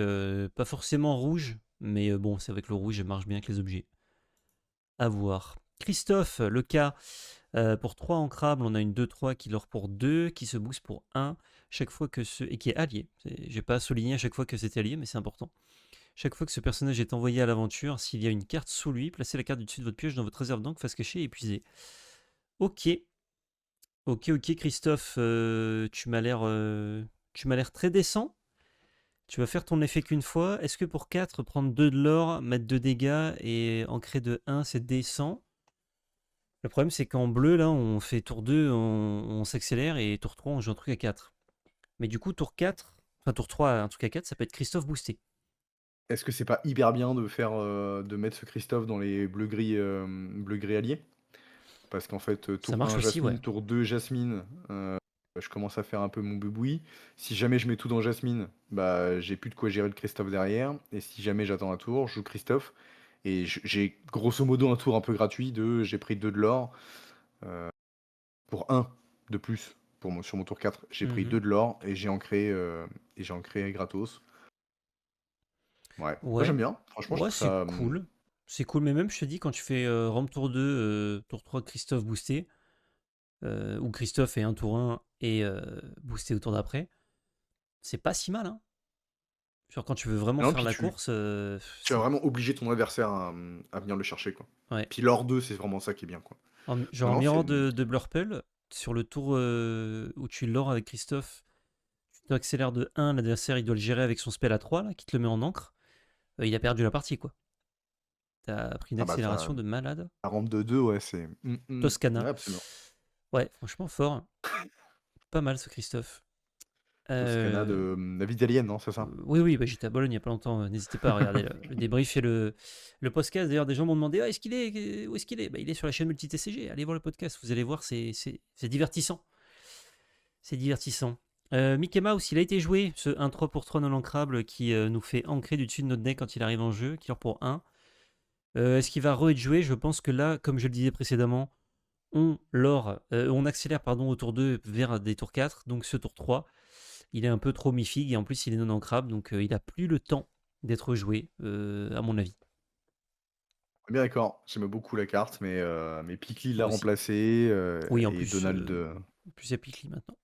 pas forcément rouge, mais bon, c'est avec le rouge, ça marche bien avec les objets. À voir. Christophe, le cas, pour 3 ancrables, on a une 2-3 qui leur pour 2, qui se booste pour 1, chaque fois que ce... et qui est allié. J'ai pas souligné à chaque fois que c'est allié, mais c'est important. Chaque fois que ce personnage est envoyé à l'aventure, s'il y a une carte sous lui, placez la carte du dessus de votre pioche dans votre réserve d'encre, face cachée et épuisée. Ok. Ok, Christophe, tu m'as l'air très décent. Tu vas faire ton effet qu'une fois. Est-ce que pour 4, prendre 2 de l'or, mettre 2 dégâts et ancrer de 1, c'est décent? Le problème, c'est qu'en bleu, là, on fait tour 2, on s'accélère, et tour 3, on joue un truc à 4. Mais du coup, tour 4, enfin tour 3, un truc à 4, ça peut être Christophe boosté. Est-ce que c'est pas hyper bien de faire, de mettre ce Christophe dans les bleu-gris alliés? Parce qu'en fait, Ça tour marche 1 aussi, ouais. Jasmine, tour 2 Jasmine, je commence à faire un peu mon boui-boui. Si jamais je mets tout dans Jasmine, bah, j'ai plus de quoi gérer le Christophe derrière. Et si jamais j'attends un tour, je joue Christophe. Et j'ai grosso modo un tour un peu gratuit de j'ai pris 2 de l'or pour 1 de plus sur mon tour 4. J'ai pris Mhm. 2 de l'or et j'ai ancré gratos. Ouais, moi Ouais, j'aime bien. Franchement, je ouais, trouve c'est ça. cool. C'est cool, mais même, je te dis, quand tu fais Ramp tour 2, tour 3, Christophe boosté, ou Christophe est un tour 1 et boosté au tour d'après, c'est pas si mal, hein. Genre, quand tu veux vraiment Non, faire puis la course, tu vas c'est... vraiment obliger ton adversaire à venir le chercher, quoi. Ouais. Puis l'or 2, c'est vraiment ça qui est bien, quoi. Genre, Non, en non, mirror de Blurple, sur le tour où tu l'or avec Christophe, tu t'accélères de 1, l'adversaire il doit le gérer avec son spell à 3, là, qui te le met en encre. Il a perdu la partie, quoi. T'as pris une Ah bah ça, accélération de malade. la rampe de 2, ouais, c'est. Toscana. Ouais, absolument. Ouais, franchement fort. Pas mal ce Christophe. Toscana Euh, de la vie d'Alien, non, c'est ça? oui, bah, j'étais à Bologne il y a pas longtemps. N'hésitez pas à regarder le débrief et le podcast. D'ailleurs, des gens m'ont demandé, ah, est-ce qu'il est, où est-ce qu'il est? Bah, il est sur la chaîne Multi-TCG. Allez voir le podcast, vous allez voir, c'est divertissant. C'est divertissant. Mickey Mouse, il a été joué, ce 1-3 pour 3 non ancrable qui nous fait ancrer du dessus de notre deck quand il arrive en jeu, qui leur pour 1. Est-ce qu'il va re-être joué? Je pense que là, comme je le disais précédemment, on accélère pardon, au tour 2 vers des tours 4, donc ce tour 3, il est un peu trop mi-figue, et en plus il est non ancrable, donc il n'a plus le temps d'être joué, à mon avis. Bien d'accord, j'aime beaucoup la carte, mais Pikli l'a Moi aussi. remplacé, Oui, et Donald, en plus il y a Pikli maintenant.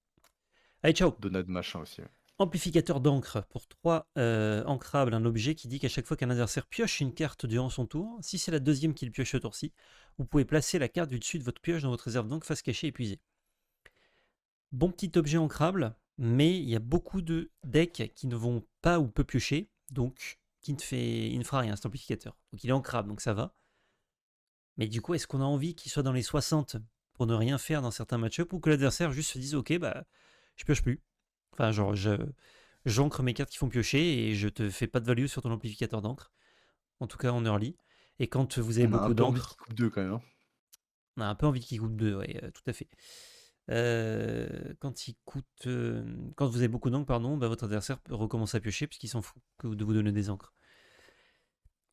Allez, ciao. Donald machin aussi. Ouais. Amplificateur d'encre pour 3 ancrables, un objet qui dit qu'à chaque fois qu'un adversaire pioche une carte durant son tour, si c'est la deuxième qu'il pioche ce tour-ci, vous pouvez placer la carte du dessus de votre pioche dans votre réserve d'encre face cachée épuisée. Bon petit objet ancrable, mais il y a beaucoup de decks qui ne vont pas ou peu piocher, donc il ne fera rien cet amplificateur. Donc il est ancrable, donc ça va. Mais du coup, est-ce qu'on a envie qu'il soit dans les 60 pour ne rien faire dans certains match-up, ou que l'adversaire juste se dise ok, bah je pioche plus. Enfin, genre, j'ancre mes cartes qui font piocher et je te fais pas de value sur ton amplificateur d'encre. En tout cas en early. Et quand vous avez On a un beaucoup peu envie qu'il d'encre, coupe 2 quand même. Hein. on a un peu envie qu'il coupe 2, ouais, tout à fait. Quand vous avez beaucoup d'encre, pardon, bah, votre adversaire peut recommencer à piocher puisqu'il s'en fout de vous donner des encres.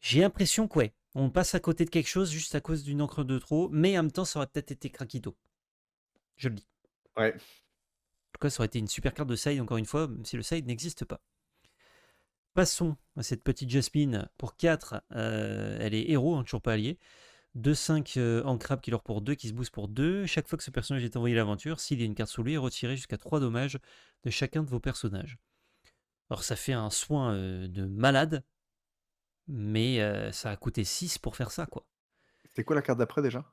J'ai l'impression que ouais, on passe à côté de quelque chose juste à cause d'une encre de trop, mais en même temps, ça aurait peut-être été Krakito. Je le dis. Ouais. En tout cas, ça aurait été une super carte de side, encore une fois, même si le side n'existe pas. Passons à cette petite Jasmine pour 4. Elle est héros, hein, toujours pas alliée. 2-5 ancrables qui leur pour 2, qui se boost pour 2. Chaque fois que ce personnage est envoyé à l'aventure, s'il y a une carte sous lui, retirez jusqu'à 3 dommages de chacun de vos personnages. Alors ça fait un soin de malade, mais ça a coûté 6 pour faire ça, quoi. C'était quoi la carte d'après déjà?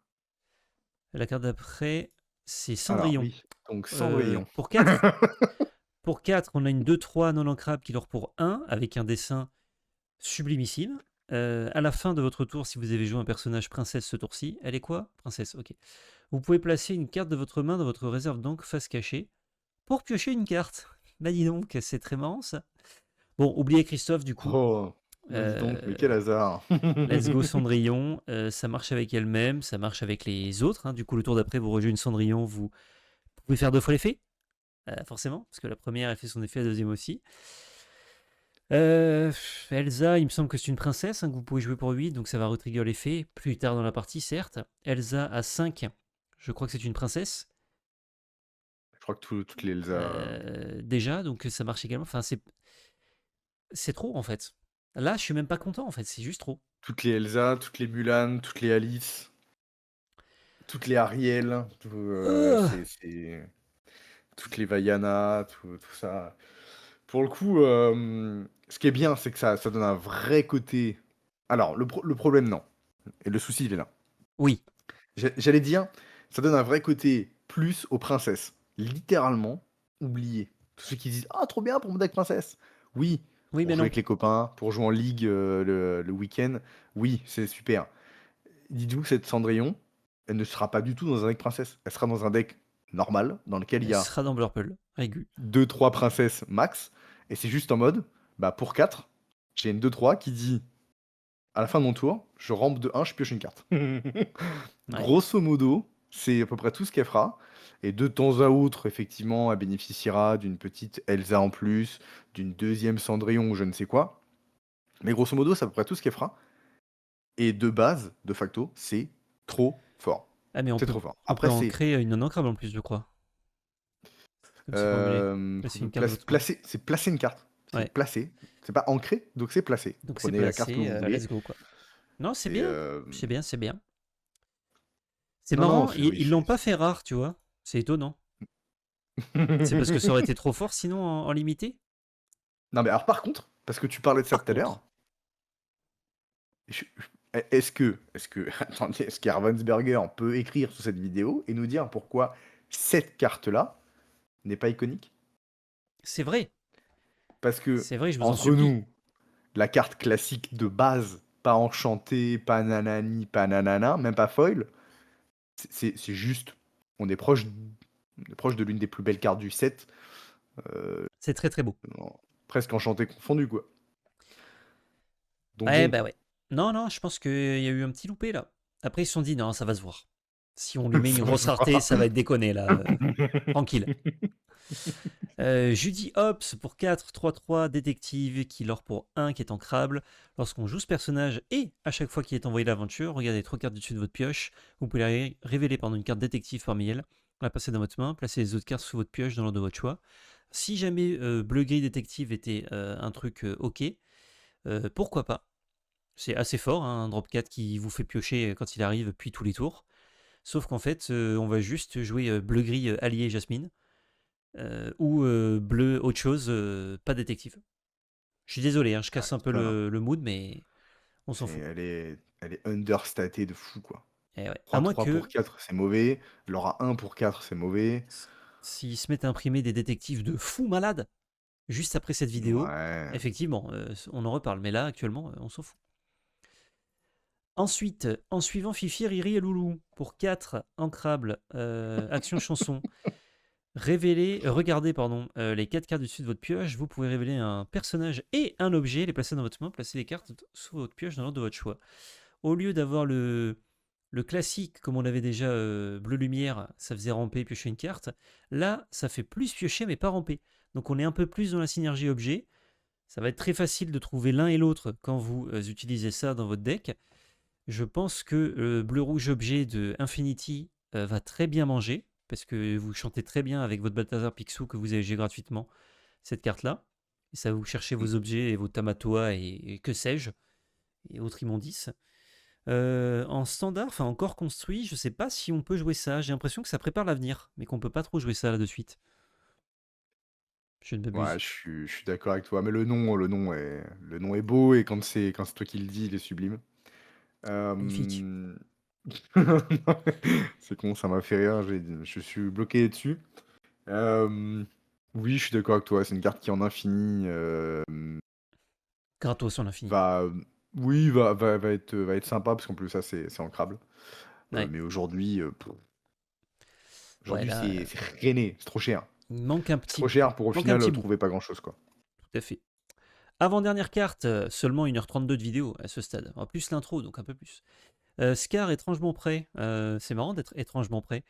La carte d'après, c'est Alors Cendrillon. oui, donc Cendrillon. Pour 4, on a une 2-3 non ancrable qui leur pour 1, avec un dessin sublimissime. À la fin de votre tour, si vous avez joué un personnage princesse ce tour-ci, elle est quoi? Princesse, ok. Vous pouvez placer une carte de votre main dans votre réserve d'encre face cachée pour piocher une carte. Bah dis donc, c'est très marrant ça. Bon, oubliez Christophe du coup. Oh, bah dis donc, mais quel hasard. Let's go Cendrillon. Ça marche avec elle-même, ça marche avec les autres. Hein. Du coup, le tour d'après, vous rejouez une Cendrillon, vous pouvez faire 2 fois l'effet. Forcément, parce que la première, elle fait son effet, la deuxième aussi. Elsa, il me semble que c'est une princesse hein, que vous pouvez jouer pour 8, donc ça va retrigger l'effet. Plus tard dans la partie, certes. Elsa à 5, je crois que c'est une princesse. Je crois que toutes les Elsa, Déjà, donc ça marche également. Enfin, c'est trop en fait. Là, je suis même pas content en fait, c'est juste trop. toutes les Elsa, toutes les Mulan, toutes les Alice, toutes les Ariel, toutes les Vaiana, tout ça. Pour le coup, ce qui est bien, c'est que ça donne un vrai côté. Alors, le problème, non. Et le souci, il est là. Oui, J'allais dire, ça donne un vrai côté plus aux princesses. Littéralement, oublié. Tous ceux qui disent ah, trop bien pour mon deck princesse. Oui, oui, pour mais jouer non. avec les copains, pour jouer en ligue le week-end. Oui, c'est super. Dites-vous que cette Cendrillon, elle ne sera pas du tout dans un deck princesse. Elle sera dans un deck normal, dans lequel il y Elle a sera dans Blurple, aigu. 2-3 princesses max. Et c'est juste en mode, bah pour 4, j'ai une 2-3 qui dit à la fin de mon tour, je rampe de 1, je pioche une carte. Ouais. Grosso modo, c'est à peu près tout ce qu'elle fera. Et de temps à autre, effectivement, elle bénéficiera d'une petite Elsa en plus, d'une deuxième Cendrillon ou je ne sais quoi. Mais grosso modo, c'est à peu près tout ce qu'elle fera. Et de base, de facto, c'est trop fort. Ah, mais C'est trop fort. on peut Après, en c'est créer une non ancrable en plus, je crois. Comme c'est pas obligé. Placer une carte de votre main. placer, c'est placer une carte. C'est Ouais. placer. C'est pas ancré, donc c'est placé. Vous Donc c'est prenez la carte que placé, vous voulez. let's go quoi. Non, c'est Et bien. C'est bien, c'est bien. C'est non, non, marrant, c'est oui. ils l'ont pas fait rare, tu vois. C'est étonnant. C'est parce que ça aurait été trop fort sinon en limité? Non, mais alors par contre, parce que tu parlais de ça Par tout à contre. l'heure, est-ce que attendez, est-ce qu'Ravensburger peut écrire sous cette vidéo et nous dire pourquoi cette carte-là n'est pas iconique? C'est vrai. Parce que, C'est vrai, je vous en entre supplie. nous, la carte classique de base, pas enchantée, pas nanani, pas nanana, même pas foil, c'est juste, on est proche de l'une des plus belles cartes du set, C'est très très beau. presque enchantée confondue, quoi. Donc Ouais, bon, bah ouais. Non, non, je pense qu'il y a eu un petit loupé là. Après, ils se sont dit, non, ça va se voir. Si on lui met une ça va grosse se rareté, voir. ça va être déconné là. Tranquille. Judy Hopps pour 4, 3-3, détective, killer pour 1 qui est ancrable. Lorsqu'on joue ce personnage et à chaque fois qu'il est envoyé l'aventure, regardez 3 cartes dessus de votre pioche. Vous pouvez révéler une carte détective parmi elles, la passer dans votre main, placer les autres cartes sous votre pioche dans l'ordre de votre choix. Si jamais bleu-gris détective était un truc ok, pourquoi pas. C'est assez fort, hein, un drop 4 qui vous fait piocher quand il arrive, puis tous les tours. Sauf qu'en fait, on va juste jouer bleu-gris allié Jasmine ou bleu autre chose, pas détective. Je suis désolé, hein, je Ah, casse un peu putain, le mood, mais on s'en fout. elle est understatée de fou, quoi. Et ouais. À moins 3-3 pour que 4, c'est mauvais. L'aura 1 pour 4, c'est mauvais. s'ils se mettent à imprimer des détectives de fous malades juste après cette vidéo, Ouais. effectivement, on en reparle. Mais là, actuellement, on s'en fout. Ensuite, en suivant Fifi, Riri et Loulou, pour 4 ancrables, action chanson. Regardez les 4 cartes du-dessus de votre pioche. Vous pouvez révéler un personnage et un objet, les placer dans votre main, placer les cartes sous votre pioche dans l'ordre de votre choix. Au lieu d'avoir le classique, comme on avait déjà bleu lumière, ça faisait ramper, piocher une carte. Là, ça fait plus piocher, mais pas ramper. Donc on est un peu plus dans la synergie objet. Ça va être très facile de trouver l'un et l'autre quand vous utilisez ça dans votre deck. Je pense que le bleu-rouge objet de Infinity va très bien manger, parce que vous chantez très bien avec votre Balthazar Picsou que vous avez gratuitement, cette carte-là. Et ça va vous chercher Mm. vos objets et vos Tamatoa et que sais-je, et autres immondices. En standard, enfin encore construit, je sais pas si on peut jouer ça. J'ai l'impression que ça prépare l'avenir, mais qu'on peut pas trop jouer ça là de suite. Je ne Ouais, m'abuse. je suis d'accord avec toi. Mais le nom est beau et quand c'est toi qui le dis, il est sublime. Magnifique. Euh, C'est con, ça m'a fait rire. Je suis bloqué dessus. Euh, Oui, je suis d'accord avec toi. C'est une carte qui en infini Gratos sur l'infini. va, oui, va être sympa parce qu'en plus ça c'est ancrable. Ouais. Mais aujourd'hui, Ouais, aujourd'hui là, c'est rené, c'est trop cher. il manque un C'est trop petit, cher pour au manque un final petit bout. trouver pas grand chose quoi. Tout à fait. Avant-dernière carte, seulement 1h32 de vidéo à ce stade. En plus l'intro, donc un peu plus. Scar étrangement prêt. C'est marrant d'être étrangement prêt.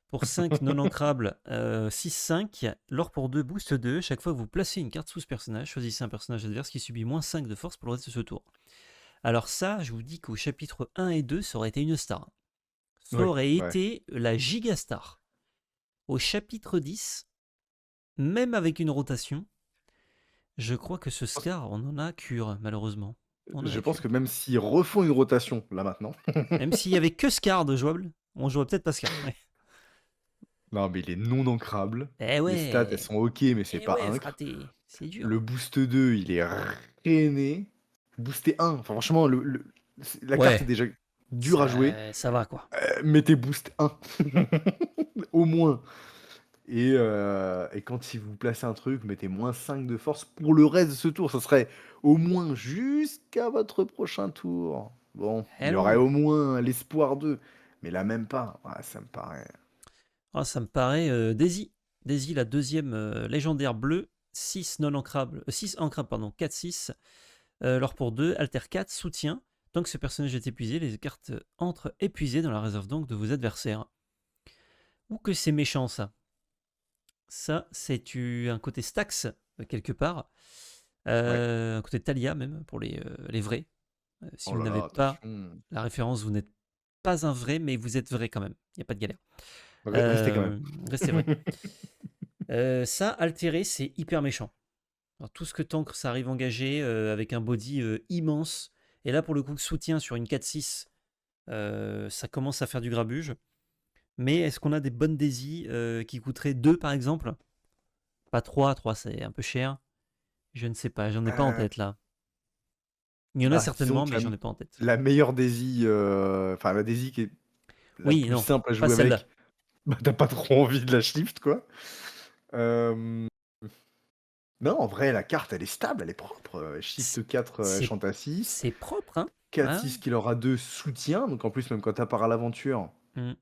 Pour 5 non ancrables, 6-5, l'or pour 2, boost 2. Chaque fois que vous placez une carte sous ce personnage, choisissez un personnage adverse qui subit moins 5 de force pour le reste de ce tour. Alors ça, je vous dis qu'au chapitre 1 et 2, ça aurait été une star. Ça Oui, aurait ouais. été la gigastar. Au chapitre 10, même avec une rotation, je crois que ce Scar, on en a cure, malheureusement. On en Je a pense cure. que même s'ils refont une rotation, là, maintenant. Même s'il y avait que Scar de jouable, on jouerait peut-être pas Scar. Ouais. Non, mais il est non ancrable. Eh Les stats, elles ouais, sont ok, mais c'est eh pas ouais, incre. fraté, c'est Le dur. boost 2, il est rené. Booster 1, enfin, franchement, la carte est Ouais, déjà dure à jouer. ça va quoi. Mettez boost 1. Au moins. Et quand si vous placez un truc, mettez moins 5 de force pour le reste de ce tour. Ça serait au moins jusqu'à votre prochain tour. Bon, il y aurait Hello. au moins l'espoir d'eux. Mais là, même pas. Ouais, ça me paraît. Ah, ça me paraît Daisy. Daisy, la deuxième légendaire bleue, 6 non ancrables, 6 ancrables, pardon, 4-6. L'or pour 2, alter 4, soutien. Tant que ce personnage est épuisé, les cartes entrent épuisées dans la réserve donc de vos adversaires. Ou que c'est méchant ça. Ça, c'est un côté Stax, quelque part. Ouais. Un côté Talia même, pour les vrais. Si Oh vous là n'avez là, pas attention. la référence, vous n'êtes pas un vrai, mais vous êtes vrai quand même. Il n'y a pas de galère. Restez quand Restez vrai. même. Ça, altéré, c'est hyper méchant. Alors, tout ce que t'ancres, ça arrive engagé avec un body immense. Et là, pour le coup, soutien sur une 4-6, ça commence à faire du grabuge. Mais est-ce qu'on a des bonnes Daisy qui coûteraient 2 par exemple? Pas 3, 3 c'est un peu cher. Je ne sais pas, j'en ai pas en Euh, tête là. Il y en a disons certainement, que mais j'en ai pas en tête. la meilleure Daisy, enfin la Daisy qui est la Oui, plus non, simple à pas jouer celle-là. avec, bah t'as pas trop envie de la shift quoi. Euh, Non, en vrai, la carte elle est stable, elle est propre. C'est Shift 4, c'est- chante à 6. c'est propre, hein? 4-6 Hein. qui aura 2 soutien, donc en plus, même quand tu pars à l'aventure, Mm.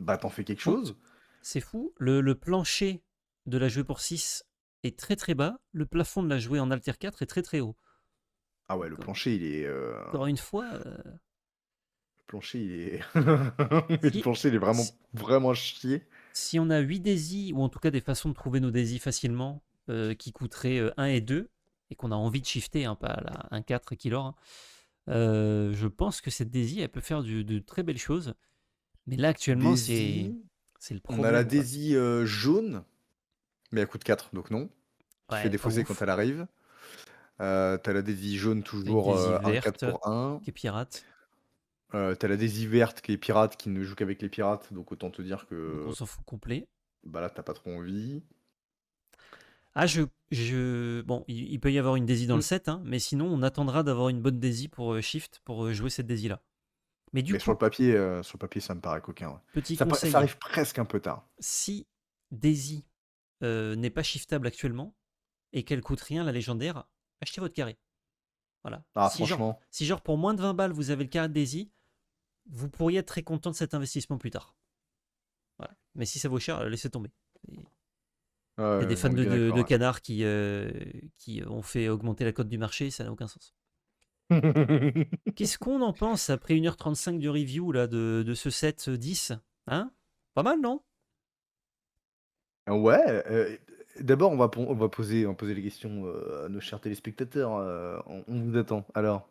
bah t'en fais quelque Contre, chose. c'est fou. Le plancher de la jouer pour 6 est très très bas. Le plafond de la jouer en alter 4 est très très haut. Ah ouais, Donc, le plancher il est. encore une fois, Le plancher il est. Le si, plancher il est vraiment, si, vraiment chier. si on a 8 daisies, ou en tout cas des façons de trouver nos daisies facilement, qui coûteraient 1 et 2, et qu'on a envie de shifter, hein, pas la 1 4 qui l'or, hein, je pense que cette daisy, elle peut faire de très belles choses. Mais là, actuellement, c'est Daisy. c'est le On a la problème, quoi. Daisy jaune, mais elle coûte 4, donc non. Qui fait Ouais, pas défausser quand ouf. elle arrive. T'as la Daisy jaune T'as une toujours daisy 1-4 verte pour 1. qui est pirate. T'as la Daisy verte qui est pirate, qui ne joue qu'avec les pirates, donc autant te dire Donc on que s'en fout complet. bah là t'as pas trop envie. Ah, bon, il peut y avoir une daisy dans le Mm. set, hein, mais sinon, on attendra d'avoir une bonne daisy pour shift, pour jouer cette daisy-là. Mais du Mais coup, sur le papier ça me paraît coquin. Ouais. petit Ça conseil, arrive presque un peu tard. si daisy n'est pas shiftable actuellement, et qu'elle coûte rien, la légendaire, achetez votre carré. Voilà. Ah franchement. Si genre pour moins de 20 balles, vous avez le carré de daisy, vous pourriez être très content de cet investissement plus tard. Voilà. Mais si ça vaut cher, laissez tomber. Il Ouais, y a des ouais, fans on est bien de d'accord. canards qui ont fait augmenter la cote du marché, ça n'a aucun sens. Ouais. Qu'est-ce qu'on en pense après 1h35 de review là, de ce set 10? Hein? Pas mal, non? Ouais, d'abord on va poser les questions, à nos chers téléspectateurs, on vous attend. Alors?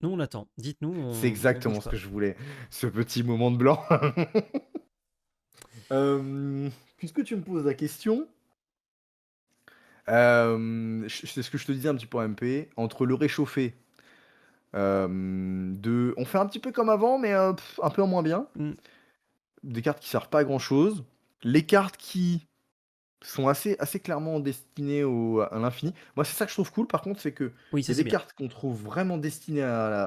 Nous, on attend. Dites-nous, C'est on bouge exactement ce pas. que je voulais, ce petit moment de blanc. Puisque tu me poses la question, c'est ce que je te disais un petit peu en MP, entre le réchauffé, on fait un petit peu comme avant, mais un peu en moins bien. Hmm. Des cartes qui servent pas à grand chose. Les cartes qui sont assez clairement destinées à l'infini. Moi, c'est ça que je trouve cool, par contre, c'est qu'il Oui, y ça a c'est des bien. cartes qu'on trouve vraiment destinées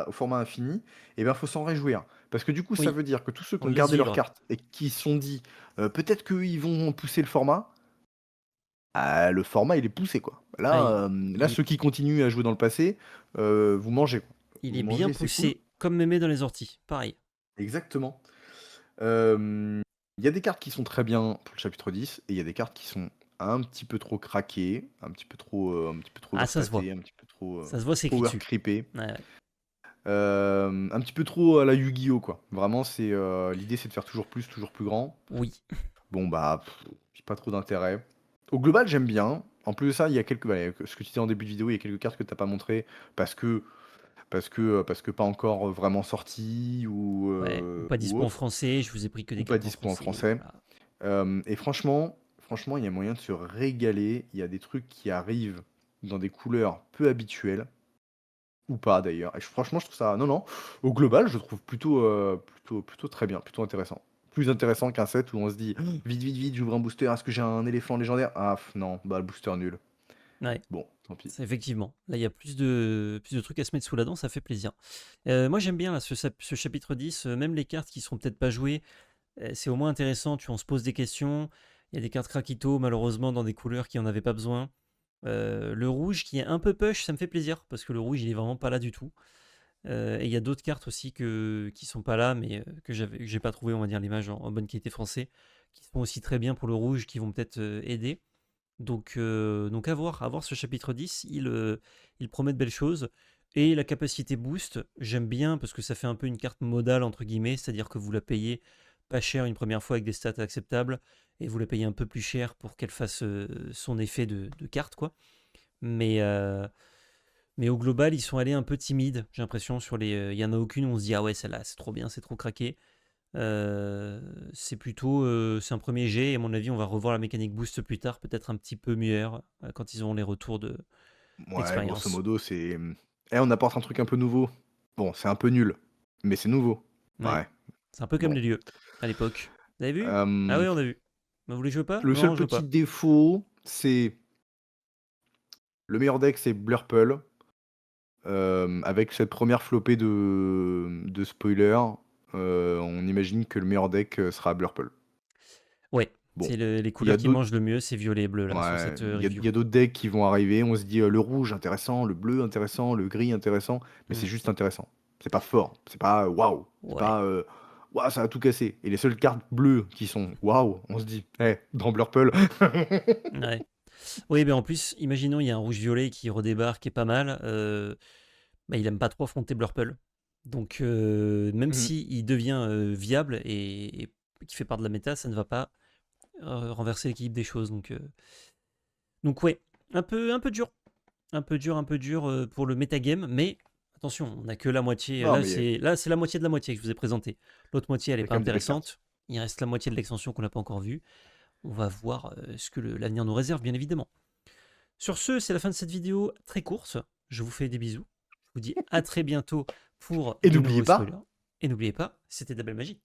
au format infini, et ben, faut s'en réjouir. Parce que du coup, ça Oui, veut dire que tous ceux qui on ont le laisse gardé leurs vivre. cartes et qui se sont dit, peut-être qu'ils vont pousser le format, ah, le format, il est poussé, quoi. Ah, Là, il est, ceux qui continuent à jouer dans le passé, vous mangez, quoi. il Vous est bien mangez, c'est cool. poussé, comme mémé dans les orties. Pareil. Exactement. Hem, il y a des cartes qui sont très bien pour le chapitre 10 et il y a des cartes qui sont un petit peu trop craquées, un petit peu trop Ah, ça se voit. overstatées, un petit peu trop, Ça se voit, c'est écrit power dessus. creepées. Ouais, ouais. Un petit peu trop à la Yu-Gi-Oh! Quoi. Vraiment, l'idée, c'est de faire toujours plus grand. Oui. Bon, bah, j'ai pas trop d'intérêt. Au global, j'aime bien. En plus de ça, il y a quelques, ce que tu disais en début de vidéo, il y a quelques cartes que t'as pas montré parce que, parce que pas encore vraiment sorties Ouais, ou pas ou dispo en autre, français, je vous ai pris que ou des pas cartes en dispo en français, français. voilà. Et franchement, il y a moyen de se régaler. Il y a des trucs qui arrivent dans des couleurs peu habituelles, ou pas d'ailleurs. Et franchement, je trouve ça. Non, non. Au global, je trouve plutôt très bien, plutôt intéressant. Plus intéressant qu'un set où on se dit vite, vite, vite, j'ouvre un booster. Est-ce que j'ai un éléphant légendaire? Ah, non, bah, le booster nul. Ouais, Bon, tant pis. effectivement. Là, il y a plus de trucs à se mettre sous la dent, ça fait plaisir. Moi, j'aime bien là, ce chapitre 10, même les cartes qui seront peut-être pas jouées, c'est au moins intéressant, on se pose des questions. Il y a des cartes Krakito, malheureusement, dans des couleurs qui en avaient pas besoin. Le rouge qui est un peu push, ça me fait plaisir, parce que le rouge, il est vraiment pas là du tout. Et il y a d'autres cartes aussi qui sont pas là, mais que j'ai pas trouvé, on va dire, l'image en bonne qualité français, qui sont aussi très bien pour le rouge, qui vont peut-être aider. Donc à voir ce chapitre 10, il promet de belles choses. Et la capacité boost, j'aime bien parce que ça fait un peu une carte modale, entre guillemets, c'est-à-dire que vous la payez pas cher une première fois avec des stats acceptables, et vous la payez un peu plus cher pour qu'elle fasse son effet de carte, quoi. Mais, mais au global, ils sont allés un peu timides, j'ai l'impression, sur les. Il y en a aucune où on se dit, ah ouais, celle-là, c'est trop bien, c'est trop craqué. C'est plutôt. C'est un premier jet, et à mon avis, on va revoir la mécanique boost plus tard, peut-être un petit peu meilleure, quand ils auront les retours Ouais, grosso d'expérience. modo, c'est. Eh, on apporte un truc un peu nouveau. Bon, c'est un peu nul, mais c'est nouveau. Ouais. Ouais, C'est un peu comme bon. les lieux, à l'époque. Vous avez vu? Ah Euh, oui, on a vu. Bah, vous les jouez pas? le Non, seul je joue petit pas. défaut, c'est. Le meilleur deck, c'est Blurple. Avec cette première flopée de spoilers, on imagine que le meilleur deck sera Blurple. Ouais, Bon, c'est les il y couleurs a qui d'autres. mangent le mieux, c'est violet et bleu, là, sur Ouais, cette il review. y a d'autres decks qui vont arriver. On se dit le rouge intéressant, le bleu intéressant, le gris intéressant, mais Hmm. c'est juste intéressant. C'est pas fort, c'est pas waouh, c'est Ouais. pas waouh, ça va tout casser. Et les seules cartes bleues qui sont waouh, on se dit, dans Blurple. Ouais. Oui, mais en plus, imaginons, il y a un rouge-violet qui redébarque et pas mal. Bah, il aime pas trop affronter Blurple. Donc, même Mhm. si il devient viable et qui fait part de la méta, ça ne va pas renverser l'équilibre des choses. Donc ouais, un peu dur. Un peu dur pour le metagame, mais attention, on n'a que la moitié. Non, mais Là, c'est la moitié de la moitié que je vous ai présenté. L'autre moitié, elle il n'est y a pas quand même des belles cartes. intéressante. Il reste la moitié de l'extension qu'on n'a pas encore vue. On va voir ce que l'avenir nous réserve, bien évidemment. Sur ce, c'est la fin de cette vidéo très courte. Je vous fais des bisous. Je vous dis à très bientôt pour Et de n'oubliez nouveaux spoilers. pas, Et n'oubliez pas, c'était de la belle magie.